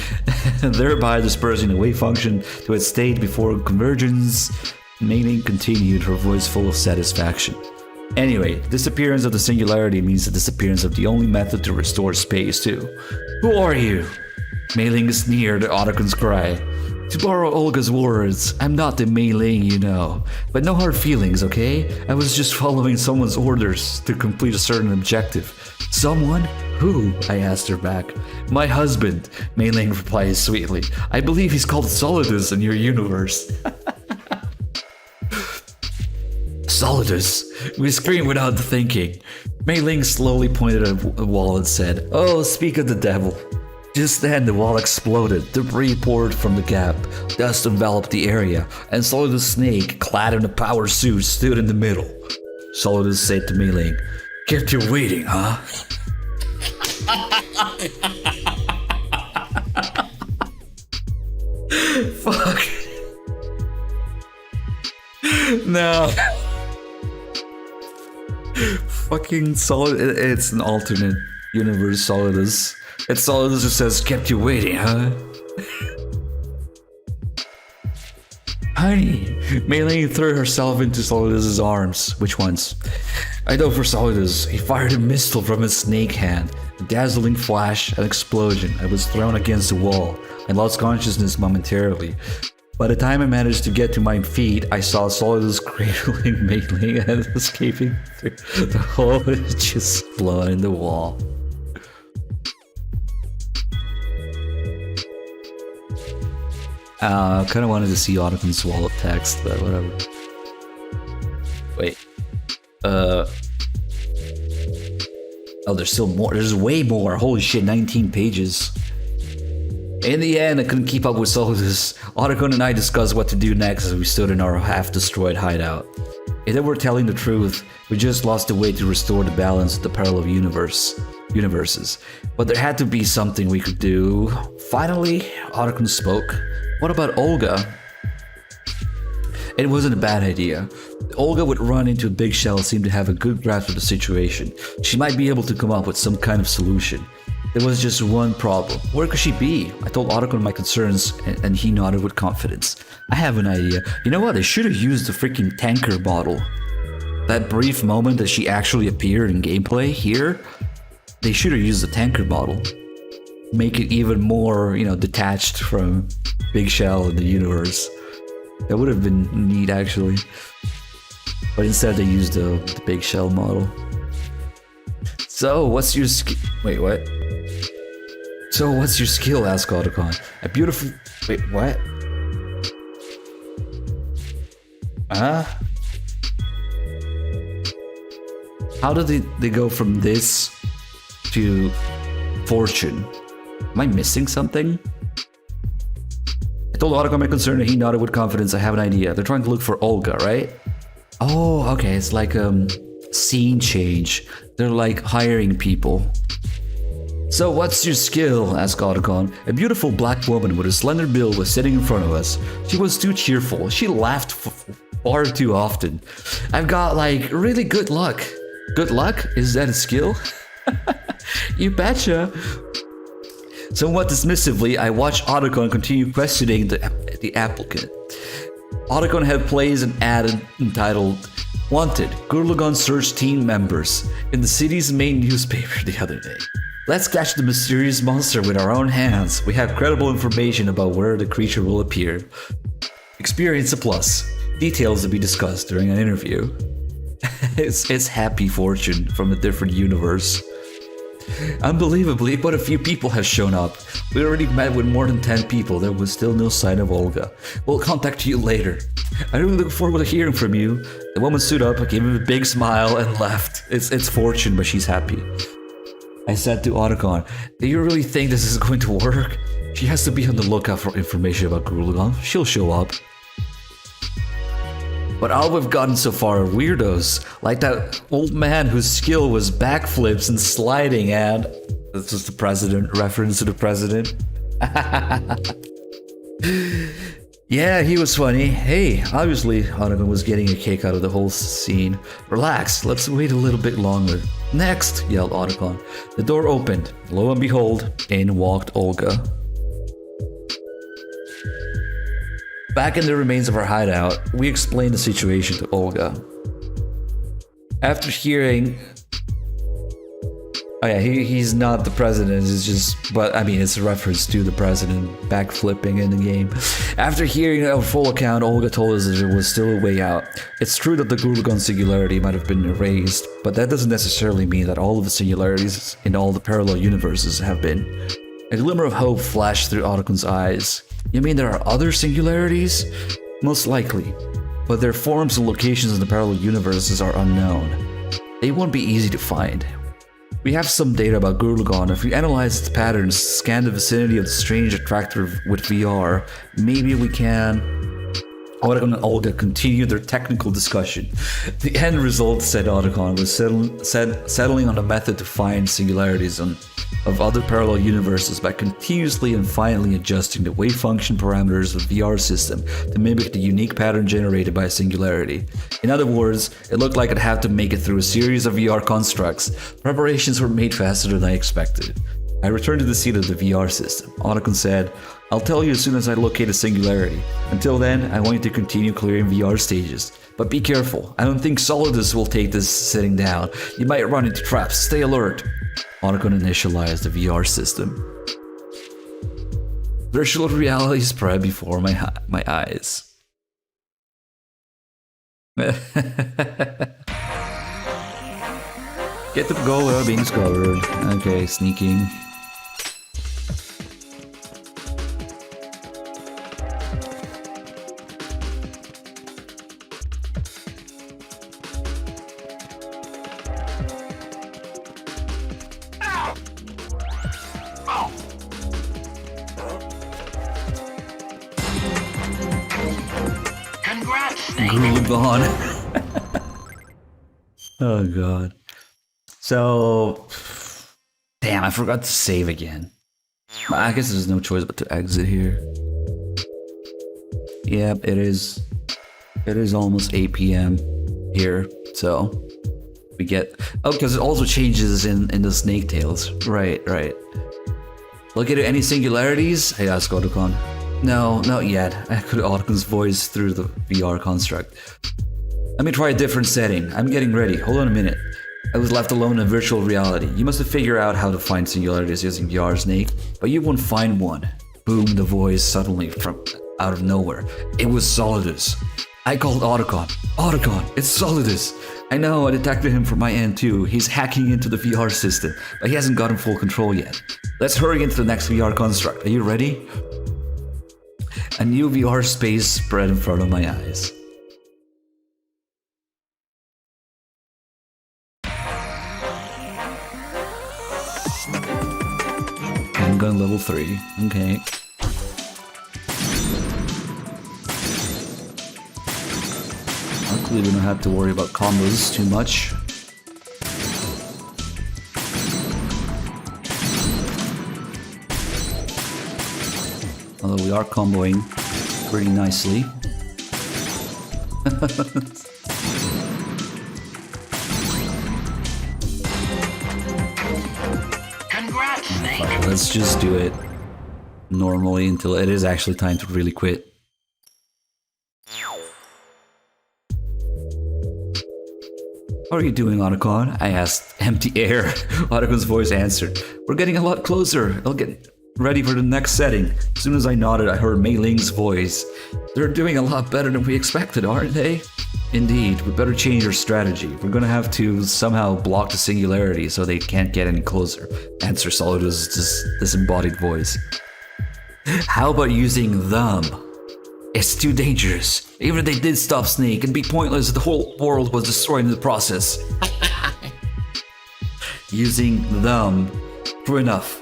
and thereby dispersing the wave function to its state before convergence. Mei Ling continued, her voice full of satisfaction. "Anyway, disappearance of the singularity means the disappearance of the only method to restore space, too." "Who are you?" Mei Ling sneered at Otacon's cry. "To borrow Olga's words, I'm not the Mei Ling you know. But no hard feelings, okay? I was just following someone's orders to complete a certain objective." "Someone? Who?" I asked her back. "My husband," Mei Ling replied sweetly. "I believe he's called Solidus in your universe." "Solidus!" We screamed without thinking. Mei Ling slowly pointed at a wall and said, "Oh, speak of the devil." Just then, the wall exploded, debris poured from the gap, dust enveloped the area, and Solidus Snake, clad in a power suit, stood in the middle. Solidus said to Mei Ling, "Kept you waiting, huh?" Fuck. No. Fucking Solid. It's an alternate universe, Solidus. It's Solidus who says, "Kept you waiting, huh?" "Honey." Mei Ling threw herself into Solidus' arms. "Which ones?" I dove for Solidus. He fired a missile from his snake hand. A dazzling flash, an explosion. I was thrown against the wall. I lost consciousness momentarily. By the time I managed to get to my feet, I saw Solidus cradling Mei Ling and escaping through the hole and just blown in the wall. I kind of wanted to see Otacon's wall of text, but whatever. Wait. Oh, there's still more. There's way more. Holy shit, 19 pages. In the end, I couldn't keep up with Solidus. Otacon and I discussed what to do next as we stood in our half-destroyed hideout. If they were telling the truth, we just lost the way to restore the balance of the parallel universes. But there had to be something we could do. Finally, Otacon spoke. "What about Olga?" It wasn't a bad idea. Olga would run into a big shell, seemed to have a good grasp of the situation. She might be able to come up with some kind of solution. There was just one problem. Where could she be? I told Otacon my concerns, and he nodded with confidence. "I have an idea. You know what? They should have used the freaking tanker bottle. That brief moment that she actually appeared in gameplay here, they should have used the tanker bottle. Make it even more, detached from Big Shell in the universe. That would have been neat, actually. But instead, they used the Big Shell model. So, what's your Wait, what? "So, what's your skill?" asked Otacon. "A beautiful..." Wait, what? How did they go from this to fortune? Am I missing something? I told Otacon my concern and he nodded with confidence. "I have an idea. They're trying to look for Olga, right?" "Oh, okay. It's like scene change. They're like hiring people." "So what's your skill?" asked Otacon. A beautiful black woman with a slender build was sitting in front of us. She was too cheerful. She laughed far too often. "I've got really good luck." "Good luck? Is that a skill?" "You betcha." Somewhat dismissively, I watched Otacon continue questioning the applicant. Otacon had placed an ad entitled, "Wanted, Gurlagon search team members," in the city's main newspaper the other day. Let's catch the mysterious monster with our own hands. We have credible information about where the creature will appear. Experience a plus. Details to be discussed during an interview. It's Happy Fortune from a different universe. Unbelievably, but a few people have shown up. We already met with more than 10 people. There was still no sign of Olga. We'll contact you later. I really look forward to hearing from you. The woman stood up, gave him a big smile, and left. It's Fortune, but she's happy. I said to Otacon, "Do you really think this is going to work? She has to be on the lookout for information about Gurlagon. She'll show up." But all we've gotten so far are weirdos, like that old man whose skill was backflips and sliding, and this was the president, reference to the president. Yeah, he was funny. Hey, obviously Otacon was getting a kick out of the whole scene. Relax, let's wait a little bit longer. Next, yelled Otacon. The door opened. Lo and behold, in walked Olga. Back in the remains of our hideout, we explained the situation to Olga. After hearing... Oh yeah, he's not the president, it's just... But, I mean, it's a reference to the president backflipping in the game. After hearing our full account, Olga told us that there was still a way out. It's true that the Gurlagon singularity might have been erased, but that doesn't necessarily mean that all of the singularities in all the parallel universes have been. A glimmer of hope flashed through Otacon's eyes. You mean there are other singularities? Most likely, but their forms and locations in the parallel universes are unknown. They won't be easy to find. We have some data about Gurlagon. If we analyze its patterns, scan the vicinity of the strange attractor with VR, maybe we can... Otacon and Olga continued their technical discussion. The end result, said Otacon, was settling on a method to find singularities of other parallel universes by continuously and finally adjusting the wave function parameters of the VR system to mimic the unique pattern generated by a singularity. In other words, it looked like I'd have to make it through a series of VR constructs. Preparations were made faster than I expected. I returned to the seat of the VR system. Otacon said, "I'll tell you as soon as I locate a singularity. Until then, I want you to continue clearing VR stages. But be careful, I don't think Solidus will take this sitting down. You might run into traps, stay alert." Otacon initialized the VR system. Virtual reality spread before my eyes. Get the goal being discovered. Okay, sneaking. Congrats, Snake. Gurlagon. Oh god. So, damn, I forgot to save again. I guess there's no choice but to exit here. Yep, it is. It is almost 8 p.m. here, so we get. Oh, because it also changes in the Snake Tales. Right. Look at any singularities? I asked Otacon. No, not yet. I echoed Otacon's voice through the VR construct. Let me try a different setting. I'm getting ready. Hold on a minute. I was left alone in virtual reality. You must have figured out how to find singularities using VR, Snake, but you won't find one. Boomed the voice suddenly from out of nowhere. It was Solidus. I called Otacon. Otacon, it's Solidus. I know, I detected him from my end too. He's hacking into the VR system, but he hasn't gotten full control yet. Let's hurry into the next VR construct. Are you ready? A new VR space spread in front of my eyes. Handgun level 3. Okay. Luckily we don't have to worry about combos too much. Although we are comboing pretty nicely. Congrats, Snake. Fuck, let's just do it normally until it is actually time to really quit. How are you doing, Otacon? I asked. Empty air. Otacon's voice answered. We're getting a lot closer. I'll get ready for the next setting. As soon as I nodded, I heard Mei Ling's voice. They're doing a lot better than we expected, aren't they? Indeed, we better change our strategy. We're gonna have to somehow block the singularity so they can't get any closer. Answer Solidus' disembodied voice. How about using them? It's too dangerous. Even if they did stop Snake, it'd be pointless if the whole world was destroyed in the process. Using them. True enough.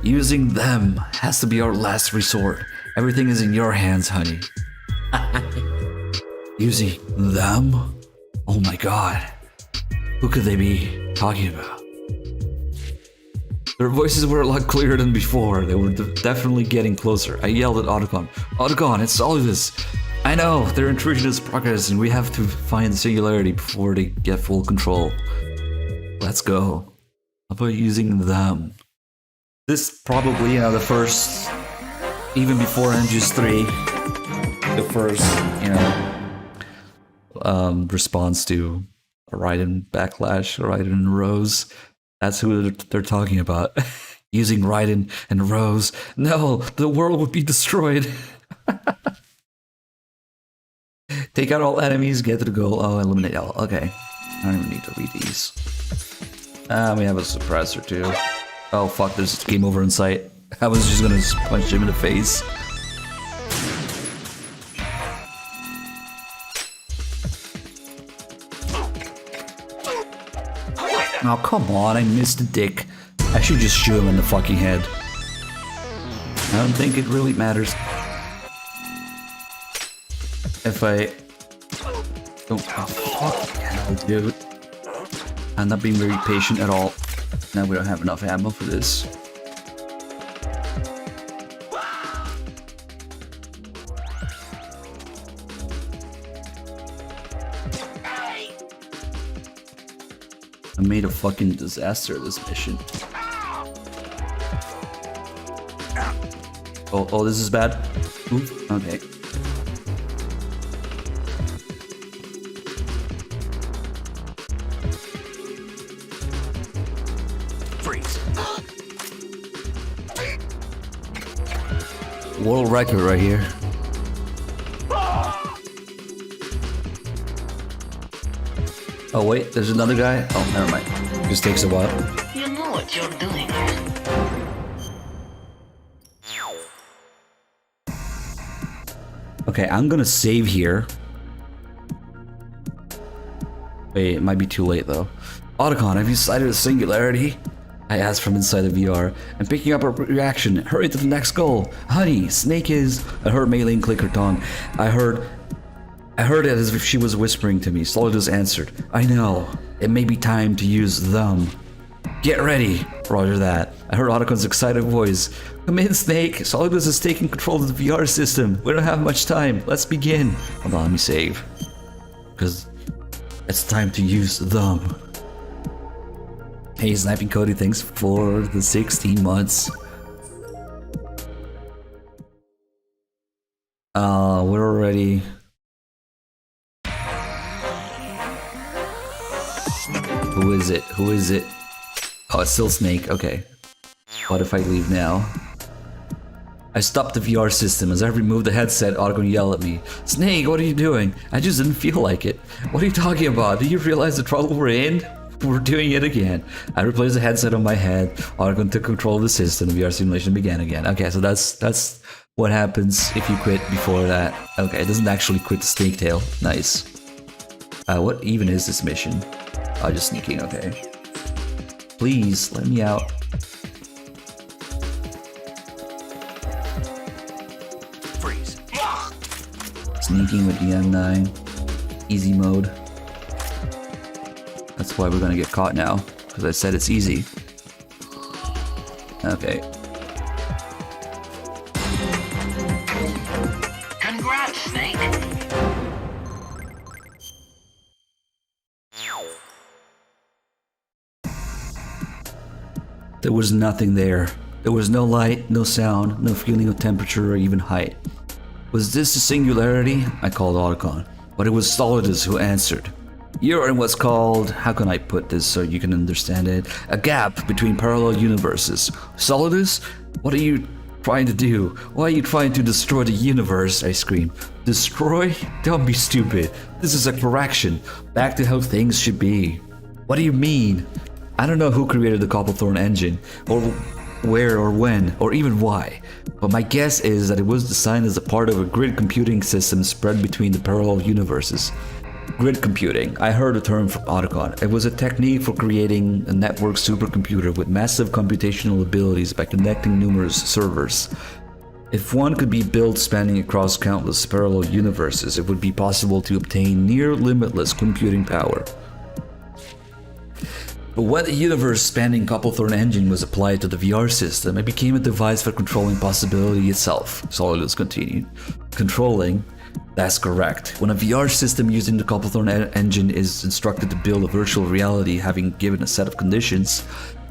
Using them has to be our last resort. Everything is in your hands, honey. Using them? Oh my god. Who could they be talking about? Their voices were a lot clearer than before. They were definitely getting closer. I yelled at Otacon. Otacon, it's Solidus. I know, their intrusion is progress and we have to find the singularity before they get full control. Let's go. How about using them? This probably, the first, even before Engis 3, the first, response to Raiden Backlash, Raiden Rose. That's who they're talking about. Using Raiden and Rose. No, the world would be destroyed. Take out all enemies, get to the goal. Oh, eliminate all. Okay. I don't even need to read these. We have a suppressor too. Oh fuck, there's game over in sight. I was just gonna punch him in the face. Oh, come on, I missed a dick. I should just shoot him in the fucking head. I don't think it really matters. If I... Oh, fuck hell, dude. I'm not being very patient at all. Now we don't have enough ammo for this. I made a fucking disaster of this mission. Oh, this is bad? Oof, okay. Freeze. World record right here. Oh wait, there's another guy? Oh, never mind. This takes a while. You know what you're doing. Okay, I'm gonna save here. Wait, it might be too late though. Otacon, have you sighted a singularity? I asked from inside the VR. I'm picking up a reaction. Hurry to the next goal. Honey, Snake is... I heard Mei Ling click her tongue. I heard it as if she was whispering to me. Solidus answered. I know. It may be time to use them. Get ready. Roger that. I heard Otacon's excited voice. Come in, Snake. Solidus is taking control of the VR system. We don't have much time. Let's begin. Hold on, let me save. Because it's time to use them. Hey, Sniping Cody, thanks for the 16 months. We're already... Who is it? Who is it? Oh, it's still Snake. Okay. What if I leave now? I stopped the VR system. As I removed the headset, Otacon yelled at me. Snake, what are you doing? I just didn't feel like it. What are you talking about? Do you realize the trouble we're in? We're doing it again. I replaced the headset on my head. Otacon took control of the system. The VR simulation began again. Okay, so that's what happens if you quit before that. Okay, it doesn't actually quit the Snake tail. Nice. What even is this mission? Oh, just sneaking, okay. Please, let me out. Freeze. Sneaking with the M9. Easy mode. That's why we're gonna get caught now. Because I said it's easy. Okay. Congrats, Snake. The There was nothing there. There was no light, no sound, no feeling of temperature or even height. Was this a singularity? I called Otacon, but it was Solidus who answered. You're in what's called, how can I put this so you can understand it, a gap between parallel universes. Solidus, what are you trying to do? Why are you trying to destroy the universe? I screamed. Destroy? Don't be stupid. This is a correction. Back to how things should be. What do you mean? I don't know who created the Copplethorne engine, or where or when, or even why. But my guess is that it was designed as a part of a grid computing system spread between the parallel universes. Grid computing. I heard the term from Otacon. It was a technique for creating a network supercomputer with massive computational abilities by connecting numerous servers. If one could be built spanning across countless parallel universes, it would be possible to obtain near limitless computing power. But when the universe-spanning Copplethorne engine was applied to the VR system, it became a device for controlling possibility itself, Solidus continued. Controlling? That's correct. When a VR system using the Copplethorne engine is instructed to build a virtual reality having given a set of conditions,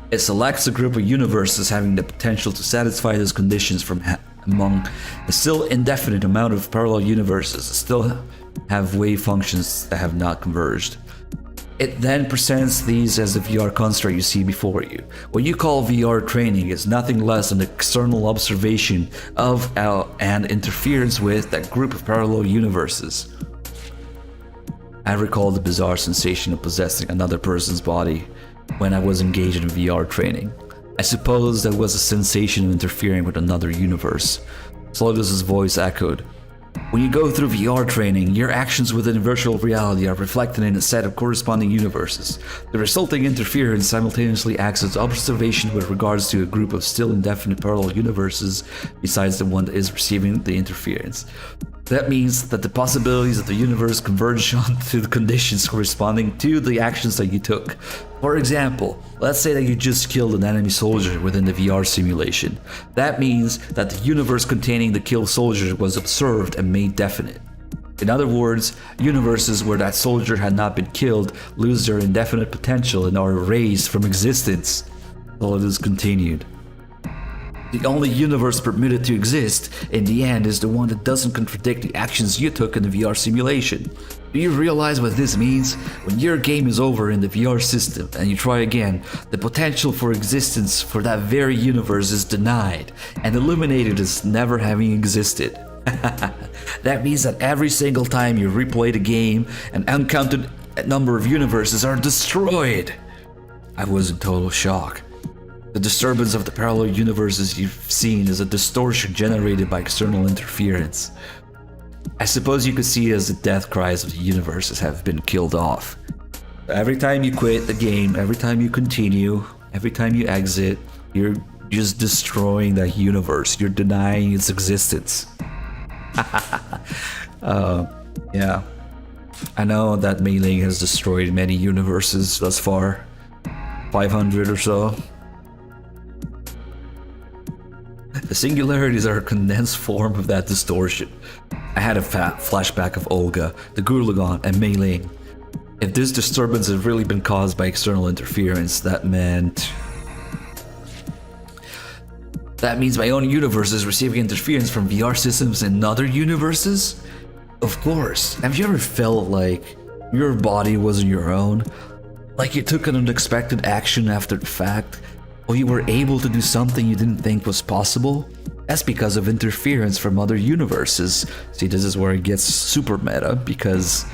it selects a group of universes having the potential to satisfy those conditions from among a still indefinite amount of parallel universes that still have wave functions that have not converged. It then presents these as the VR construct you see before you. What you call VR training is nothing less than external observation of and interference with that group of parallel universes. I recall the bizarre sensation of possessing another person's body when I was engaged in VR training. I suppose that was a sensation of interfering with another universe. Solidus' voice echoed. When you go through VR training, your actions within virtual reality are reflected in a set of corresponding universes. The resulting interference simultaneously acts as observation with regards to a group of still indefinite parallel universes besides the one that is receiving the interference. That means that the possibilities of the universe converge onto the conditions corresponding to the actions that you took. For example, let's say that you just killed an enemy soldier within the VR simulation. That means that the universe containing the killed soldier was observed and made definite. In other words, universes where that soldier had not been killed lose their indefinite potential and are erased from existence. Solidus continued. The only universe permitted to exist in the end is the one that doesn't contradict the actions you took in the VR simulation. Do you realize what this means? When your game is over in the VR system and you try again, the potential for existence for that very universe is denied and eliminated as never having existed. That means that every single time you replay the game, an uncounted number of universes are destroyed. I was in total shock. The disturbance of the parallel universes you've seen is a distortion generated by external interference. I suppose you could see it as the death cries of the universes have been killed off. Every time you quit the game, every time you continue, every time you exit, you're just destroying that universe. You're denying its existence. Yeah. I know that Mei Ling has destroyed many universes thus far. 500 or so. The singularities are a condensed form of that distortion. I had a flashback of Olga, the Gurlagon, and Mei Ling. If this disturbance had really been caused by external interference, that means my own universe is receiving interference from VR systems in other universes? Of course. Have you ever felt like your body wasn't your own? Like you took an unexpected action after the fact? Or you were able to do something you didn't think was possible? That's because of interference from other universes. See, this is where it gets super meta, because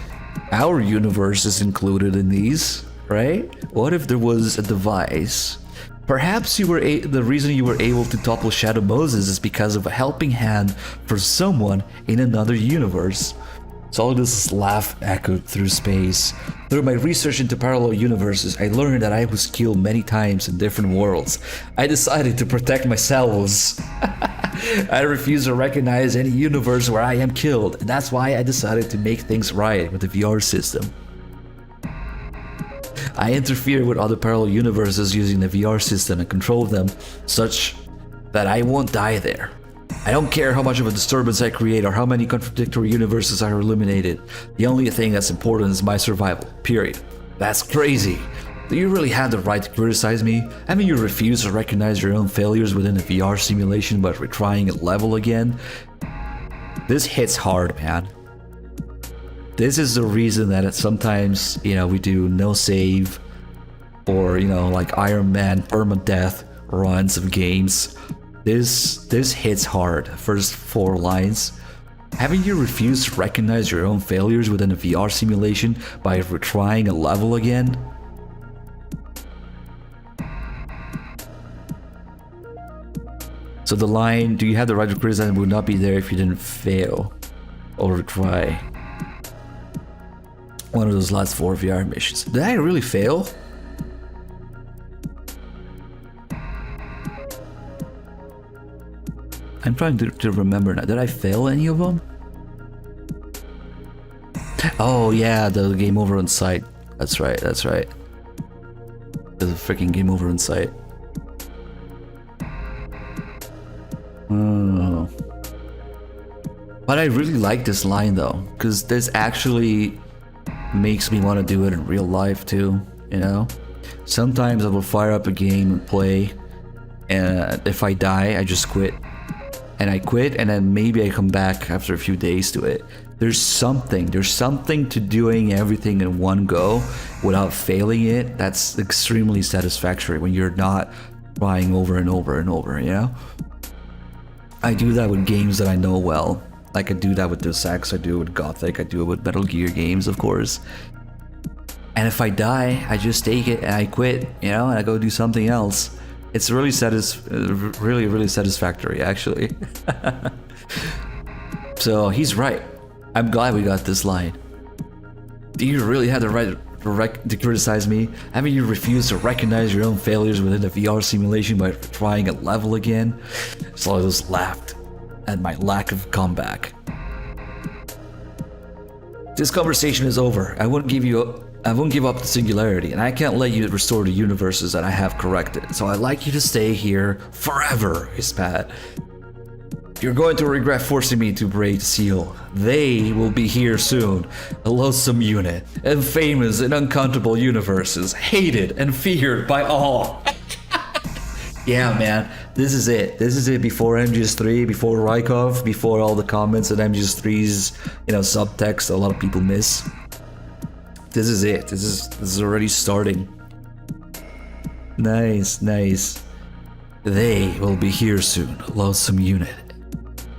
our universe is included in these, right? What if there was a device? Perhaps you were the reason you were able to topple Shadow Moses is because of a helping hand for someone in another universe. Solidus' laugh echoed through space. Through my research into parallel universes, I learned that I was killed many times in different worlds. I decided to protect myself. I refuse to recognize any universe where I am killed, and that's why I decided to make things right with the VR system. I interfere with other parallel universes using the VR system and control them such that I won't die there. I don't care how much of a disturbance I create or how many contradictory universes are eliminated. The only thing that's important is my survival, period. That's crazy. Do you really have the right to criticize me? Haven't you refused to recognize your own failures within a VR simulation but retrying a level again? This hits hard, man. This is the reason that sometimes, we do no save or, like Iron Man permadeath runs of games. This hits hard. First 4 lines. Haven't you refused to recognize your own failures within a VR simulation by retrying a level again? So the line, do you have the right to criticize, would not be there if you didn't fail or retry one of those last 4 VR missions. Did I really fail? I'm trying to remember now. Did I fail any of them? Oh yeah, the game over on site. That's right. The freaking game over on site. Oh. But I really like this line though, because this actually makes me want to do it in real life too, Sometimes I will fire up a game and play, and if I die, I just quit. And I quit, and then maybe I come back after a few days to it. There's something to doing everything in one go without failing it. That's extremely satisfactory when you're not trying over and over and over, I do that with games that I know well. Like I do that with Deus Ex, I do it with Gothic, I do it with Metal Gear games, of course. And if I die, I just take it and I quit, and I go do something else. It's really really satisfactory, actually. So he's right. I'm glad we got this line. Do you really have the right to criticize me? Haven't you refused to recognize your own failures within a VR simulation by trying a level again? So I just laughed at my lack of comeback. This conversation is over. I won't give up the singularity, and I can't let you restore the universes that I have corrected. So I'd like you to stay here forever, he spat. You're going to regret forcing me to break the seal. They will be here soon. A loathsome unit, and famous in uncountable universes, hated and feared by all. Yeah, man, this is it. This is it before MGS3, before Rykov, before all the comments and MGS3's, subtext a lot of people miss. This is it. This is already starting. Nice. They will be here soon, loathsome unit.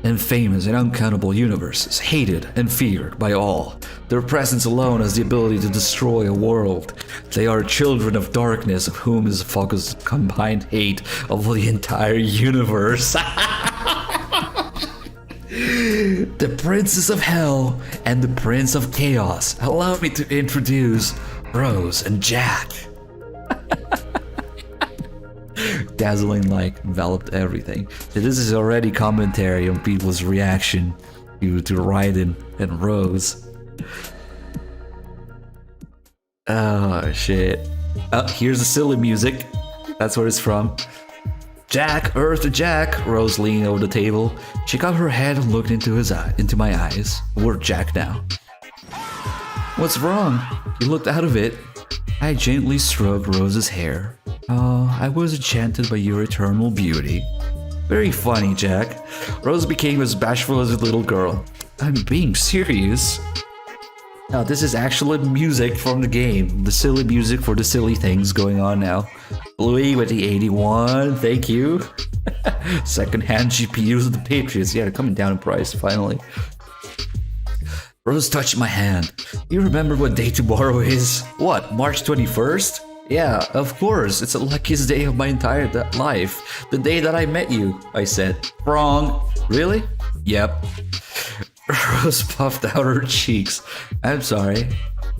And famous in uncountable universes, hated and feared by all. Their presence alone has the ability to destroy a world. They are children of darkness, of whom is focused combined hate of the entire universe. The Princess of Hell and the Prince of Chaos. Allow me to introduce Rose and Jack. Dazzling light enveloped everything. So this is already commentary on people's reaction to Raiden and Rose. Oh shit. Oh, here's the silly music. That's where it's from. Jack, Earth Jack, Rose leaned over the table. She got her head and looked into my eyes. We're Jack now. What's wrong? You looked out of it. I gently stroked Rose's hair. Oh, I was enchanted by your eternal beauty. Very funny, Jack. Rose became as bashful as a little girl. I'm being serious. Now, this is actually music from the game. The silly music for the silly things going on now. Louis with the 81, thank you. Second-hand GPUs of the Patriots. Yeah, they're coming down in price, finally. Rose touched my hand. You remember what day tomorrow is? What, March 21st? Yeah, of course. It's the luckiest day of my entire life. The day that I met you, I said. Wrong. Really? Yep. Rose puffed out her cheeks. I'm sorry.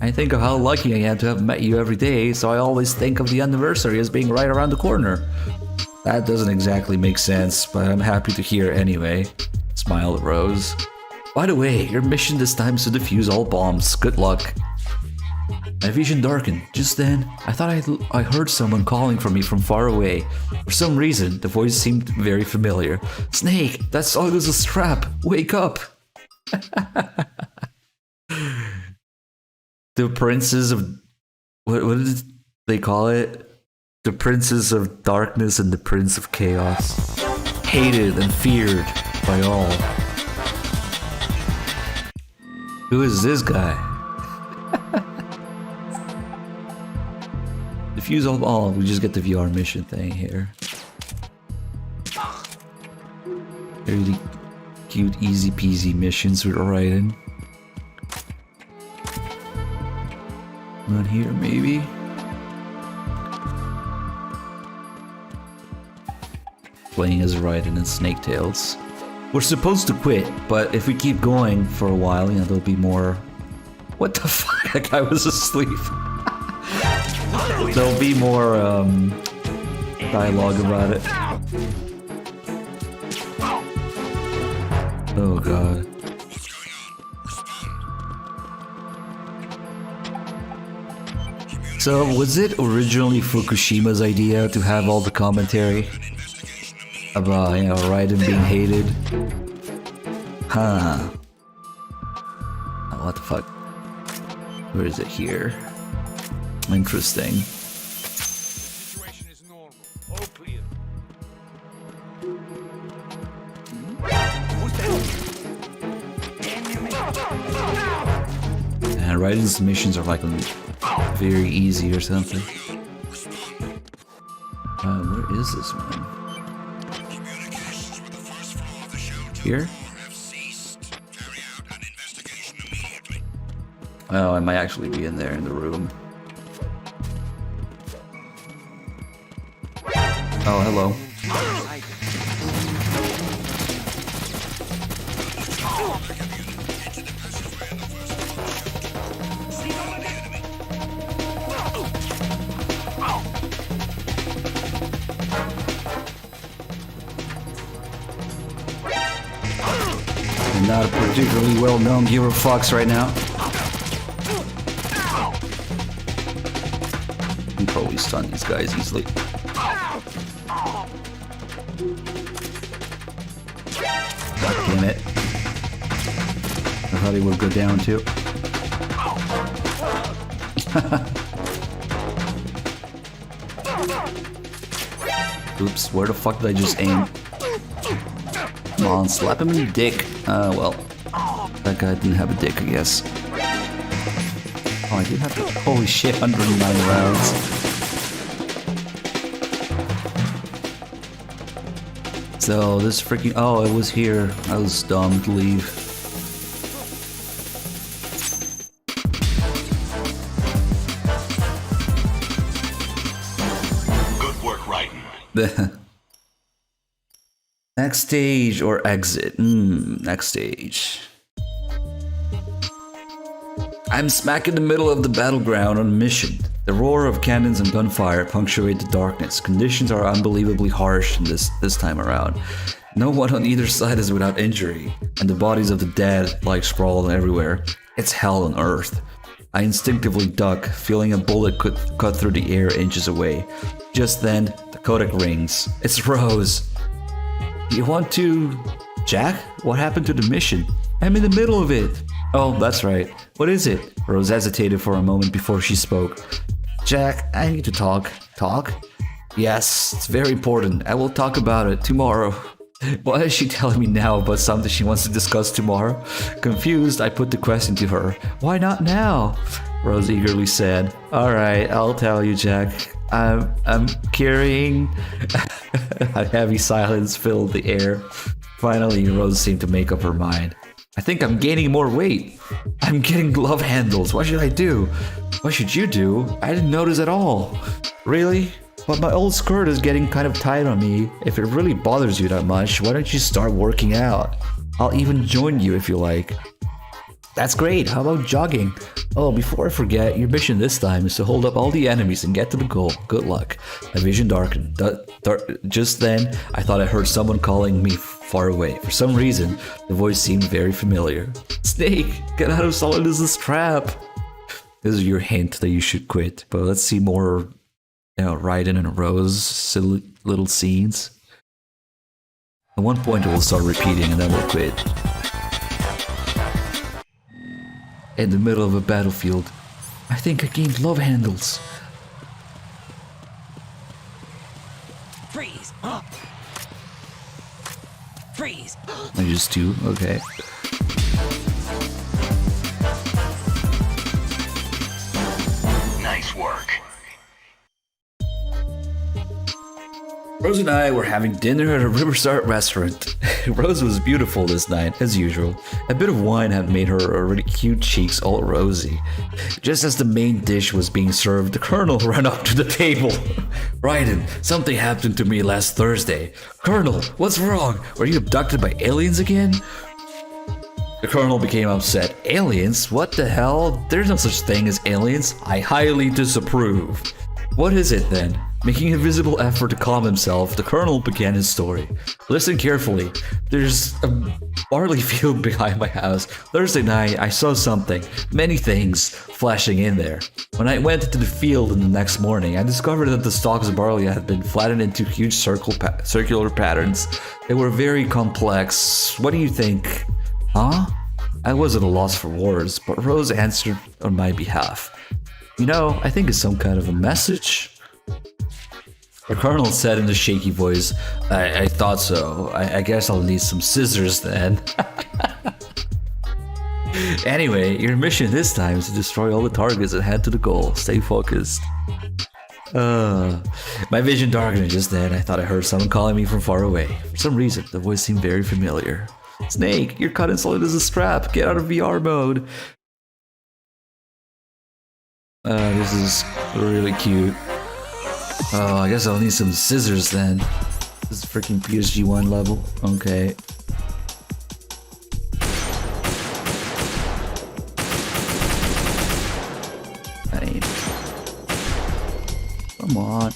I think of how lucky I am to have met you every day, so I always think of the anniversary as being right around the corner. That doesn't exactly make sense, but I'm happy to hear anyway. Smiled Rose. By the way, your mission this time is to defuse all bombs. Good luck. My vision darkened. Just then, I thought I heard someone calling for me from far away. For some reason, the voice seemed very familiar. Snake, that's Augustus trap. Wake up. The princes of... What is it? they call it? The Princes of Darkness and the Prince of Chaos. Hated and feared by all. Who is this guy? Defuse all. We just get the VR mission thing here. Really cute, easy peasy missions with Raiden. Not here, maybe. Playing as Raiden and Snake Tails. We're supposed to quit, but if we keep going for a while, you know, there'll be more. What the fuck? That guy was asleep. There'll be more dialogue about it. Oh god. So, was it originally Fukushima's idea to have all the commentary about, you know, Raiden being hated? Huh. Oh, what the fuck? Where is it here? Interesting. Situation is normal. All clear. And Raiden's missions are like very easy or something. Where is this one? Here? Oh, I might actually be in there in the room. Oh, hello. I'm not a particularly well-known giver of fucks right now. You can probably stun these guys easily. God damn it. I thought he would go down too. Oops, where the fuck did I just aim? Come on, slap him in the dick. Well, that guy didn't have a dick, I guess. Oh, I did have to. Holy shit, 109 rounds. So, this freaking. Oh, it was here. I was dumb to leave. Good work, Raiden. Next stage or exit? Next stage. I'm smack in the middle of the battleground on a mission. The roar of cannons and gunfire punctuate the darkness. Conditions are unbelievably harsh this time around. No one on either side is without injury, and the bodies of the dead lie sprawled everywhere. It's hell on earth. I instinctively duck, feeling a bullet cut through the air inches away. Just then, the codec rings. It's Rose. You want to... Jack? What happened to the mission? I'm in the middle of it. Oh, that's right. What is it? Rose hesitated for a moment before she spoke. Jack, I need to talk. Talk? Yes, it's very important. I will talk about it tomorrow. Why is she telling me now about something she wants to discuss tomorrow? Confused, I put the question to her. Why not now? Rose eagerly said. Alright, I'll tell you, Jack. I'm carrying... A heavy silence filled the air. Finally, Rose seemed to make up her mind. I think I'm gaining more weight. I'm getting glove handles. What should I do? What should you do? I didn't notice at all. Really? But my old skirt is getting kind of tight on me. If it really bothers you that much, why don't you start working out? I'll even join you if you like. That's great. How about jogging? Oh, before I forget, your mission this time is to hold up all the enemies and get to the goal. Good luck. My vision darkened. Just then, I thought I heard someone calling me far away. For some reason, the voice seemed very familiar. Snake, get out of Solidus's trap. This is your hint that you should quit. But let's see more, you know, Raiden and Rose silly little scenes. At one point, it will start repeating and then we'll quit. In the middle of a battlefield. I think I gained love handles. Freeze! I just two, okay. Nice work. Rose and I were having dinner at a Riverside restaurant. Rose was beautiful this night, as usual. A bit of wine had made her already cute cheeks all rosy. Just as the main dish was being served, the Colonel ran up to the table. Raiden, something happened to me last Thursday. Colonel, what's wrong? Were you abducted by aliens again? The Colonel became upset. Aliens? What the hell? There's no such thing as aliens. I highly disapprove. What is it then? Making a visible effort to calm himself, the Colonel began his story. Listen carefully. There's a barley field behind my house. Thursday night, I saw something, many things, flashing in there. When I went into the field in the next morning, I discovered that the stalks of barley had been flattened into huge circular patterns. They were very complex. What do you think? Huh? I was at a loss for words, but Rose answered on my behalf. You know, I think it's some kind of a message. The Colonel said in a shaky voice, I thought so. I guess I'll need some scissors then. Anyway, your mission this time is to destroy all the targets and head to the goal. Stay focused. My vision darkened just then. I thought I heard someone calling me from far away. For some reason, the voice seemed very familiar. Snake, you're cut and solid as a strap. Get out of VR mode. This is really cute. Oh, I guess I'll need some scissors then. This is freaking PSG1 level. Okay. Hey. Come on.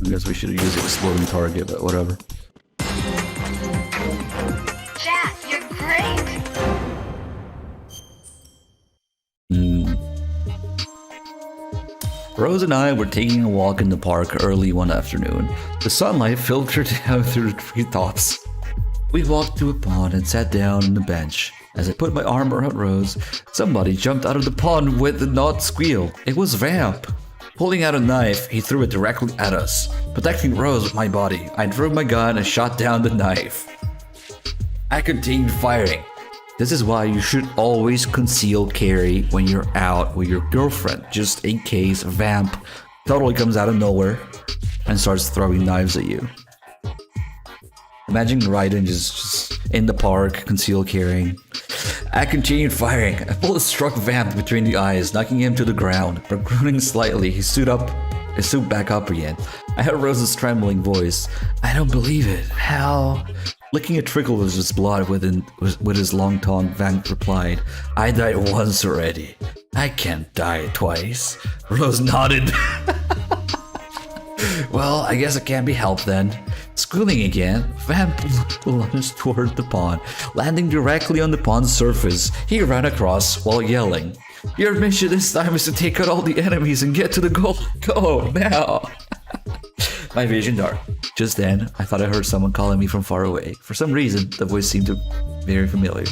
I guess we should have used exploding target, but whatever. Jack, you're great. Rose and I were taking a walk in the park early one afternoon. The sunlight filtered down through the treetops. We walked to a pond and sat down on the bench. As I put my arm around Rose, somebody jumped out of the pond with a not squeal. It was Vamp. Pulling out a knife, he threw it directly at us. Protecting Rose with my body, I drew my gun and shot down the knife. I continued firing. This is why you should always conceal carry when you're out with your girlfriend, just in case Vamp totally comes out of nowhere and starts throwing knives at you. Imagine Raiden just in the park, conceal carrying. I continued firing. A bullet struck Vamp between the eyes, knocking him to the ground. But groaning slightly, he stood back up again. I heard Rose's trembling voice. I don't believe it. How? Licking a trickle of his blood with his long tongue, Vamp replied, I died once already. I can't die twice. Rose nodded. Well, I guess it can't be helped then. Squealing again, Vamp lunged toward the pond, landing directly on the pond's surface. He ran across while yelling, Your mission this time is to take out all the enemies and get to the goal. Go, now! My vision dark. Just then, I thought I heard someone calling me from far away. For some reason, the voice seemed very familiar.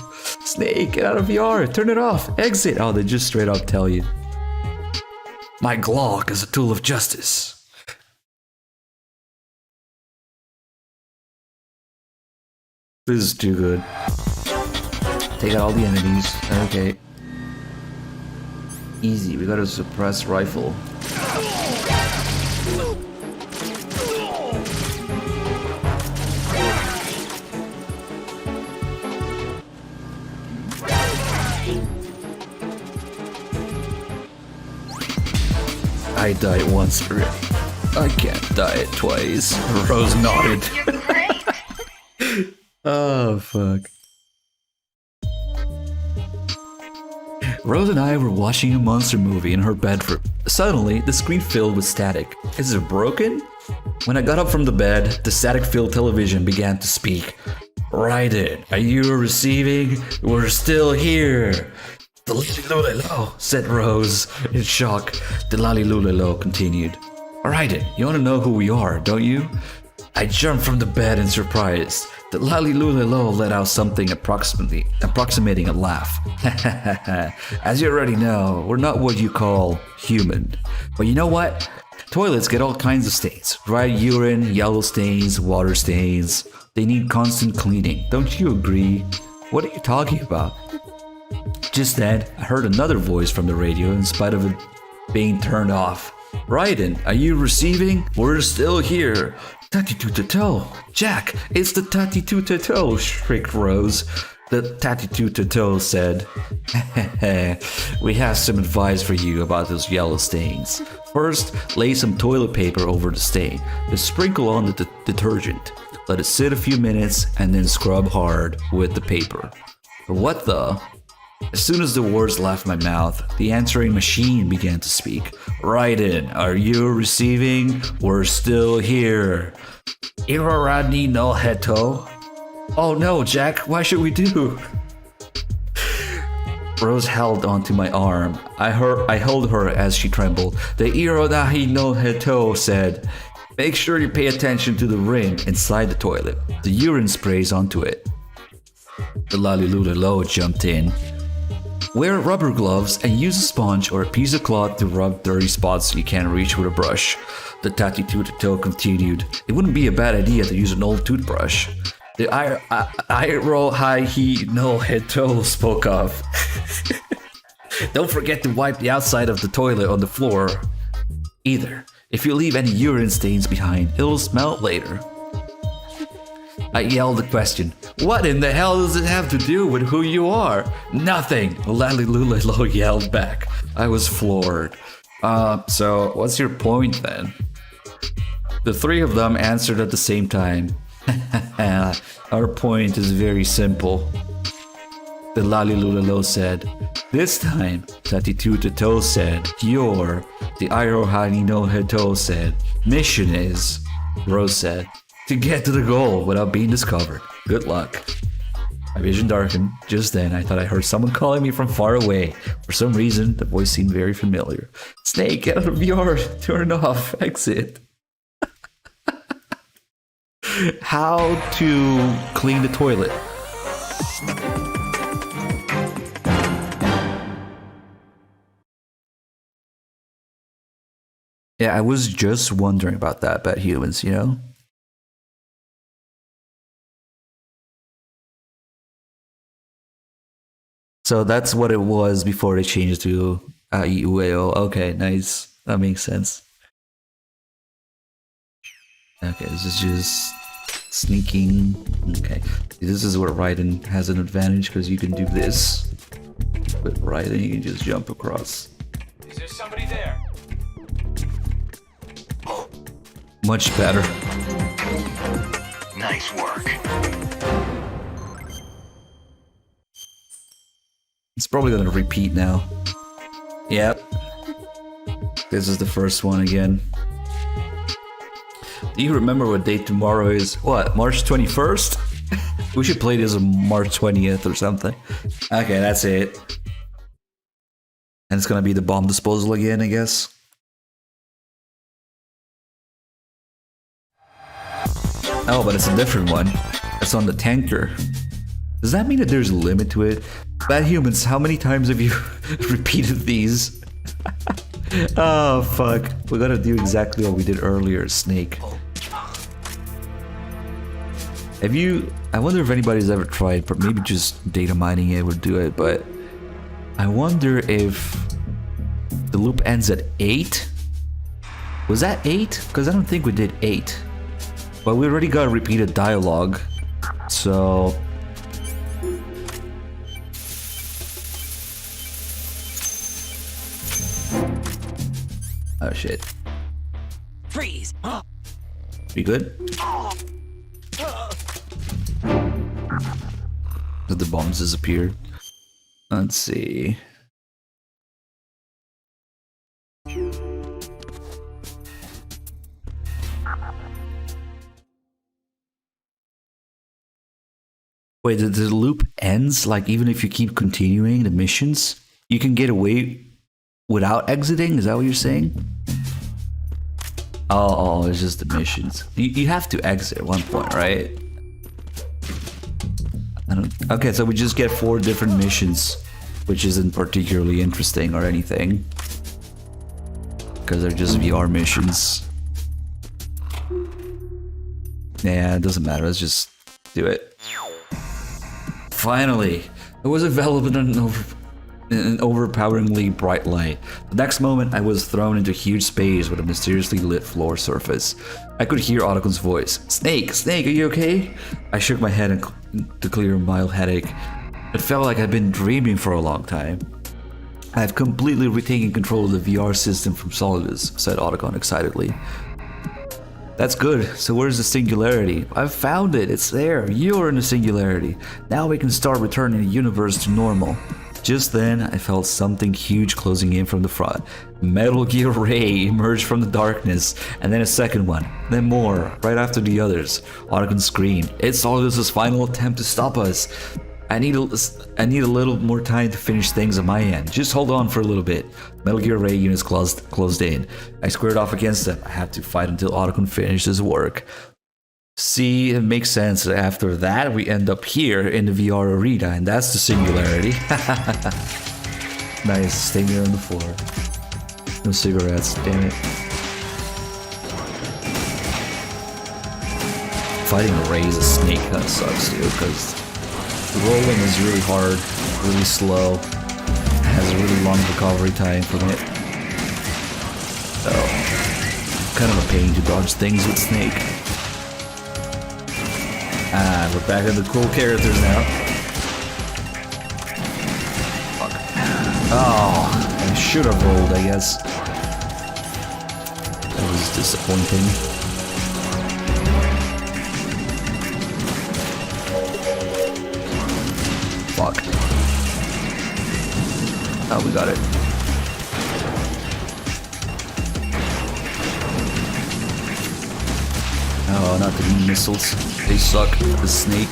Snake, get out of VR, turn it off, exit. Oh, they just straight up tell you. My Glock is a tool of justice. This is too good. Take out all the enemies. Okay. Easy, we got a suppressed rifle. I died once already. I can't die twice. Rose nodded. You're great. Oh, fuck. Rose and I were watching a monster movie in her bedroom. Suddenly, the screen filled with static. Is it broken? When I got up from the bed, the static-filled television began to speak. Raiden, are you receiving? We're still here. The Lali Lulelo, said Rose in shock. The Lali Lulelo continued. Alright then, you wanna know who we are, don't you? I jumped from the bed in surprise. The Lalilulelo let out something approximating a laugh. As you already know, we're not what you call human. But you know what? Toilets get all kinds of stains. Dry urine, yellow stains, water stains. They need constant cleaning. Don't you agree? What are you talking about? Just then, I heard another voice from the radio in spite of it being turned off. Raiden, are you receiving? We're still here. Tatty-too-ta-toe. Jack, it's the Tatty-too-ta-toe, shrieked Rose. The Tatty-too-ta-toe said, we have some advice for you about those yellow stains. First, lay some toilet paper over the stain. Then sprinkle on the detergent. Let it sit a few minutes and then scrub hard with the paper. What the? As soon as the words left my mouth, the answering machine began to speak. Raiden, are you receiving? We're still here. Irorani no heto. Oh no, Jack, what should we do? Rose held onto my arm. I held her as she trembled. The Irodahi no heto said, make sure you pay attention to the ring inside the toilet. The urine sprays onto it. The Lalilulelo jumped in. Wear rubber gloves and use a sponge or a piece of cloth to rub dirty spots you can't reach with a brush. The Tatty-too-ta-toe continued. It wouldn't be a bad idea to use an old toothbrush. The Irodahi no heto spoke up. Don't forget to wipe the outside of the toilet on the floor either. If you leave any urine stains behind, it'll smell later. I yelled a question. What in the hell does it have to do with who you are? Nothing, Lalilulelo yelled back. I was floored. So what's your point then? The three of them answered at the same time. Our point is very simple. The Lalilulelo said. This time, Tatty-too-ta-toe said. Your, the Irohani no heto said. Mission is, Rose said, to get to the goal without being discovered. Good luck. My vision darkened. Just then, I thought I heard someone calling me from far away. For some reason, the voice seemed very familiar. Snake, get out of yard. Turn off. Exit. How to clean the toilet. Yeah, I was just wondering about that, about humans, you know? So that's what it was before they changed to Ueo. Okay, nice. That makes sense. Okay, this is just sneaking. Okay, this is where Raiden has an advantage because you can do this. But Raiden, you can just jump across. Is there somebody there? Much better. Nice work. It's probably gonna repeat now. Yep. This is the first one again. Do you remember what date tomorrow is? What, March 21st? We should play this on March 20th or something. Okay, that's it. And it's gonna be the bomb disposal again, I guess. Oh, but it's a different one. It's on the tanker. Does that mean that there's a limit to it? Bad humans, how many times have you repeated these? Oh, fuck. We gotta do exactly what we did earlier, Snake. Have you... I wonder if anybody's ever tried, but maybe just data mining it would do it, but... I wonder if... the loop ends at 8? Was that 8? Because I don't think we did 8. But we already got repeated dialogue, so... Oh shit. Freeze! We good? Did the bombs disappear? Let's see. Wait, the loop ends? Like, even if you keep continuing the missions, you can get away without exiting? Is that what you're saying? Oh, it's just the missions. You have to exit at one point, right? Okay, so we just get 4 different missions, which isn't particularly interesting or anything. Because they're just VR missions. Yeah, it doesn't matter, let's just do it. Finally! It was enveloped in an overpoweringly bright light. The next moment, I was thrown into a huge space with a mysteriously lit floor surface. I could hear Otacon's voice. Snake, Snake, are you okay? I shook my head to clear a mild headache. It felt like I'd been dreaming for a long time. I have completely retaken control of the VR system from Solidus, said Otacon excitedly. That's good. So where's the singularity? I've found it. It's there. You're in the singularity. Now we can start returning the universe to normal. Just then, I felt something huge closing in from the front. Metal Gear Ray emerged from the darkness, and then a second one, then more, right after the others. Otacon screamed. It's Solidus' final attempt to stop us. I need a little more time to finish things on my end. Just hold on for a little bit. Metal Gear Ray units closed in. I squared off against them. I had to fight until Otacon finished his work. See, it makes sense. After that, we end up here in the VR arena, and that's the singularity. Nice, staying here on the floor. No cigarettes, damn it. Fighting a Ray as a snake kinda sucks, dude, because the rolling is really hard, really slow, has a really long recovery time from it. So, kind of a pain to dodge things with Snake. Ah, we're back into cool characters now. Fuck. Oh, I should have rolled, I guess. That was disappointing. Fuck. Oh, we got it. Oh, not the missiles. They suck. The Snake.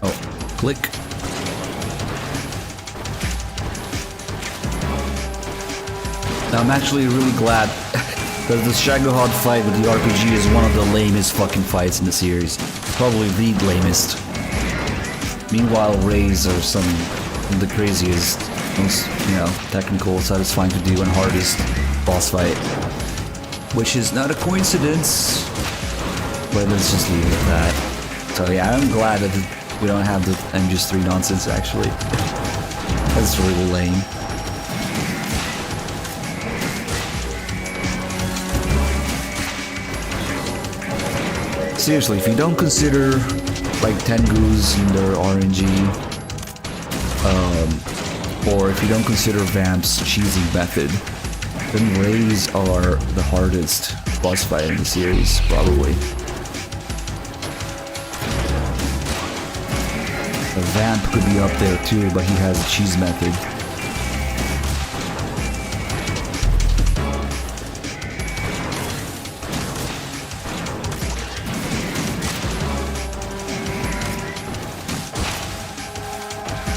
Oh, click. Now, I'm actually really glad because the Shagohod fight with the RPG is one of the lamest fucking fights in the series. Probably the lamest. Meanwhile, Rays are some of the craziest, most, technical, satisfying to do, and hardest boss fight. Which is not a coincidence, but let's just leave it at that. So yeah, I'm glad that we don't have the MGS3 nonsense, actually. That's really lame. Seriously, if you don't consider like Tengu's and their RNG, or if you don't consider Vamp's cheesy method, then Rays are the hardest boss fight in the series, probably. The Vamp could be up there too, but he has a cheese method.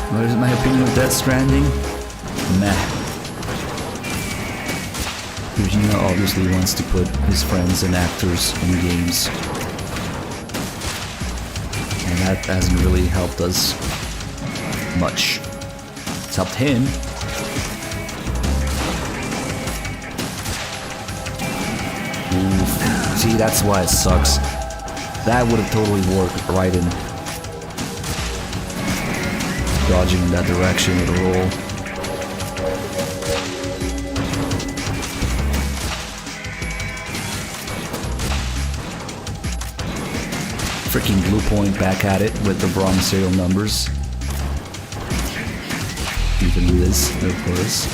What is my opinion of Death Stranding? Meh. Kojima obviously wants to put his friends and actors in games. And that hasn't really helped us much. It's helped him. Oof. See, that's why it sucks. That would have totally worked right in dodging in that direction with a roll. Freaking Blue Point back at it with the wrong serial numbers. You can do this, of course.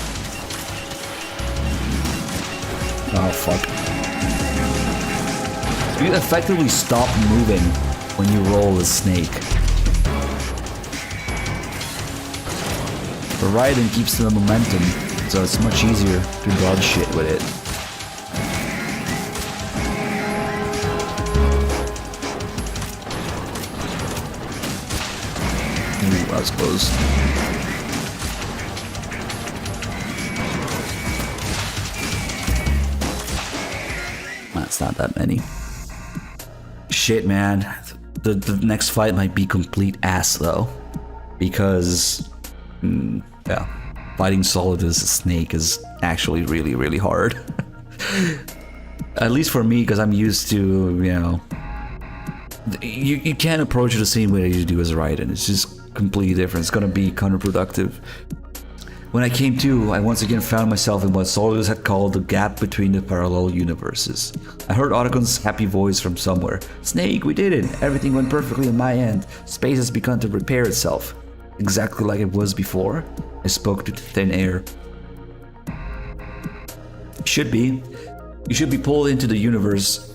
Oh fuck. You effectively stop moving when you roll a snake. The Raiden keeps the momentum, so it's much easier to dodge shit with it. that was close. That's not that many. Shit, man. The next fight might be complete ass though, because yeah, fighting Solidus Snake is actually really hard. At least for me, because I'm used to, you know, you can't approach it the same way that you do as Raiden. It's just completely different. It's gonna be counterproductive. When I came to, I once again found myself in what Solidus had called the gap between the parallel universes. I heard Otagon's happy voice from somewhere. Snake, we did it! Everything went perfectly on my end. Space has begun to repair itself. Exactly like it was before. I spoke to the thin air. Should be. You should be pulled into the universe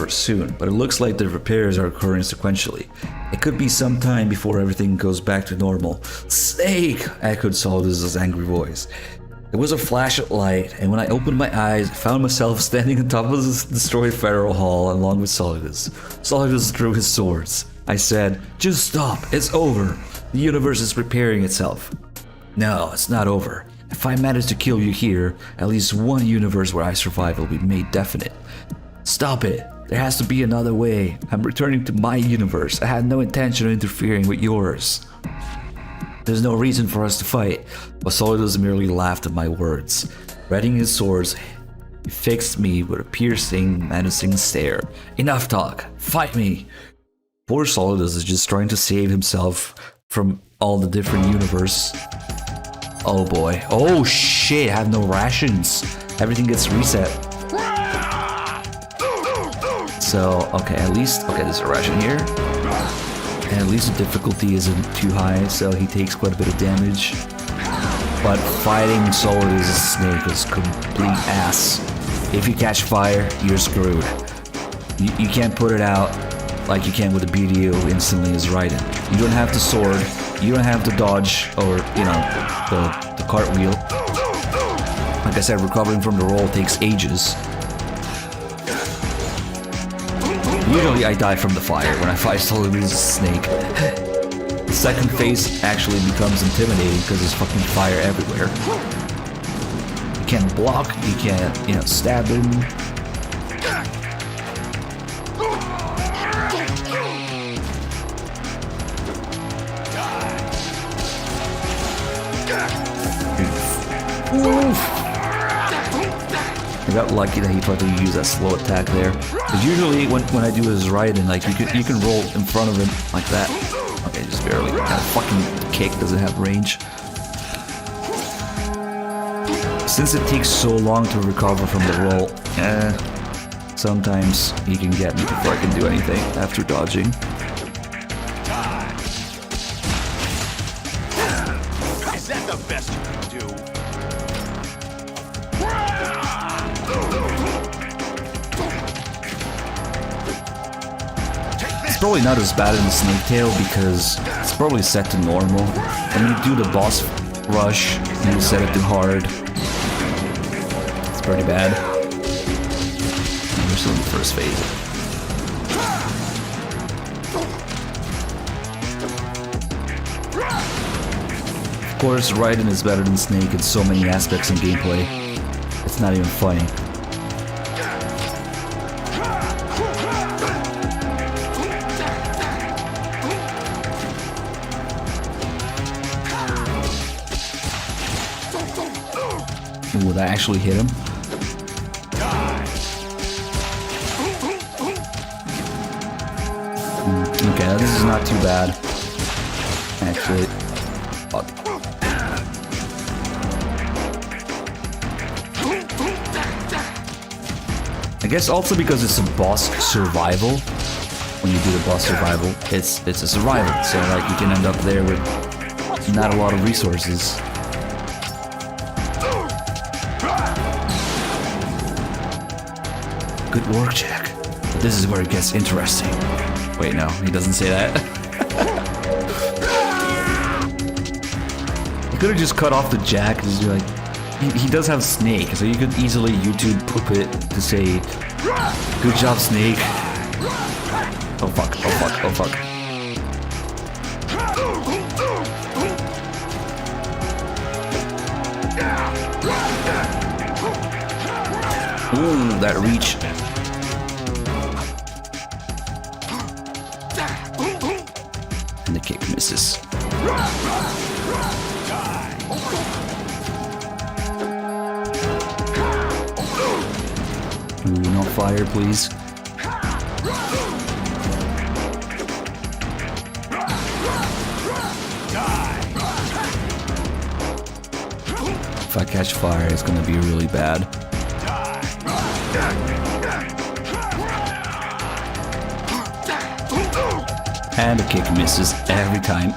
soon, but it looks like the repairs are occurring sequentially. It could be some time before everything goes back to normal. Snake! Echoed Solidus' angry voice. It was a flash of light, and when I opened my eyes, I found myself standing on top of the destroyed Federal Hall along with Solidus. Solidus drew his swords. I said, just stop, it's over. The universe is repairing itself. No, it's not over. If I manage to kill you here, at least one universe where I survive will be made definite. Stop it. There has to be another way. I'm returning to my universe. I had no intention of interfering with yours. There's no reason for us to fight. But Solidus merely laughed at my words. Readying his swords, he fixed me with a piercing, menacing stare. Enough talk. Fight me. Poor Solidus is just trying to save himself from all the different universes. Oh boy. Oh shit, I have no rations. Everything gets reset. So, okay, at least, okay, there's a ration here. And at least the difficulty isn't too high, so he takes quite a bit of damage. But fighting Solidus Snake is complete ass. If you catch fire, you're screwed. You can't put it out like you can with the BDO instantly as Raiden. You don't have the sword, you don't have to dodge, or, you know, the cartwheel. Like I said, recovering from the roll takes ages. Usually I die from the fire when I fight Solidus Snake. The second phase actually becomes intimidating because there's fucking fire everywhere. You can't block, you can't, you know, stab him. I got lucky that he probably used that slow attack there. Because usually when I do his Raiden, like you can roll in front of him like that. Okay, just barely. That fucking kick doesn't have range. Since it takes so long to recover from the roll, sometimes he can get me before I can do anything after dodging. Is that the best you can do? It's probably not as bad in the Snake Tail because it's probably set to normal. When you do the boss rush and you set it to hard, it's pretty bad. And we're still in the first phase. Of course, Raiden is better than Snake in so many aspects in gameplay. It's not even funny. Would I actually hit him? Okay, this is not too bad. Actually. Fuck. I guess also because it's a boss survival. When you do the boss survival, it's a survival. So like you can end up there with not a lot of resources. Good work, Jack. But this is where it gets interesting. Wait, no, he doesn't say that. He could have just cut off the Jack and just be like, he does have Snake, so you could easily YouTube poop it to say, good job, Snake. Oh fuck, oh fuck, oh fuck. Ooh, that reach. And the kick misses. Ooh, no fire, please. If I catch fire, it's gonna be really bad. And the kick misses every time.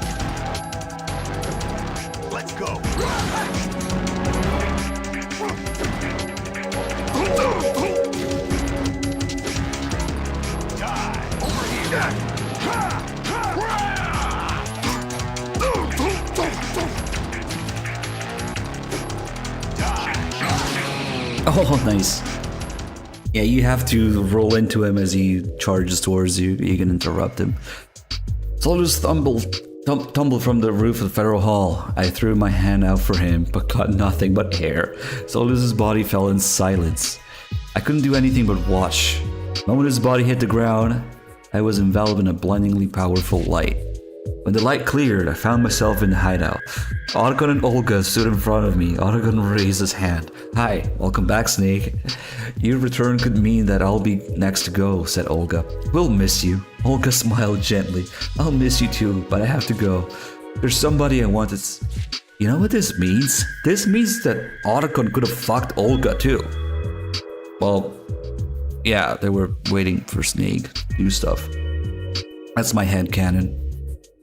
Let's go. Oh, nice. Yeah, you have to roll into him as he charges towards you. You can interrupt him. Soldiers tumbled from the roof of the Federal Hall. I threw my hand out for him, but caught nothing but air. Soldiers' body fell in silence. I couldn't do anything but watch. The moment his body hit the ground, I was enveloped in a blindingly powerful light. When the light cleared, I found myself in the hideout. Otacon and Olga stood in front of me. Otacon raised his hand. "Hi, welcome back, Snake. Your return could mean that I'll be next to go," said Olga. "We'll miss you." Olga smiled gently. "I'll miss you too, but I have to go. There's somebody I want to You know what this means? This means that Otacon could have fucked Olga too. Well, yeah, they were waiting for Snake to do stuff. That's my headcanon.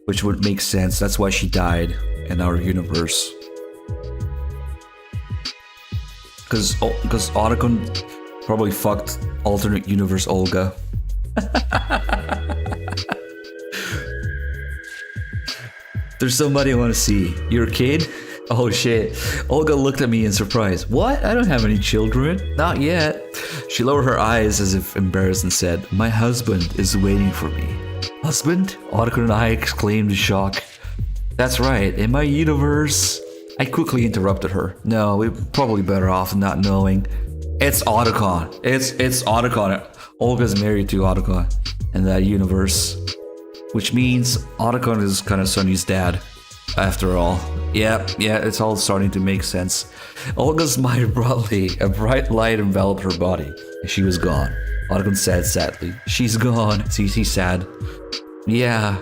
Which would make sense. That's why she died in our universe. Because Otacon probably fucked alternate universe Olga. There's somebody I want to see. You're a kid? Oh shit. Olga looked at me in surprise. What? I don't have any children. Not yet. She lowered her eyes as if embarrassed and said, "My husband is waiting for me." Husband? Otacon and I exclaimed in shock. That's right, in my universe. I quickly interrupted her. No, we're probably better off not knowing. It's Otacon. It's Otacon. Olga's married to Otacon in that universe. Which means Otacon is kind of Sunny's dad, after all. Yeah, it's all starting to make sense. Olga smiled broadly. A bright light enveloped her body, and she was gone. Otacon said sadly, "She's gone." He's sad. Yeah,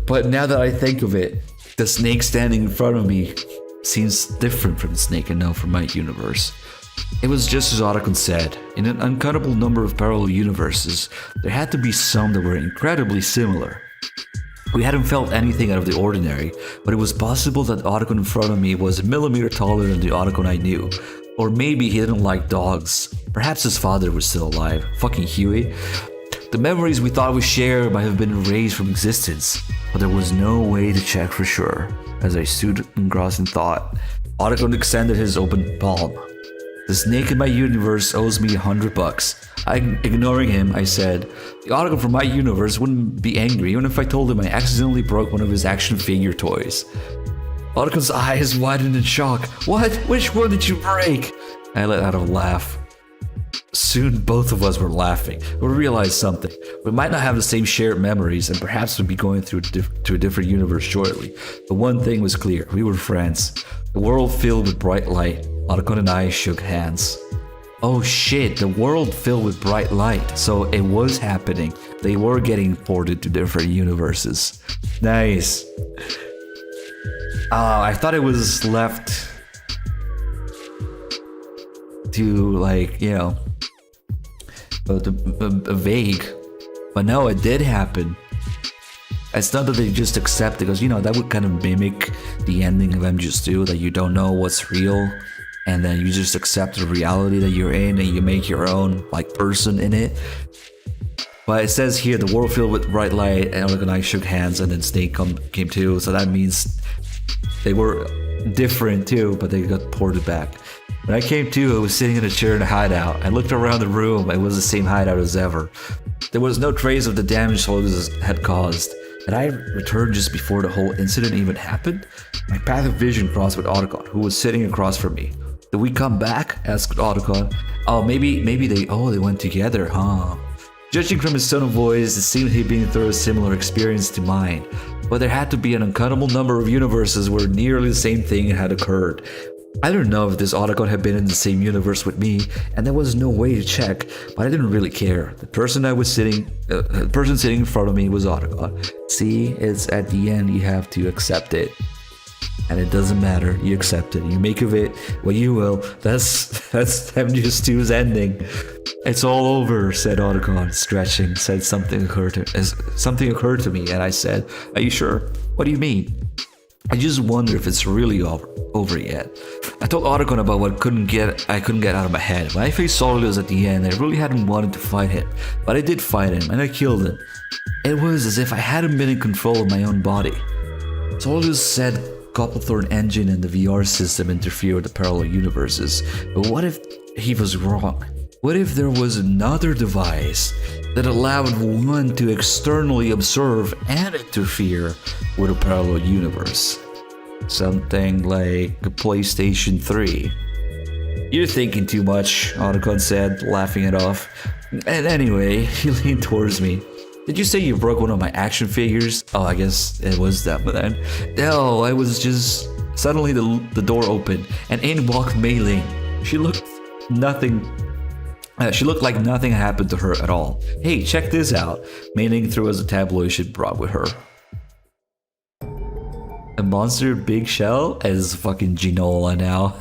but now that I think of it, the snake standing in front of me seems different from the snake I know from my universe. It was just as Otacon said. In an uncountable number of parallel universes, there had to be some that were incredibly similar. We hadn't felt anything out of the ordinary, but it was possible that Otacon in front of me was a millimeter taller than the Otacon I knew. Or maybe he didn't like dogs. Perhaps his father was still alive. Fucking Huey. The memories we thought we shared might have been erased from existence, but there was no way to check for sure. As I stood engrossed in thought, Otacon extended his open palm. The snake in my universe owes me $100. Ignoring him, I said, the Otacon from my universe wouldn't be angry even if I told him I accidentally broke one of his action figure toys. Otacon's eyes widened in shock. What? Which one did you break? I let out a laugh. Soon both of us were laughing. We realized something. We might not have the same shared memories and perhaps we'd be going to a different universe shortly. But one thing was clear. We were friends. The world filled with bright light. Otacon and I shook hands. Oh shit, the world filled with bright light. So it was happening. They were getting ported to different universes. Nice. I thought it was left to vague, but no, it did happen. It's not that they just accept it, because that would kind of mimic the ending of MGS2, that you don't know what's real, and then you just accept the reality that you're in, and you make your own person in it. But it says here, the world filled with bright light, and Otacon and I shook hands, and then Snake came too, so that means they were different too, but they got ported back. When I came to, I was sitting in a chair in a hideout. I looked around the room. It was the same hideout as ever. There was no trace of the damage soldiers had caused. Had I returned just before the whole incident even happened? My path of vision crossed with Otacon, who was sitting across from me. Did we come back? Asked Otacon. Oh, maybe they went together, huh? Judging from his tone of voice, it seemed he'd been through a similar experience to mine. But there had to be an uncountable number of universes where nearly the same thing had occurred. I don't know if this Otacon had been in the same universe with me, and there was no way to check, but I didn't really care. The person sitting in front of me was Otacon. See, it's at the end you have to accept it. And it doesn't matter, you accept it. You make of it what you will. That's MGS2's ending. It's all over, said Otacon, stretching. Said something occurred to me, and I said, are you sure? What do you mean? I just wonder if it's really over yet. I told Otacon about what I couldn't get out of my head. When I faced Solidus at the end, I really hadn't wanted to fight him. But I did fight him, and I killed him. It was as if I hadn't been in control of my own body. Solidus said Copplethorne engine and the VR system interfere with the parallel universes. But what if he was wrong? What if there was another device that allowed one to externally observe and interfere with a parallel universe? Something like a PlayStation 3. You're thinking too much, Otacon said, laughing it off. And anyway, he leaned towards me. Did you say you broke one of my action figures? Oh, I guess it was that then. No, I was just... Suddenly the door opened, and in walked Mei Ling. She looked like nothing happened to her at all. Hey, check this out. Mei Ling threw us a tabloid she'd brought with her. A monster big shell as fucking Ginola now.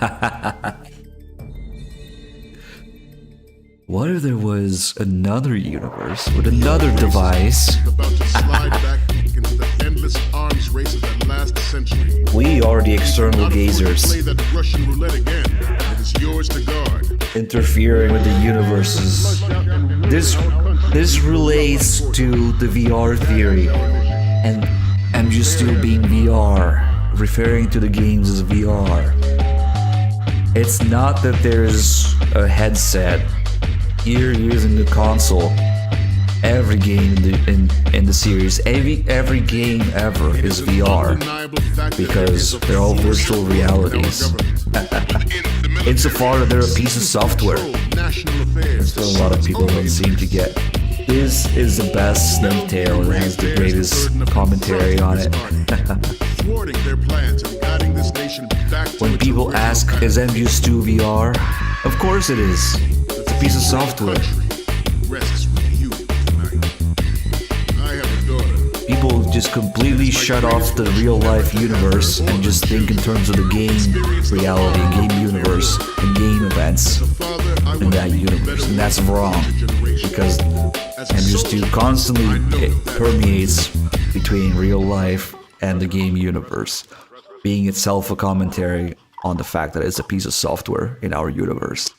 What if there was another universe with another device? About to slide back into the endless arms race of that last century. We are the external Not afford to gazers, play that Russian roulette again. It is yours to guard. interfering with the universes. This relates to the VR theory, and I'm just still being VR, referring to the games as VR. It's not that there's a headset. You're using the console. Every game in the series, every game ever is VR, because they're all virtual realities. Insofar that they're a piece of software. That's what a lot of people don't seem to get. This is the best Snake Tale and has the greatest commentary on it. When people ask, is MGS2 VR? Of course it is. It's a piece of software. People just completely shut off the real life universe and just think in terms of the game reality, game universe, and game events in that universe. And that's wrong, because MGS2 constantly permeates between real life and the game universe, being itself a commentary on the fact that it's a piece of software in our universe.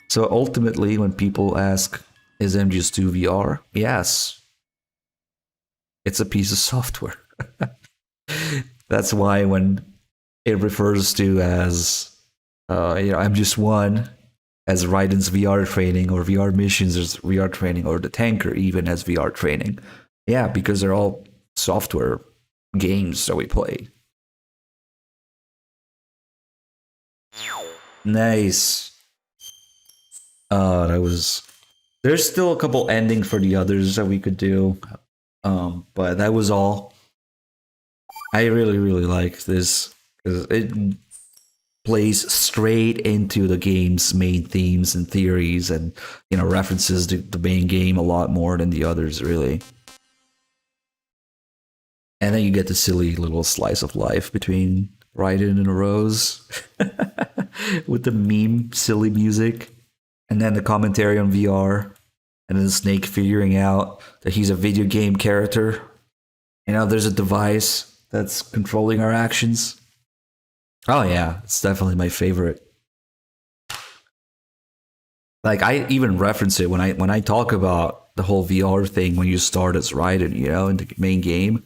So ultimately, when people ask, is MGS2 VR? Yes. It's a piece of software. That's why when it refers to as, I'm just one, as Raiden's VR training, or VR missions as VR training, or the tanker even as VR training. Yeah, because they're all software games that we play. Nice. There's still a couple endings for the others that we could do. But that was all. I really like this because it plays straight into the game's main themes and theories, and references to the main game a lot more than the others, really. And then you get the silly little slice of life between Raiden and Rose with the meme silly music, and then the commentary on VR. And then Snake figuring out that he's a video game character. There's a device that's controlling our actions. Oh yeah, it's definitely my favorite. Like, I even reference it when I talk about the whole VR thing when you start as Raiden, in the main game.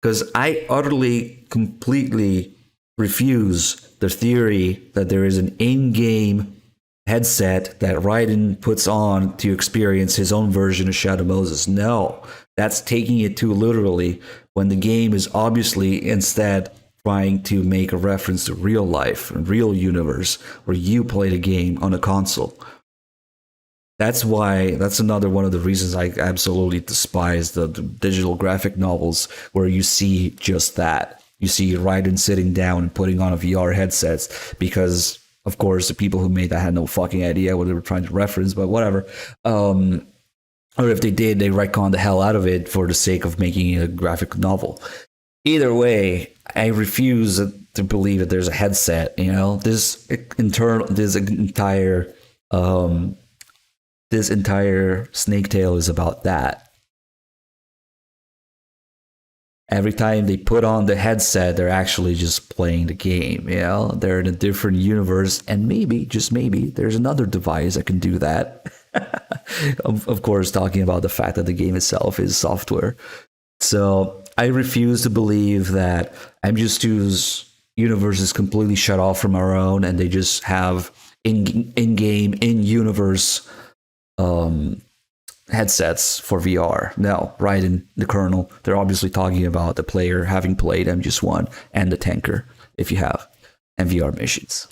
Because I utterly, completely refuse the theory that there is an in-game headset that Raiden puts on to experience his own version of Shadow Moses. No, that's taking it too literally, when the game is obviously instead trying to make a reference to real life and real universe where you play the game on a console. That's another one of the reasons I absolutely despise the digital graphic novels where you see just that. You see Raiden sitting down and putting on a VR headset because, of course, the people who made that had no fucking idea what they were trying to reference, but whatever. Or if they did, they retconned the hell out of it for the sake of making a graphic novel. Either way, I refuse to believe that there's a headset. You know, this entire Snake Tale is about that. Every time they put on the headset, they're actually just playing the game. You know, they're in a different universe, and maybe, just maybe, there's another device that can do that. Of course, talking about the fact that the game itself is software. So I refuse to believe that MGS2's universe is completely shut off from our own, and they just have in-game, in-universe headsets for VR. No, right in the kernel, they're obviously talking about the player having played MGS1 and the tanker, if you have, and VR missions.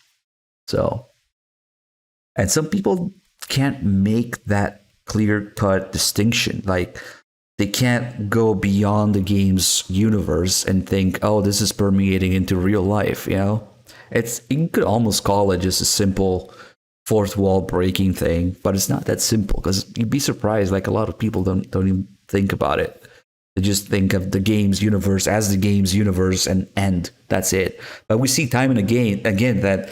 So, and some people can't make that clear-cut distinction. Like, they can't go beyond the game's universe and think, oh, this is permeating into real life, you know? You could almost call it just a simple fourth wall breaking thing, but it's not that simple, because you'd be surprised, like, a lot of people don't even think about it. They just think of the game's universe as the game's universe and that's it. But we see time and again that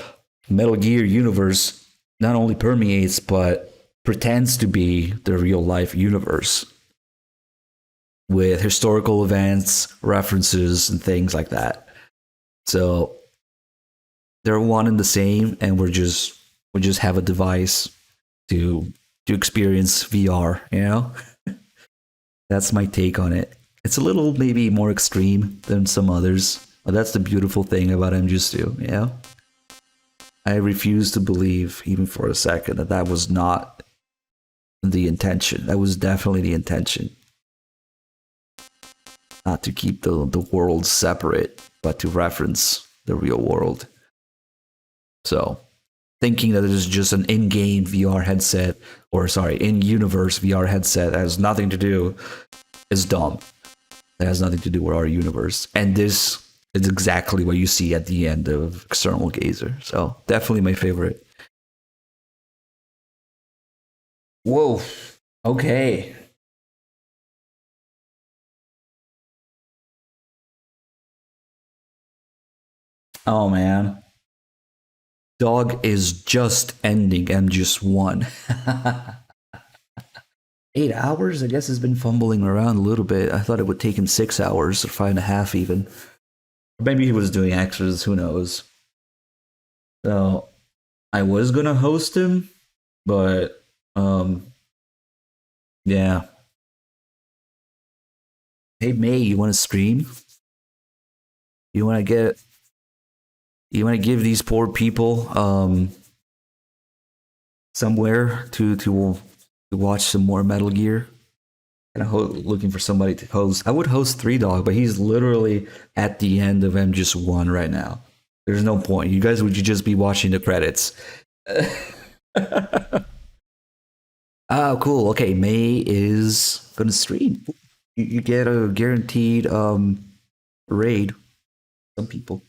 Metal Gear universe not only permeates but pretends to be the real life universe with historical events, references, and things like that. So they're one and the same, and we just have a device to experience VR, you know? That's my take on it. It's a little maybe more extreme than some others, but that's the beautiful thing about MGS2, you know? I refuse to believe, even for a second, that was not the intention. That was definitely the intention. Not to keep the world separate, but to reference the real world. So, thinking that it is just an in-game VR headset, in-universe VR headset that has nothing to do, is dumb. It has nothing to do with our universe. And this is exactly what you see at the end of External Gazer. So, definitely my favorite. Whoa. Okay. Oh, man. Dog is just ending MGS1. 8 hours? I guess it's been fumbling around a little bit. I thought it would take him 6 hours, or 5.5 even. Or maybe he was doing extras, who knows. So, I was gonna host him, but, yeah. Hey, May, you wanna stream? You wanna give these poor people somewhere to watch some more Metal Gear? Kind of looking for somebody to host. I would host 3Dog, but he's literally at the end of MGS1 right now. There's no point. You guys would just be watching the credits. Oh, cool. Okay, May is gonna stream. You get a guaranteed raid. Some people.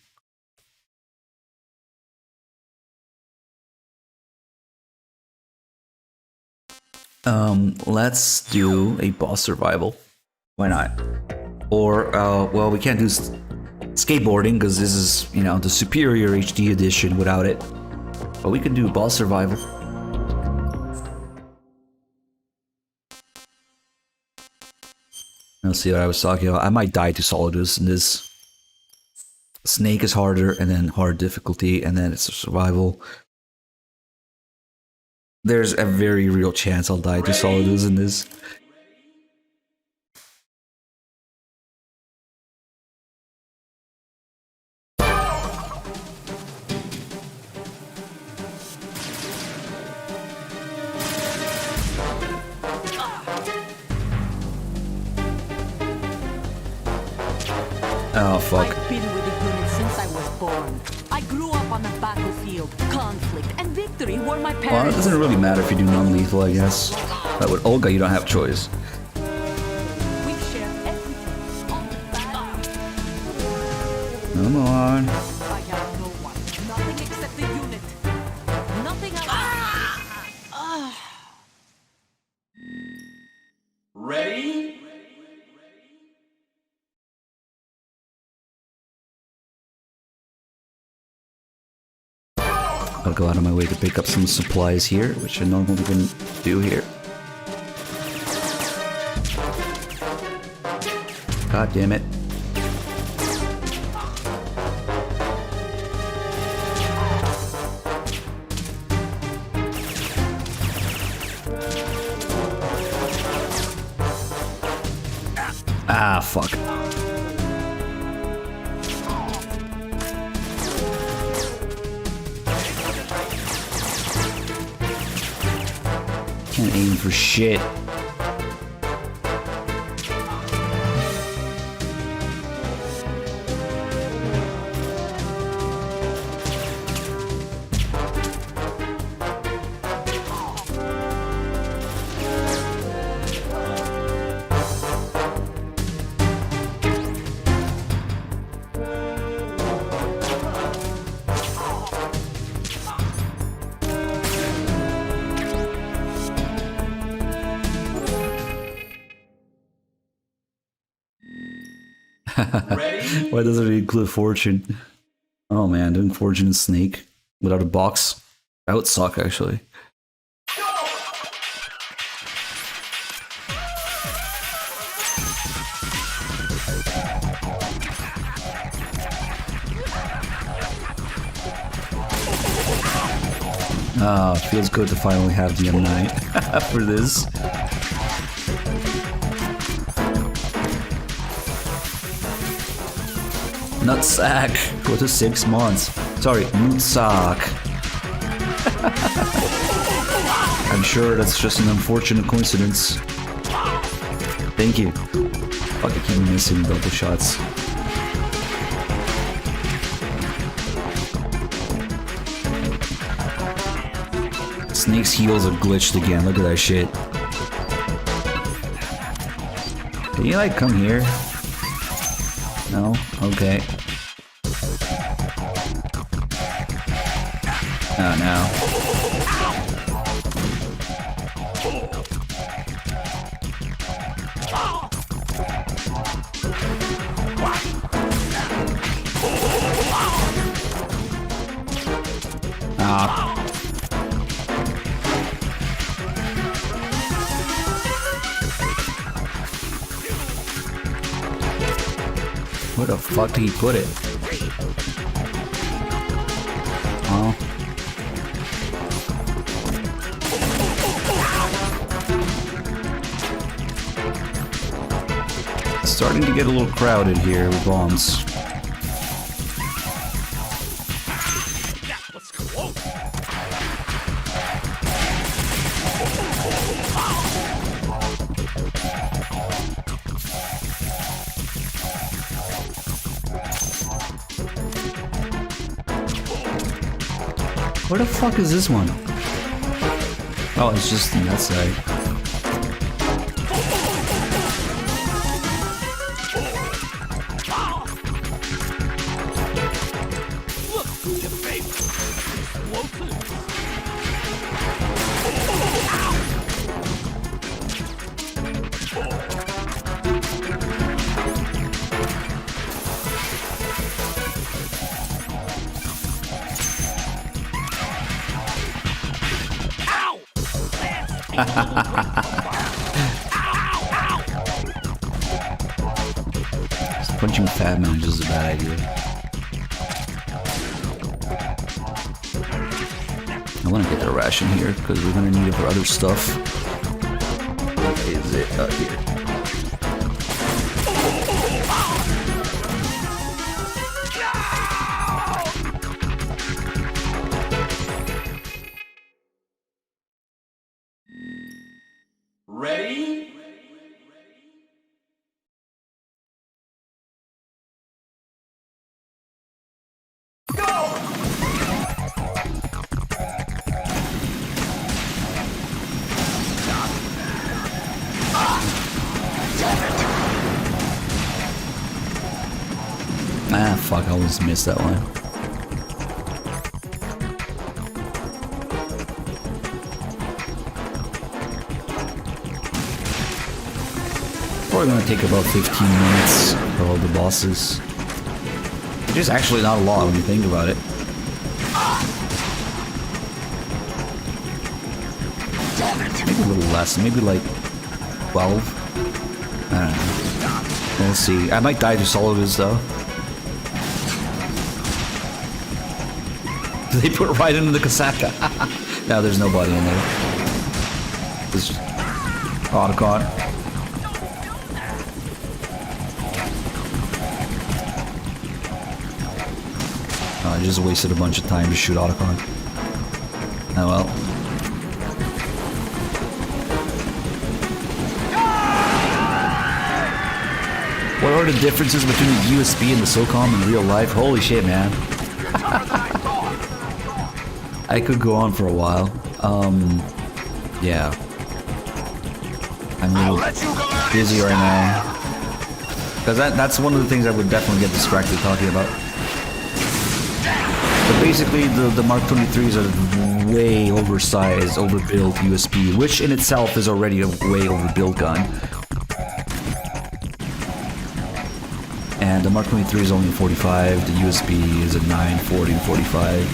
Let's do a boss survival. Why not? Or, well, we can't do skateboarding because this is, you know, the superior HD edition without it. But we can do boss survival. Let's see what I was talking about. I might die to Solidus in this. Snake is harder, and then hard difficulty, and then it's a survival. There's a very real chance I'll die to Solidus in this. Oh fuck. I've been with the good born. I grew up on the battlefield. Conflict and victory were my Well, it parents. doesn't really matter if you do non-lethal, I guess. But with Olga, you don't have choice. We've shared everything. All the bad. Come on. I have no one. Nothing except the unit. Nothing else. Ready? I'll go out of my way to pick up some supplies here, which I normally wouldn't do here. God damn it. Ah, fuck. Can't aim for shit. Why doesn't it include fortune? Oh man, doing fortune and snake without a box? That would suck actually. Ah, feels good to finally have the M9 for this. Nutsack! Go to 6 months. Sorry, nutsack. I'm sure that's just an unfortunate coincidence. Thank you. Fuck, I keep missing double shots. Snake's heels are glitched again, look at that shit. Can you like come here? No? Okay. Oh no. Ah. Where the fuck did he put it? Oh. It's starting to get a little crowded here with bombs. Where the fuck is this one? Oh, it's just on that side. Punching fat man is a bad idea. I want to get the ration here because we're gonna need it for other stuff. Where is it? Out here. just missed that one. Probably gonna take about 15 minutes for all the bosses. Which is actually not a lot when you think about it. Maybe a little less, maybe like 12. I don't know. We'll see. I might die to Solidus though. They put right into the Kasaka. Now there's nobody in there. There's Otacon. Oh, I just wasted a bunch of time to shoot Otacon. Oh well. What are the differences between the USB and the SOCOM in real life? Holy shit, man. I could go on for a while. Yeah. I'm a little busy right now. Because that's one of the things I would definitely get distracted talking about. But basically, the Mark 23s are way oversized, overbuilt USB, which in itself is already a way overbuilt gun. And the Mark 23 is only 45, the USB is at 9, 40, 45.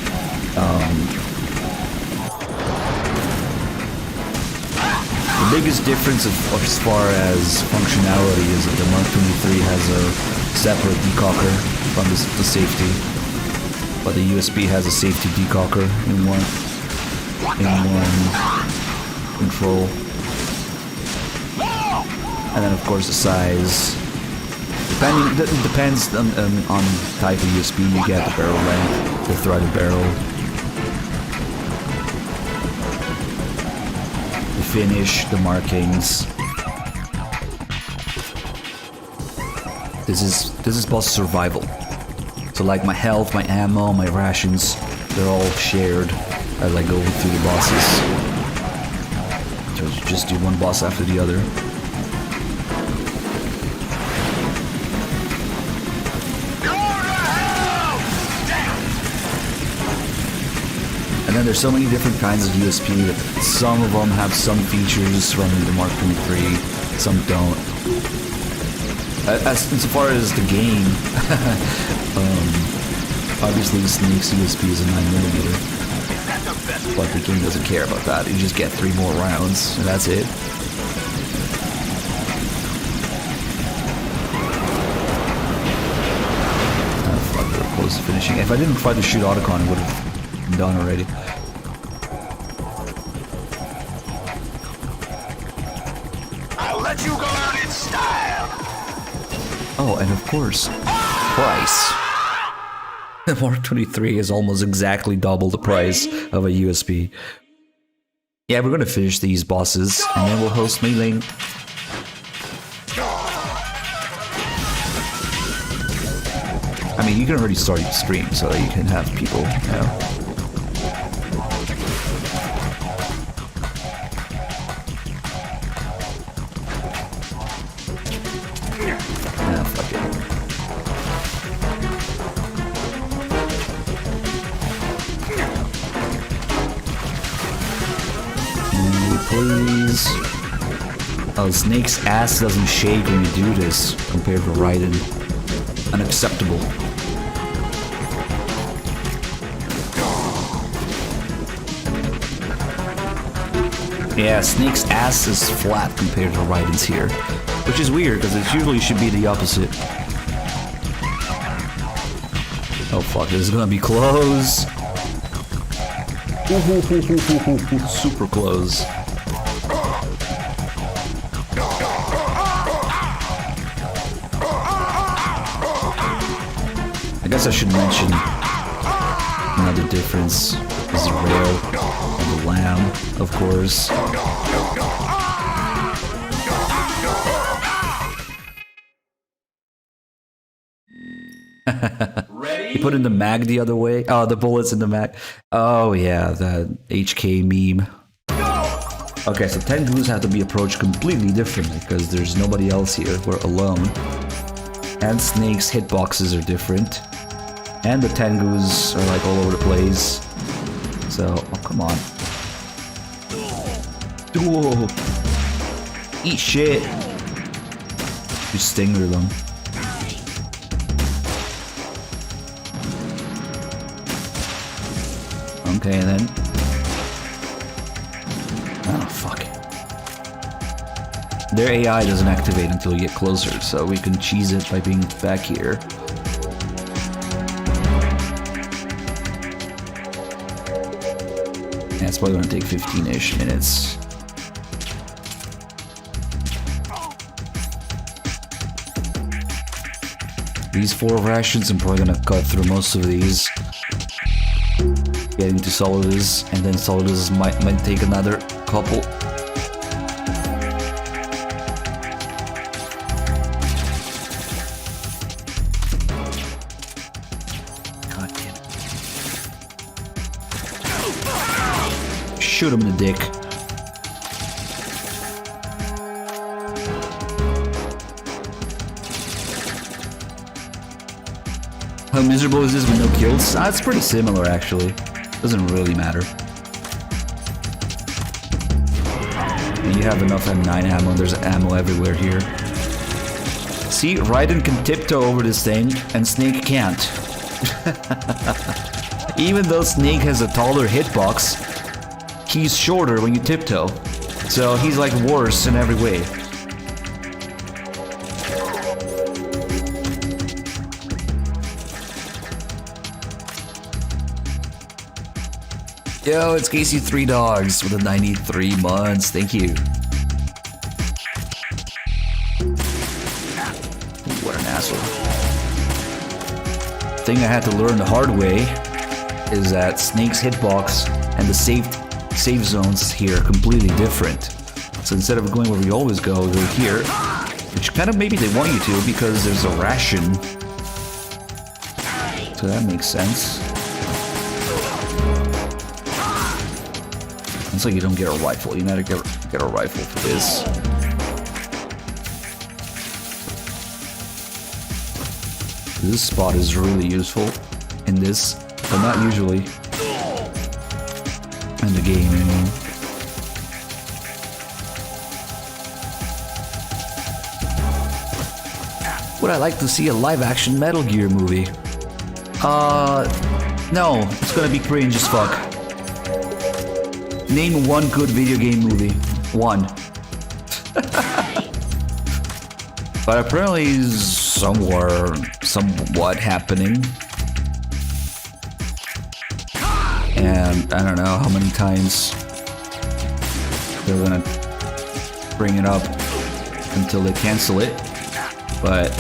The biggest difference as far as functionality is that the Mark 23 has a separate decocker from the safety, but the USB has a safety decocker in one control. And then of course the size. It depends on type of USB you get, the barrel length, the threaded barrel, the finish, the markings. This is boss survival. So like my health, my ammo, my rations, they're all shared as I go through the bosses. So just do one boss after the other. And then there's so many different kinds of USB that some of them have some features from the Mark 23, some don't. As far as the game, obviously the Snake's USB is a 9mm, but the game doesn't care about that. You just get 3 more rounds, and that's it. Oh fuck, we're close to finishing. If I didn't try to shoot Otacon, it would have been done already. I'll let you go out in style. Oh, and of course, price. The Mark 23 is almost exactly double the price of a USB. Yeah, we're gonna finish these bosses, and then we'll host Melee. I mean, you can already start your stream so that you can have people, you know. Nah, fuck it. Please. Oh, Snake's ass doesn't shake when you do this compared to Raiden. Unacceptable. Yeah, Snake's ass is flat compared to Raiden's here, which is weird because it usually should be the opposite. Oh fuck, this is gonna be close. Super close. I guess I should mention another difference is the rail and the lamb, of course. You put in the mag the other way. Oh, the bullets in the mag. Oh yeah, the HK meme. Okay, so Tengus have to be approached completely differently because there's nobody else here. We're alone. And Snake's hitboxes are different. And the Tengus are like all over the place. So, oh, come on. Whoa. Eat shit. You stinger them. Okay, and then. Oh, fuck. Their AI doesn't activate until you get closer, so we can cheese it by being back here. Yeah, it's probably gonna take 15-ish minutes. These 4 rations, I'm probably gonna cut through most of these. Getting to Solidus, and then Solidus might take another couple. God damn it. Shoot him in the dick. How miserable is this with no kills? It's pretty similar actually. Doesn't really matter. You have enough M9 ammo, there's ammo everywhere here. See, Raiden can tiptoe over this thing, and Snake can't. Even though Snake has a taller hitbox, he's shorter when you tiptoe. So he's like worse in every way. Yo, it's Casey3 Dogs with the 93 months. Thank you. What an asshole. Thing I had to learn the hard way is that Snake's hitbox and the save zones here are completely different. So instead of going where we always go here, which kind of maybe they want you to because there's a ration. So that makes sense. So you don't get a rifle. You gotta get a rifle for this. This spot is really useful in this, but not usually in the game. I mean. Would I like to see a live-action Metal Gear movie? No. It's gonna be cringe as fuck. Name one good video game movie. One. But apparently somewhat happening. And I don't know how many times they're gonna bring it up until they cancel it. But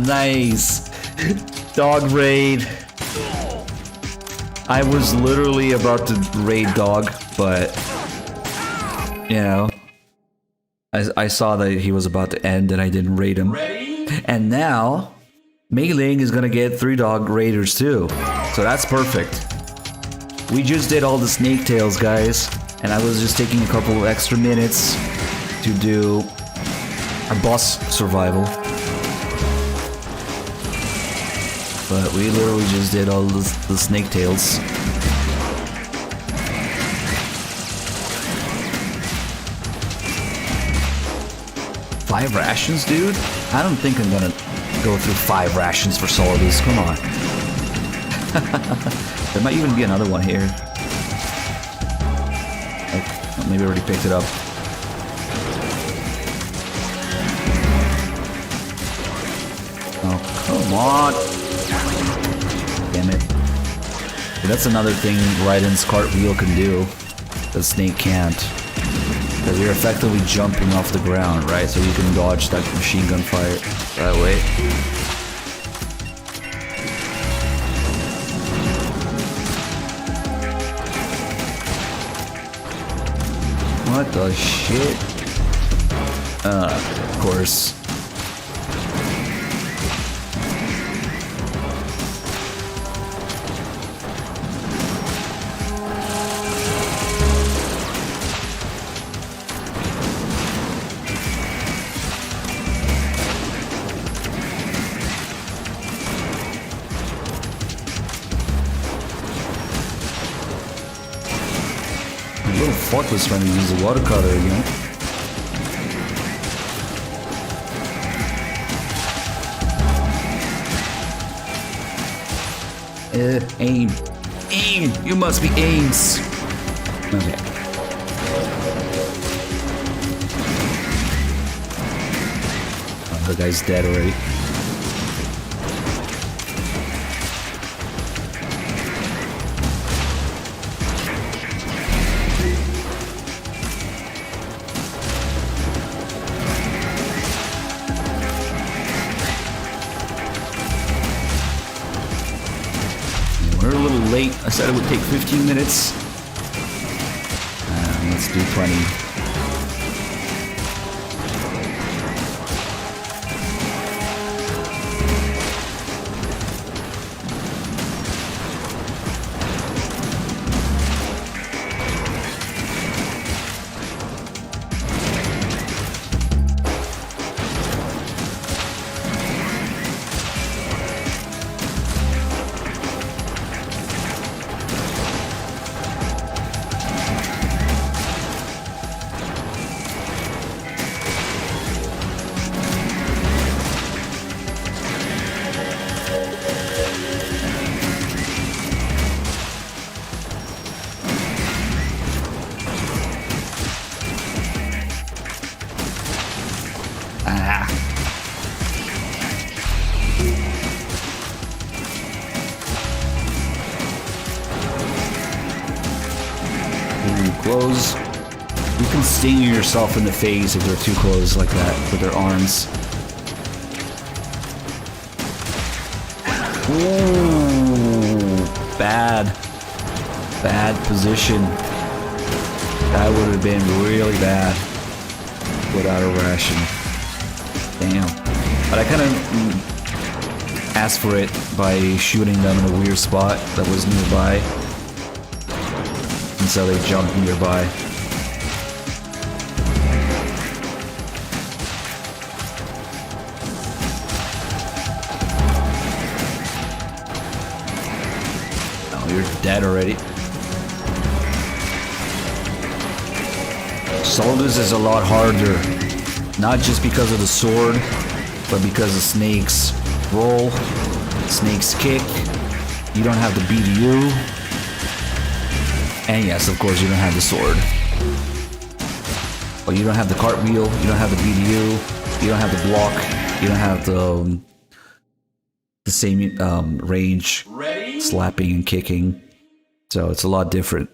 nice. Dog raid. I was literally about to raid Dog, but you know, I saw that he was about to end and I didn't raid him. And now Mei Ling is gonna get 3 Dog raiders too. So that's perfect. We just did all the snake tails, guys, and I was just taking a couple of extra minutes to do a boss survival. But we literally just did all the snake tails. Five rations, dude? I don't think I'm gonna go through 5 rations for Solidus. Come on. There might even be another one here. Oh, maybe I already picked it up. Oh, come on. Damn it. But that's another thing Raiden's cartwheel can do that Snake can't. Because you're effectively jumping off the ground, right? So you can dodge that machine gun fire that way. What the shit? Of course. little fuck was trying to use the water cutter again. Aim. Aim! You must be Ames! Okay. Oh, the guy's dead already. We're a little late. I said it would take 15 minutes. Let's do 20. Ah. Ooh, close. You can sting yourself in the face if they're too close like that with their arms. Ooh, bad. Bad position. That would have been really bad without a ration. Damn. But I kind of asked for it by shooting them in a weird spot that was nearby. And so they jumped nearby. Oh, you're dead already. Soldiers is a lot harder. Not just because of the sword, but because of Snake's roll, Snake's kick. You don't have the BDU. And yes, of course, you don't have the sword. But you don't have the cartwheel, you don't have the BDU, you don't have the block, you don't have the same range, slapping and kicking. So it's a lot different.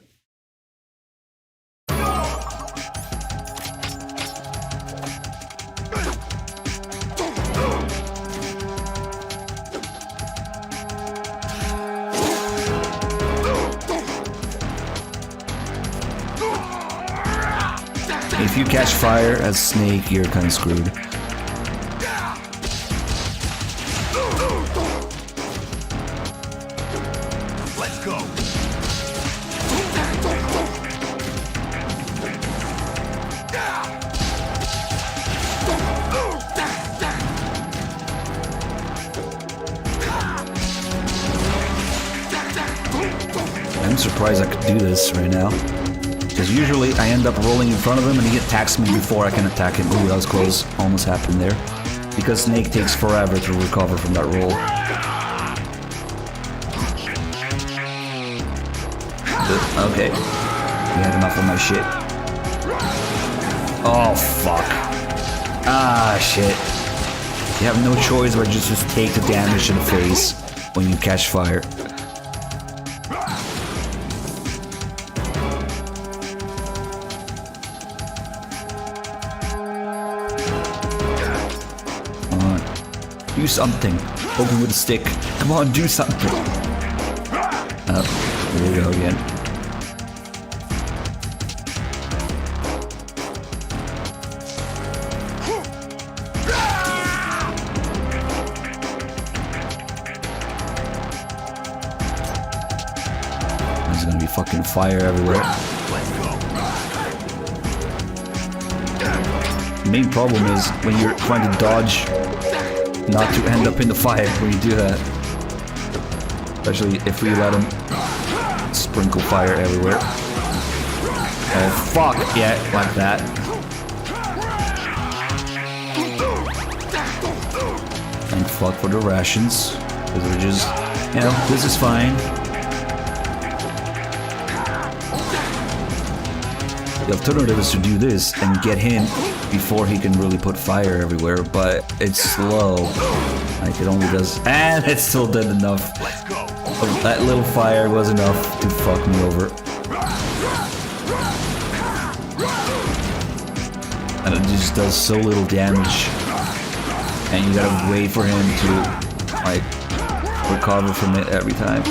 If you catch fire as Snake, you're kind of screwed. Let's go. I'm surprised I could do this right now. Because usually I end up rolling in front of him and he attacks me before I can attack him. Ooh, that was close. Almost happened there. Because Snake takes forever to recover from that roll. Okay. You had enough of my shit. Oh, fuck. Ah, shit. You have no choice but just take the damage in the face when you catch fire. Do something. Open with a stick. Come on, do something. Oh, here we go again. There's gonna be fucking fire everywhere. The main problem is when you're trying to dodge, not to end up in the fire when you do that. Especially if we let him sprinkle fire everywhere. Oh fuck, yeah, like that. And fuck for the rations. Because we're just, you know, this is fine. The alternative is to do this and get him before he can really put fire everywhere, but it's slow. Like, it only does, and it still did enough. That little fire was enough to fuck me over. And it just does so little damage. And you gotta wait for him to, like, recover from it every time.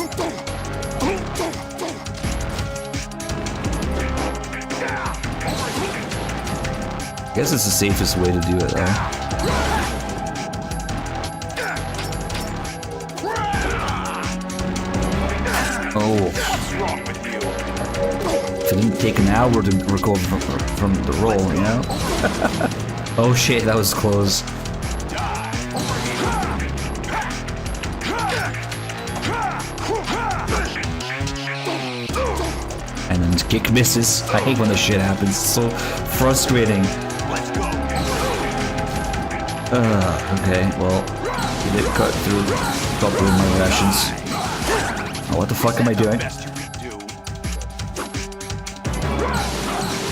I guess it's the safest way to do it, though. Oh. It didn't take an hour to recover from the roll, you know? Oh shit, that was close. And then kick misses. I hate when this shit happens. It's so frustrating. Okay, well, he did cut through a couple of my rations. Oh, what the fuck am I doing?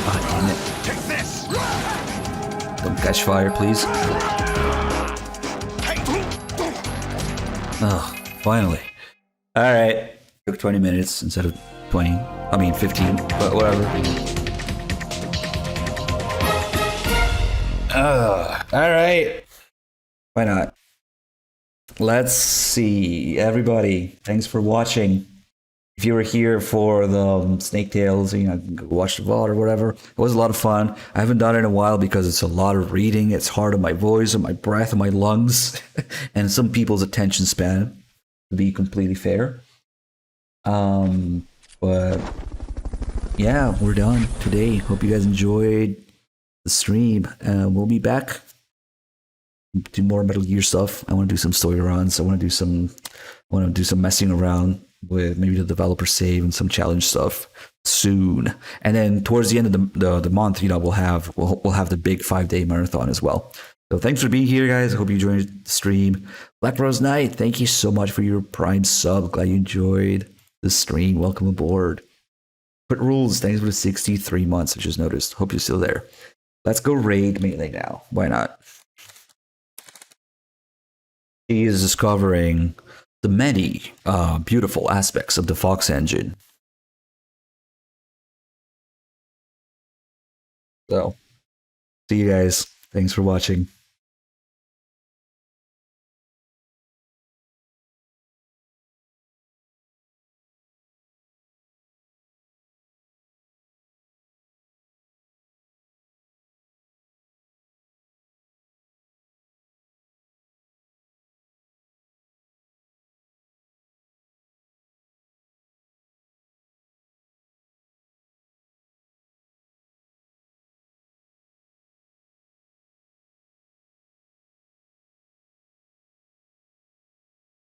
Ah, damn it. Don't catch fire, please. Oh, finally. Alright. Took 20 minutes instead of 20. I mean 15, but whatever. Alright. Why not? Let's see. Everybody, thanks for watching. If you were here for the Snake Tales, you know, go watch the VOD or whatever. It was a lot of fun. I haven't done it in a while because it's a lot of reading. It's hard on my voice, on my breath, on my lungs, and some people's attention span, to be completely fair. But yeah, we're done today. Hope you guys enjoyed the stream. We'll be back. Do more Metal Gear stuff. I want to do some story runs. I want to do some messing around with maybe the developer save and some challenge stuff soon. And then towards the end of the month, you know, we'll have the big 5-day marathon as well. So thanks for being here, guys. I hope you enjoyed the stream. Black Rose Knight, thank you so much for your Prime sub. Glad you enjoyed the stream. Welcome aboard. Put Rules, thanks for the 63 months. I just noticed. Hope you're still there. Let's go raid Melee now. Why not? He is discovering the many beautiful aspects of the Fox engine. So, see you guys. Thanks for watching.